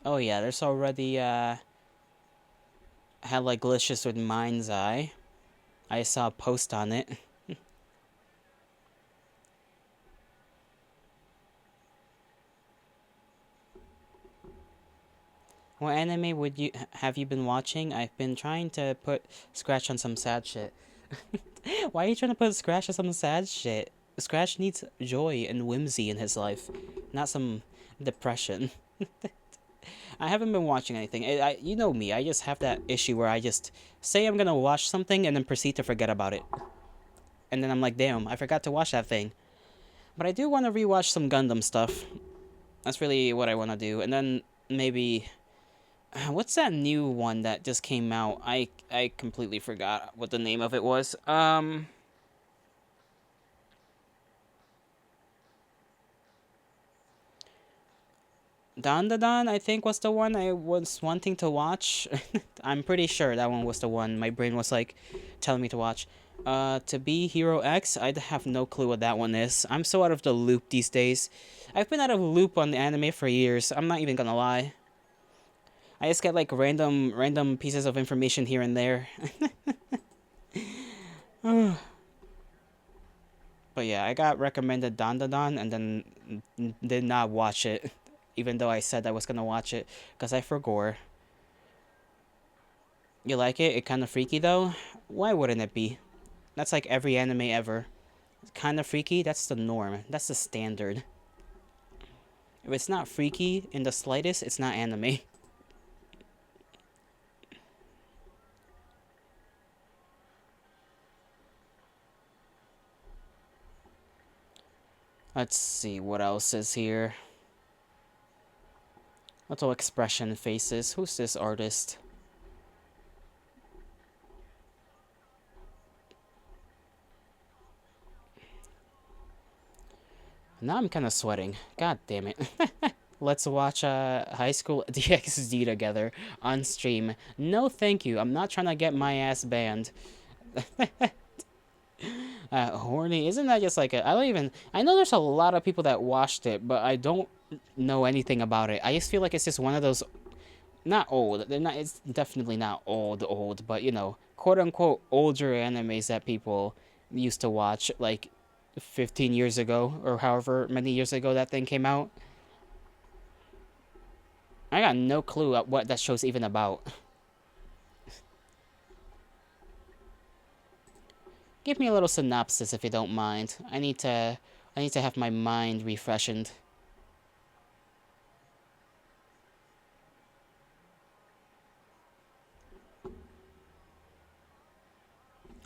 Oh yeah, there's already had like glitches with Mind's Eye. I saw a post on it. What anime would you have you been watching? I've been trying to put Scratch on some sad shit. Why are you trying to put Scratch on some sad shit? Scratch needs joy and whimsy in his life, not some depression. I haven't been watching anything. You know me. I just have that issue where I just say I'm gonna watch something and then proceed to forget about it, and then I'm like, damn, I forgot to watch that thing. But I do want to rewatch some Gundam stuff. That's really what I want to do, and then maybe what's that new one that just came out? I completely forgot what the name of it was. Dandadan, I think was the one I was wanting to watch. I'm pretty sure that one was the one my brain was like telling me to watch. To be Hero X, I have no clue what that one is. I'm so out of the loop these days. I've been out of loop on the anime for years. I'm not even gonna lie. I just get like random pieces of information here and there. But yeah, I got recommended Dandadan and then did not watch it, even though I said I was gonna watch it because I forgot. You like it? It kind of freaky though. Why wouldn't it be? That's like every anime ever. Kind of freaky. That's the norm. That's the standard. If it's not freaky in the slightest, it's not anime. Let's see what else is here. Little expression faces. Who's this artist? Now I'm kind of sweating. God damn it. Let's watch High School DxD together on stream. No, thank you. I'm not trying to get my ass banned. Horny. Isn't that just like a? I don't even. I know there's a lot of people that watched it, but I don't know anything about it. I just feel like it's just one of those. Not old. They're not. It's definitely not old. But you know, quote unquote older animes that people used to watch like 15 years ago or however many years ago that thing came out. I got no clue at what that show's even about. Give me a little synopsis if you don't mind. I need to have my mind refreshened.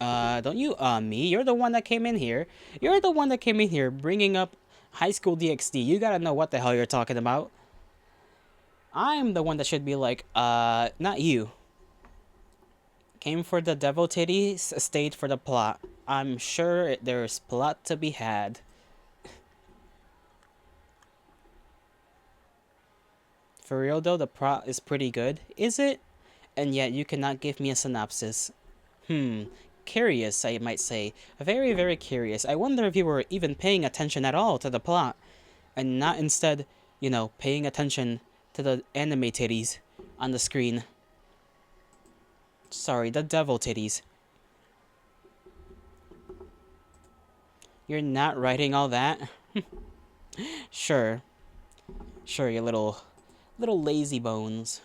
Don't you me? You're the one that came in here. You're the one that came in here bringing up High School DxD. You gotta know what the hell you're talking about. I'm the one that should be like, not you. Came for the devil titties, stayed for the plot. I'm sure there's plot to be had. For real though, the plot is pretty good. Is it? And yet you cannot give me a synopsis. Hmm. Curious, I might say. Very, very curious. I wonder if you were even paying attention at all to the plot, and not instead, paying attention to the anime titties on the screen. Sorry, the devil titties. You're not writing all that? Sure. Sure, you little lazy bones.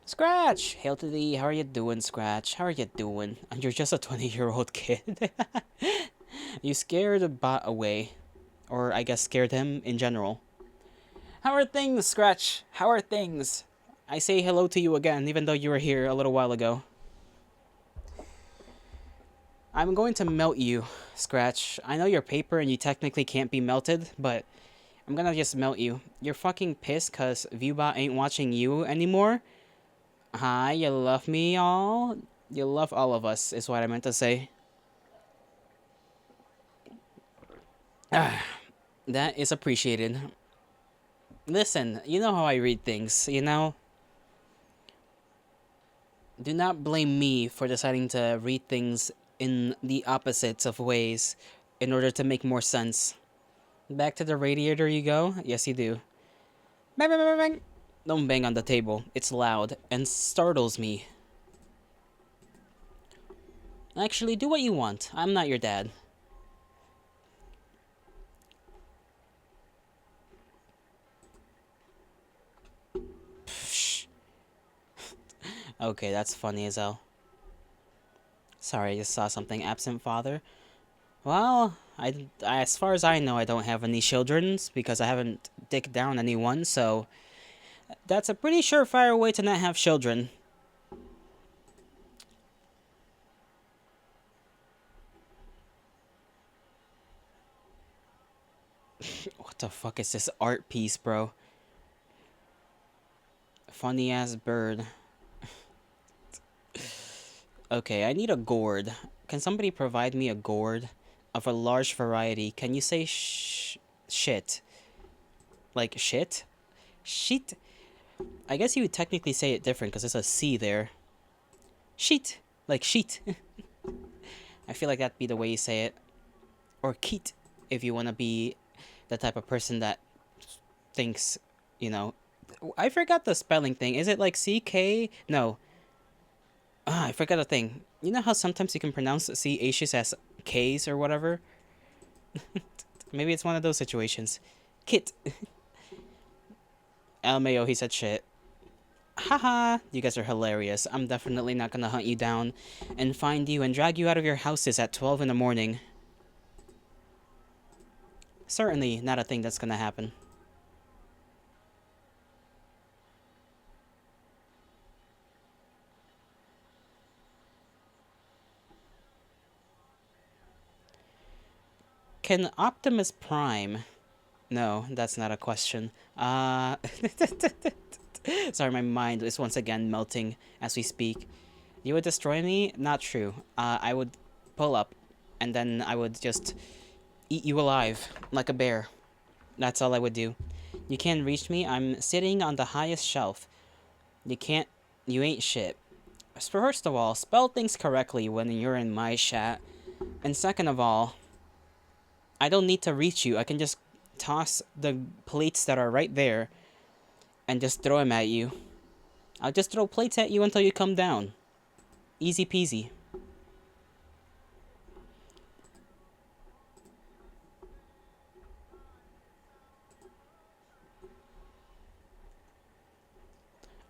Scratch! Hail to thee. How are you doing, Scratch? How are you doing? And you're just a 20-year-old kid. You scared the bot away. Or I guess scared him in general. How are things, Scratch? How are things? I say hello to you again, even though you were here a little while ago. I'm going to melt you, Scratch. I know you're paper and you technically can't be melted, but I'm gonna just melt you. You're fucking pissed cause Viewbot ain't watching you anymore? Hi, you love me all? You love all of us, is what I meant to say. That is appreciated. Listen, you know how I read things, you know? Do not blame me for deciding to read things in the opposites of ways in order to make more sense. Back to the radiator you go? Yes, you do. Bang, bang, bang, bang. Don't bang on the table. It's loud and startles me. Actually, do what you want. I'm not your dad. Psh. Okay, that's funny as hell. Sorry, I just saw something. Absent father. Well, as far as I know, I don't have any childrens because I haven't dicked down anyone, so that's a pretty surefire way to not have children. What the fuck is this art piece, bro? Funny ass bird. Okay, I need a gourd. Can somebody provide me a gourd of a large variety? Can you say shit? Like shit? Sheet? I guess you would technically say it different because there's a C there. Sheet. Like sheet. I feel like that'd be the way you say it. Or keet, if you want to be the type of person that thinks, you know. I forgot the spelling thing. Is it like CK? No. Ah, I forgot the thing. You know how sometimes you can pronounce CH's as K's or whatever? Maybe it's one of those situations. Kit. LMAO, he said shit. Haha, you guys are hilarious. I'm definitely not gonna hunt you down and find you and drag you out of your houses at 12 in the morning. Certainly not a thing that's gonna happen. Can Optimus Prime... No, that's not a question. Sorry, my mind is once again melting as we speak. You would destroy me? Not true. I would pull up, and then I would just eat you alive, like a bear. That's all I would do. You can't reach me. I'm sitting on the highest shelf. You can't... You ain't shit. First of all, spell things correctly when you're in my chat. And second of all, I don't need to reach you. I can just toss the plates that are right there and just throw them at you. I'll just throw plates at you until you come down. Easy peasy.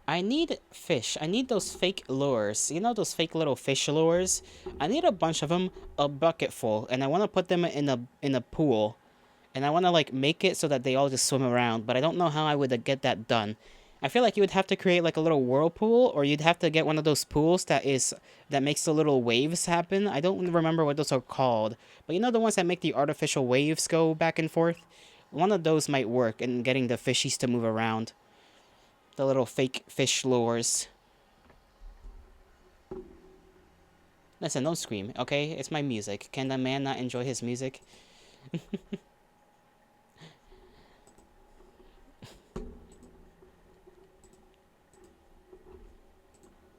I need fish. I need those fake lures. You know those fake little fish lures? I need a bunch of them, a bucket full, and I want to put them in a pool. And I want to like make it so that they all just swim around, but I don't know how I would get that done. I feel like you would have to create like a little whirlpool, or you'd have to get one of those pools that makes the little waves happen. I don't remember what those are called, but you know the ones that make the artificial waves go back and forth? One of those might work in getting the fishies to move around. The little fake fish lures. Listen, don't scream, okay? It's my music. Can the man not enjoy his music?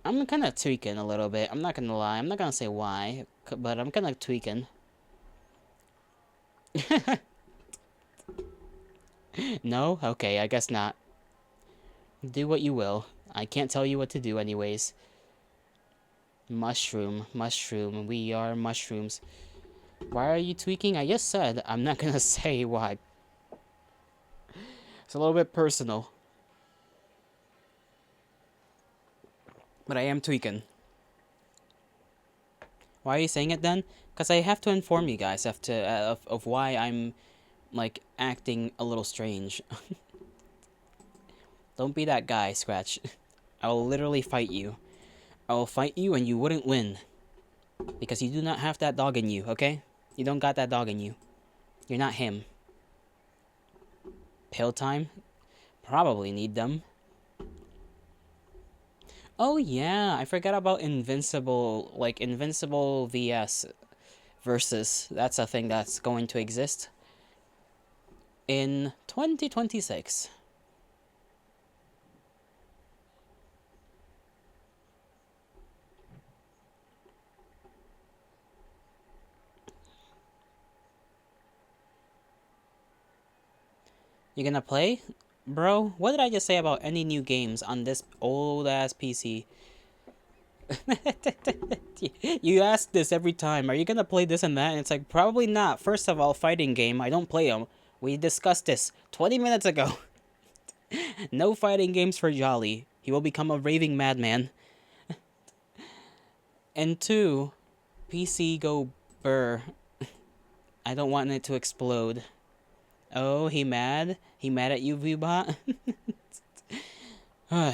I'm kind of tweaking a little bit. I'm not gonna lie. I'm not gonna say why, but I'm kind of tweaking. No? Okay, I guess not. Do what you will. I can't tell you what to do anyways. Mushroom, mushroom, we are mushrooms. Why are you tweaking? I just said I'm not gonna say why. It's a little bit personal. But I am tweaking. Why are you saying it then? Because I have to inform you guys of why I'm, like, acting a little strange. Don't be that guy, Scratch. I will literally fight you. I will fight you and you wouldn't win. Because you do not have that dog in you, okay? You don't got that dog in you. You're not him. Pill time? Probably need them. Oh yeah, I forgot about Invincible, like Invincible VS versus. That's a thing that's going to exist in 2026. You gonna play? Bro, what did I just say about any new games on this old ass PC? You ask this every time. Are you gonna play this and that? And it's like, probably not. First of all, fighting game. I don't play them. We discussed this 20 minutes ago. No fighting games for Jolly. He will become a raving madman. And two, PC go burr. I don't want it to explode. Oh, he mad? He mad at you, Vbot? I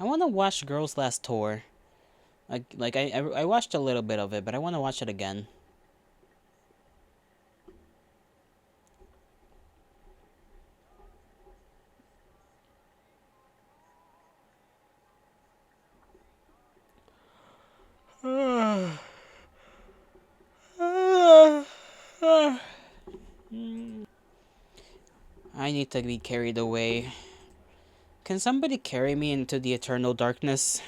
want to watch Girls Last Tour. I watched a little bit of it, but I want to watch it again. I need to be carried away. Can somebody carry me into the eternal darkness?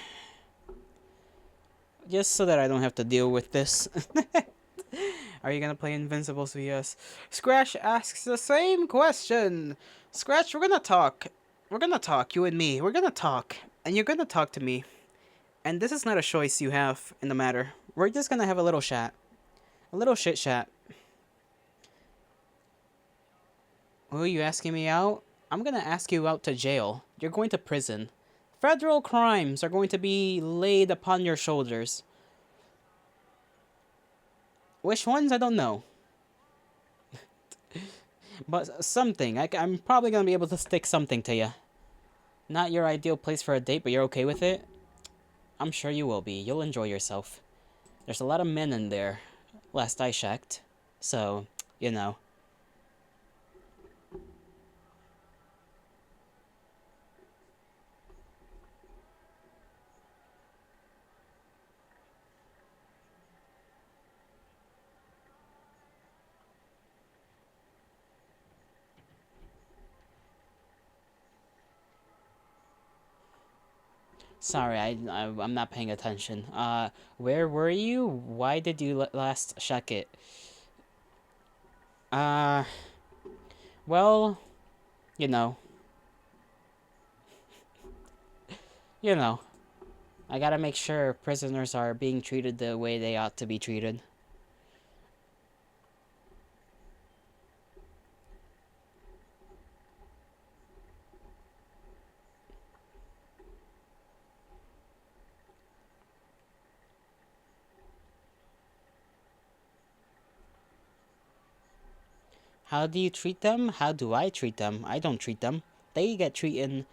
Just so that I don't have to deal with this. Are you gonna play Invincibles vs? Scratch asks the same question. Scratch, we're gonna talk. We're gonna talk, you and me. We're gonna talk. And you're gonna talk to me. And this is not a choice you have in the matter. We're just gonna have a little chat. A little shit chat. Oh, you asking me out? I'm gonna ask you out to jail. You're going to prison. Federal crimes are going to be laid upon your shoulders. Which ones? I don't know. But something. I'm probably gonna be able to stick something to you. Not your ideal place for a date, but you're okay with it? I'm sure you will be. You'll enjoy yourself. There's a lot of men in there, last I checked. So, you know. Sorry, I'm not paying attention. Where were you? Why did you last check it? Uh, well, you know. You know. I gotta make sure prisoners are being treated the way they ought to be treated. How do you treat them? How do I treat them? I don't treat them. They get treated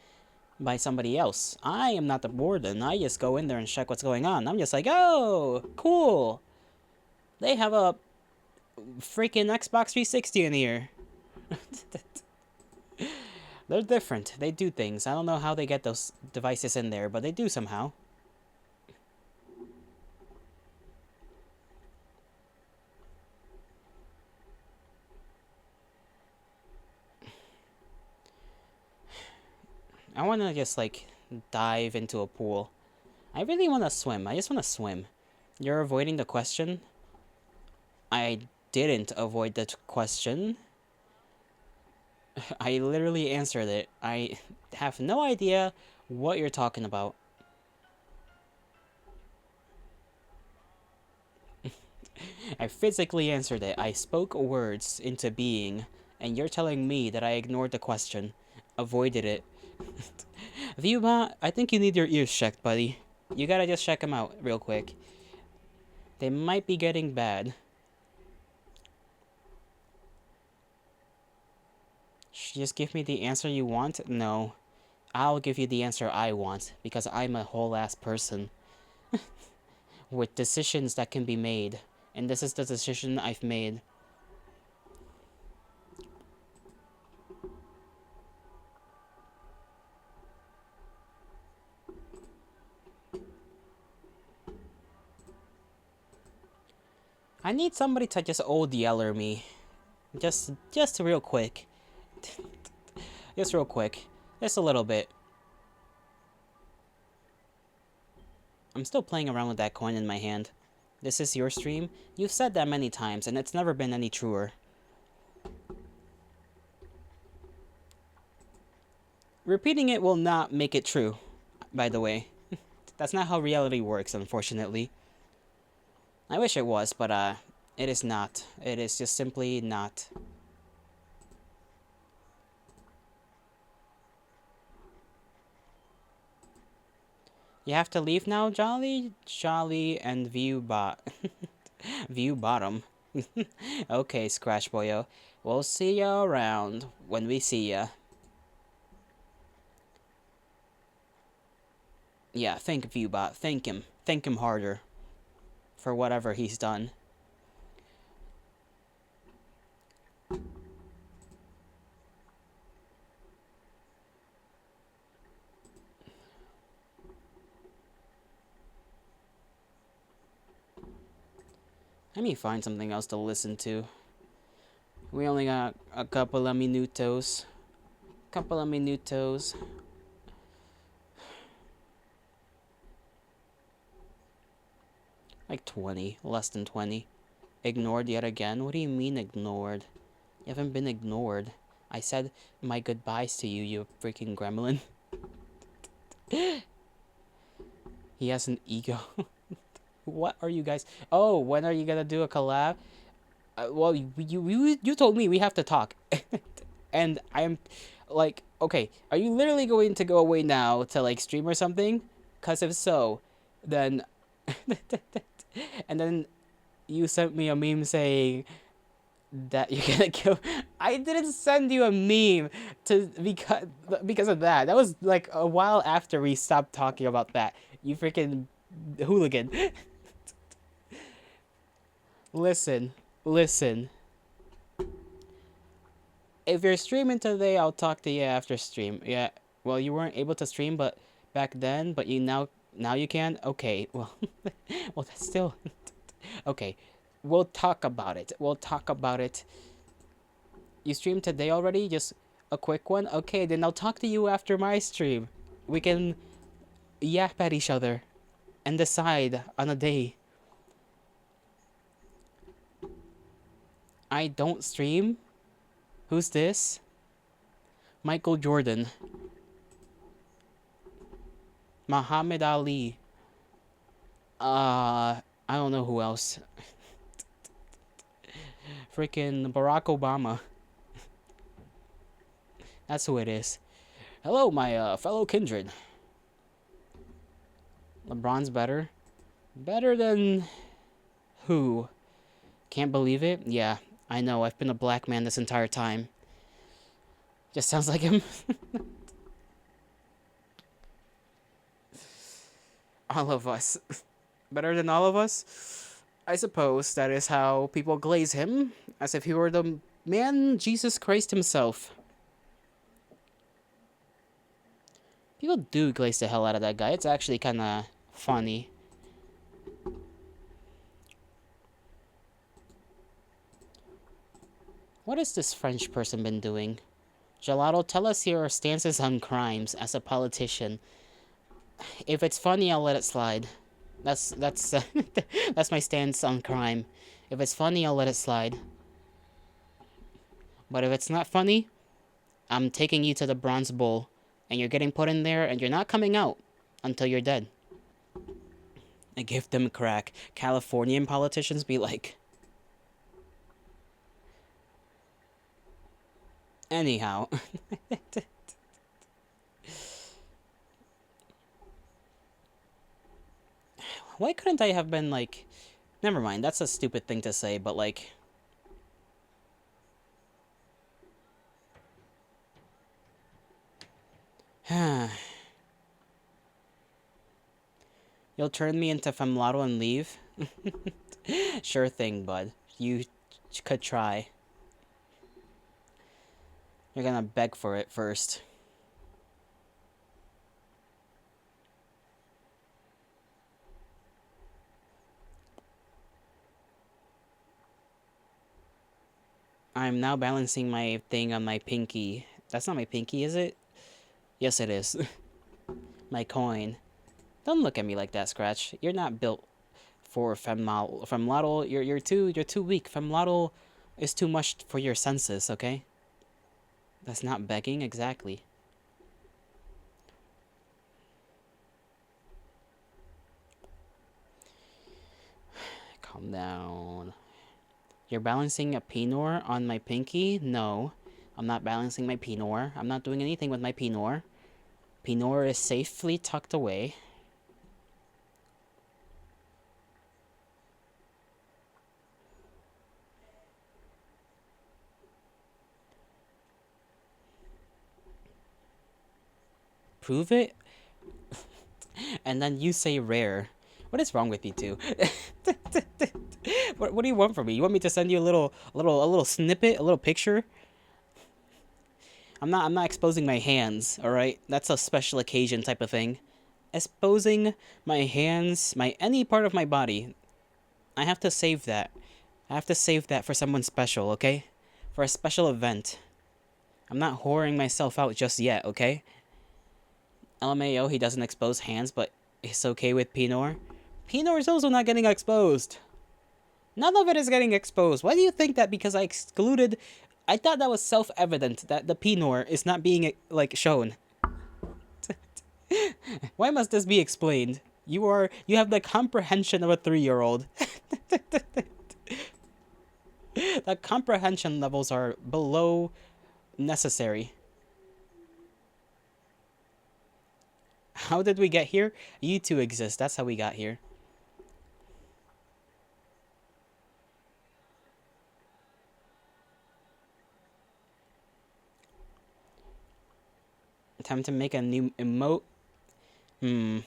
by somebody else. I am not the warden. I just go in there and check what's going on. I'm just like, oh, cool. They have a freaking Xbox 360 in here. They're different. They do things. I don't know how they get those devices in there, but they do somehow. I want to just, like, dive into a pool. I really want to swim. I just want to swim. You're avoiding the question? I didn't avoid the question. I literally answered it. I have no idea what you're talking about. I physically answered it. I spoke words into being, and you're telling me that I ignored the question, avoided it. Viewbot, I think you need your ears checked, buddy. You gotta just check them out real quick. They might be getting bad. Just give me the answer you want? No. I'll give you the answer I want, because I'm a whole ass person. With decisions that can be made. And this is the decision I've made. I need somebody to just old yeller me. Just real quick. Just real quick. Just a little bit. I'm still playing around with that coin in my hand. This is your stream? You've said that many times, and it's never been any truer. Repeating it will not make it true, by the way. That's not how reality works, unfortunately. I wish it was, but it is not. It is just simply not. You have to leave now, Jolly? Jolly and View bottom. Okay, Scratch Boyo. We'll see ya around when we see ya. Yeah, thank Viewbot. Thank him. Thank him harder for whatever he's done. Let me find something else to listen to. We only got a couple of minutos. Couple of minutos. Like 20. Less than 20. Ignored yet again? What do you mean ignored? You haven't been ignored. I said my goodbyes to you, you freaking gremlin. He has an ego. What are you guys? Oh, when are you gonna do a collab? Well, you told me we have to talk, and I'm like, okay, are you literally going to go away now to like stream or something? Cause if so, then, and then you sent me a meme saying that you're gonna kill. I didn't send you a meme to because of that. That was like a while after we stopped talking about that. You freaking hooligan. Listen, listen. If you're streaming today, I'll talk to you after stream. Yeah. Well, you weren't able to stream, but back then, but you now you can. Okay. Well, well that's still okay. We'll talk about it. We'll talk about it. You streamed today already? Just a quick one? Okay, then I'll talk to you after my stream. We can yap at each other and decide on a day. I don't stream? Who's this? Michael Jordan. Muhammad Ali. I don't know who else. Freaking Barack Obama. That's who it is. Hello, my fellow kindred. LeBron's better? Better than who? Can't believe it? Yeah, I know. I've been a black man this entire time. Just sounds like him. All of us. Better than all of us? I suppose that is how people glaze him, as if he were the man Jesus Christ himself. People do glaze the hell out of that guy. It's actually kind of funny. What has this French person been doing? Gelato, tell us your stances on crimes as a politician. If it's funny, I'll let it slide. That's that's my stance on crime. If it's funny, I'll let it slide. But if it's not funny, I'm taking you to the Bronze Bowl, and you're getting put in there, and you're not coming out until you're dead. I give them crack. Californian politicians be like. Anyhow. Why couldn't I have been like... Never mind, that's a stupid thing to say, but like... You'll turn me into Femlado and leave? Sure thing, bud. You could try. You're gonna beg for it first. I'm now balancing my thing on my pinky. That's not my pinky, is it? Yes, it is. My coin. Don't look at me like that, Scratch. You're not built for femlotl. You're too weak. Femlotl is too much for your senses. Okay, that's not begging exactly. Calm down. You're balancing a pinor on my pinky? No, I'm not balancing my pinor. I'm not doing anything with my pinor. Pinor is safely tucked away. Prove it? And then you say rare. What is wrong with you two? What do you want from me? You want me to send you a little snippet, a little picture? I'm not exposing my hands, all right? That's a special occasion type of thing. Exposing my hands, my any part of my body. I have to save that. I have to save that for someone special, okay? For a special event. I'm not whoring myself out just yet, okay? LMAO, he doesn't expose hands, but it's okay with Pinor. Pinor is also not getting exposed. None of it is getting exposed. Why do you think that because I excluded... I thought that was self-evident that the Pinor is not being, like, shown. Why must this be explained? You have the comprehension of a 3-year-old. The comprehension levels are below necessary. How did we get here? You two exist. That's how we got here. Time to make a new emote. New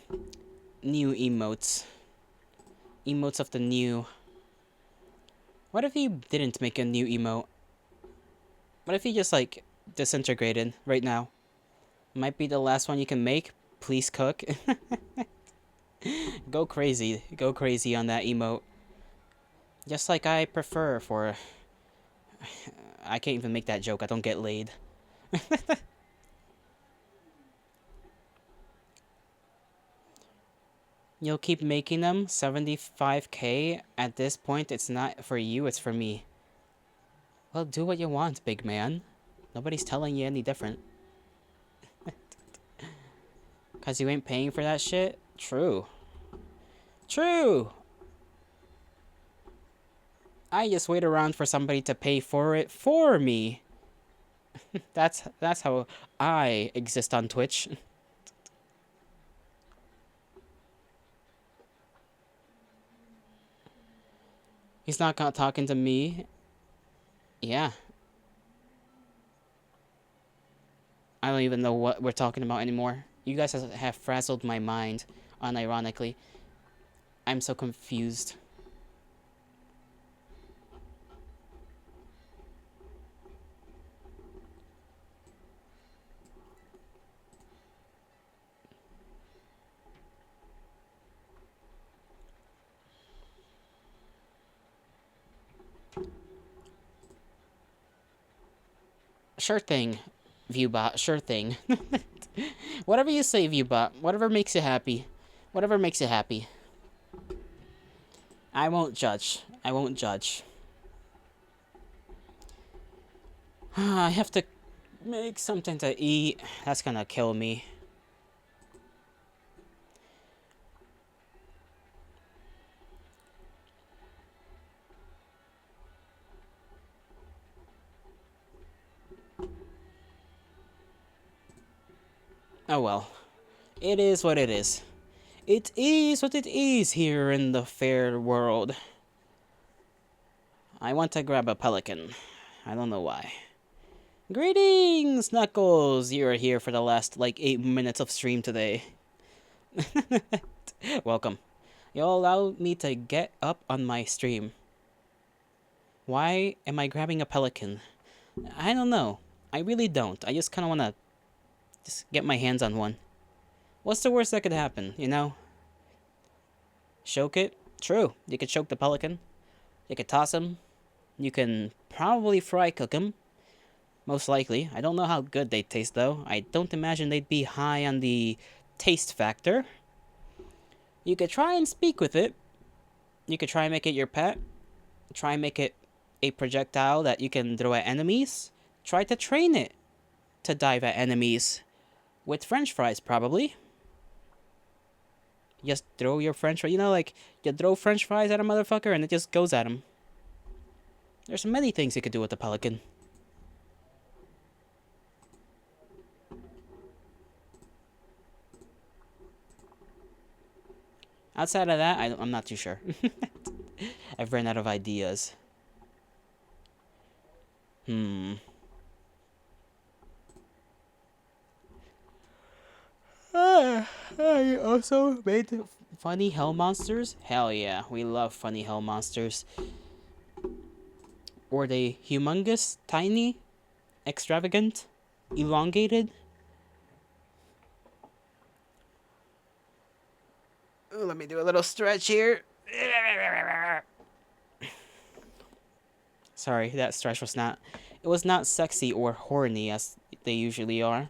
emotes. Emotes of the new. What if you didn't make a new emote? What if you just, like, disintegrated right now? Might be the last one you can make. Please cook. Go crazy. Go crazy on that emote. Just like I prefer for... I can't even make that joke. I don't get laid. You'll keep making them? 75k? At this point, it's not for you, it's for me. Well, do what you want, big man. Nobody's telling you any different. Cause you ain't paying for that shit? True. True! I just wait around for somebody to pay for it for me. That's how I exist on Twitch. He's not talking to me. Yeah. I don't even know what we're talking about anymore. You guys have frazzled my mind, unironically. I'm so confused. Sure thing, Viewbot. Sure thing. Whatever you say, Viewbot. Whatever makes you happy. Whatever makes you happy. I won't judge. I won't judge. I have to make something to eat. That's gonna kill me. Oh well. It is what it is. It is what it is here in the fair world. I want to grab a pelican. I don't know why. Greetings, Knuckles! You're here for the last, like, 8 minutes of stream today. Welcome. You'll allow me to get up on my stream. Why am I grabbing a pelican? I don't know. I really don't. I just kind of want to just get my hands on one. What's the worst that could happen, you know? Choke it? True. You could choke the pelican. You could toss him. You can probably fry cook him. Most likely. I don't know how good they taste, though. I don't imagine they'd be high on the taste factor. You could try and speak with it. You could try and make it your pet. Try and make it a projectile that you can throw at enemies. Try to train it to dive at enemies. With french fries, probably. Just throw your french fries. You know, like, you throw french fries at a motherfucker and it just goes at him. There's many things you could do with the pelican. Outside of that, I'm not too sure. I've run out of ideas. I also made funny hell monsters. Hell yeah, we love funny hell monsters. Were they humongous, tiny, extravagant, elongated? Ooh, let me do a little stretch here. Sorry, that stretch was not... It was not sexy or horny as they usually are.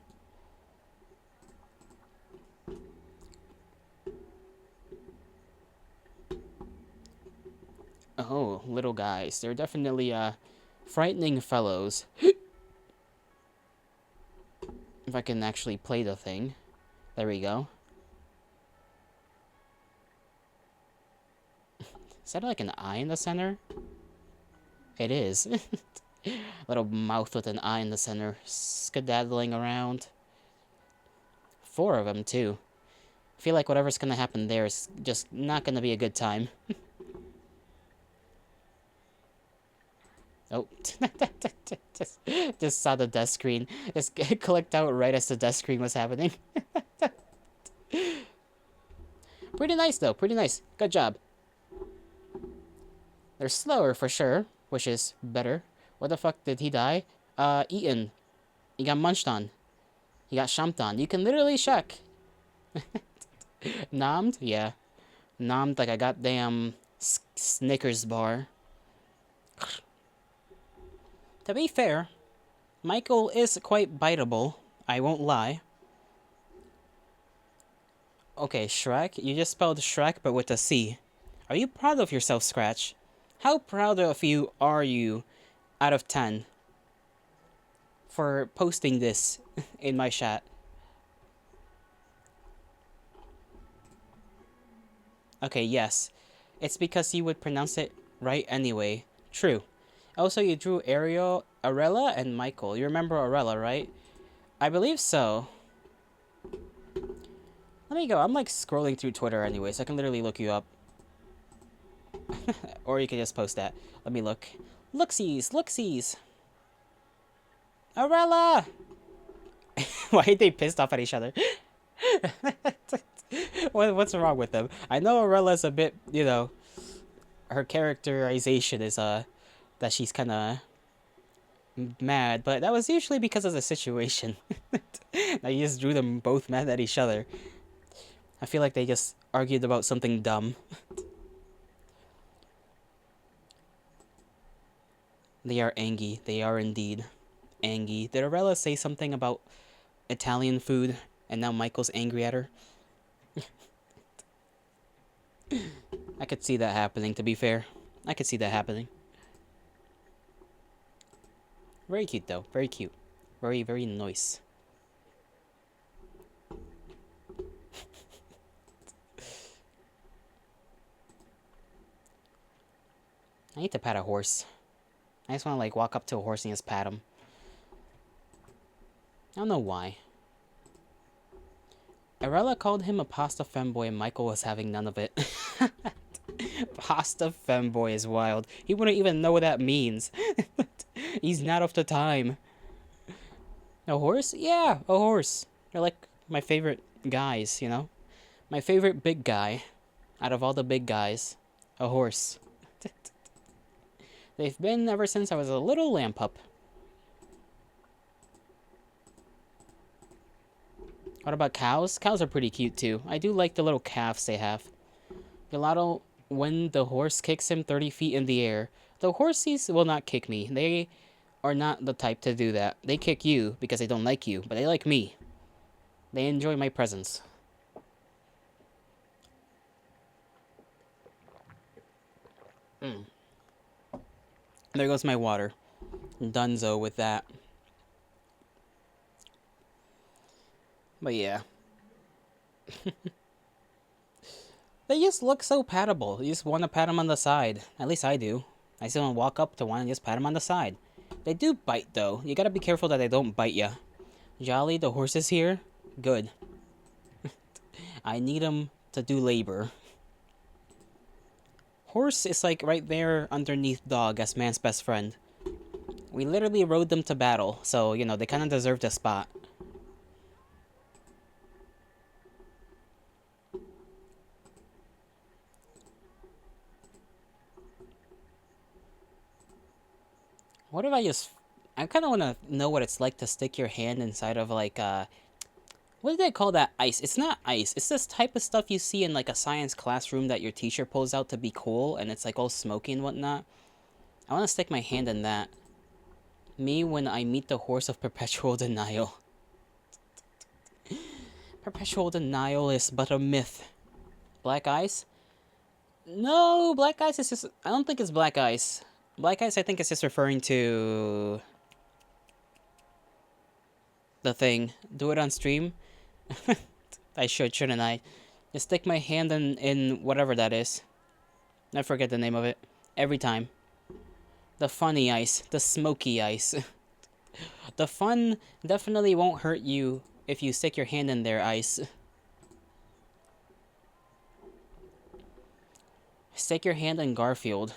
Oh, little guys. They're definitely, frightening fellows. If I can actually play the thing. There we go. Is that like an eye in the center? It is. Little mouth with an eye in the center, skedaddling around. 4 of them, too. I feel like whatever's gonna happen there is just not gonna be a good time. Oh. just saw the death screen. Just clicked out right as the death screen was happening. Pretty nice, though. Pretty nice. Good job. They're slower, for sure, which is better. What the fuck did he die? Eaten. He got munched on. He got chomped on. You can literally check. Nommed? Yeah. Nommed like a goddamn Snickers bar. To be fair, Michael is quite biteable. I won't lie. Okay, Shrek. You just spelled Shrek, but with a C. Are you proud of yourself, Scratch? How proud of you are you out of 10 for posting this in my chat? Okay, yes. It's because you would pronounce it right anyway. True. Also, you drew Ariel, Arella, and Michael. You remember Arella, right? I believe so. Let me go. I'm like scrolling through Twitter anyway, so I can literally look you up. Or you can just post that. Let me look. Looksies, looksies. Arella! Why are they pissed off at each other? What's wrong with them? I know Arella's a bit, you know, her characterization is, that she's kind of mad, but that was usually because of the situation. I just drew them both mad at each other. I feel like they just argued about something dumb. They are angry. They are indeed angry. Did Arella say something about Italian food, and now Michael's angry at her? I could see that happening, to be fair. I could see that happening. Very cute, though. Very cute. Very, very nice. I need to pat a horse. I just want to, like, walk up to a horse and just pat him. I don't know why. Arella called him a pasta femboy and Michael was having none of it. Pasta femboy is wild. He wouldn't even know what that means. He's not of the time. A horse? Yeah, a horse. They're like my favorite guys, you know? My favorite big guy out of all the big guys. A horse. They've been ever since I was a little lamb pup. What about cows? Cows are pretty cute too. I do like the little calves they have. Gelato, when the horse kicks him 30 feet in the air, the horsies will not kick me. They are not the type to do that. They kick you because they don't like you, but they like me. They enjoy my presence. Mm. There goes my water. Dunzo with that. But yeah. They just look so patable. You just want to pat them on the side. At least I do. I still want to walk up to one and just pat them on the side. They do bite though. You gotta be careful that they don't bite ya. Jolly, the horse is here. Good. I need him to do labor. Horse is like right there underneath dog as man's best friend. We literally rode them to battle, so, you know, they kind of deserved a spot. What if I just... I kind of want to know what it's like to stick your hand inside of, like, what do they call that? Ice. It's not ice. It's this type of stuff you see in, like, a science classroom that your teacher pulls out to be cool, and it's, like, all smoky and whatnot. I want to stick my hand in that. Me when I meet the horse of perpetual denial. Perpetual denial is but a myth. Black ice? No, black ice is just... I don't think it's black ice. Black ice, I think, is just referring to... the thing. Do it on stream? I should, shouldn't I? Just stick my hand in whatever that is. I forget the name of it. Every time. The funny ice. The smoky ice. The fun definitely won't hurt you if you stick your hand in there, ice. Stick your hand in Garfield.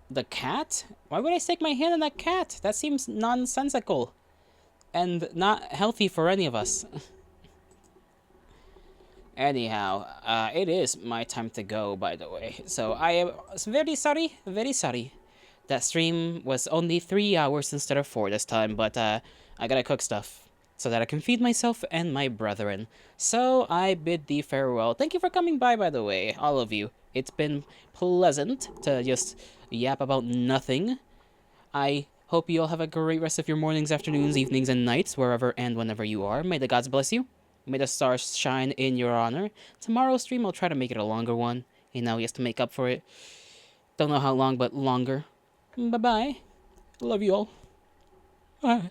The cat? Why would I stick my hand in that cat? That seems nonsensical. And not healthy for any of us. Anyhow, it is my time to go, by the way. So I am very sorry. That stream was only 3 hours instead of 4 this time, but I gotta cook stuff so that I can feed myself and my brethren. So I bid thee farewell. Thank you for coming by the way, all of you. It's been pleasant to just yap about nothing. I hope you all have a great rest of your mornings, afternoons, evenings, and nights, wherever and whenever you are. May the gods bless you. May the stars shine in your honor. Tomorrow's stream, I'll try to make it a longer one. You know, just to make up for it. Don't know how long, but longer. Bye-bye. Love you all. Bye.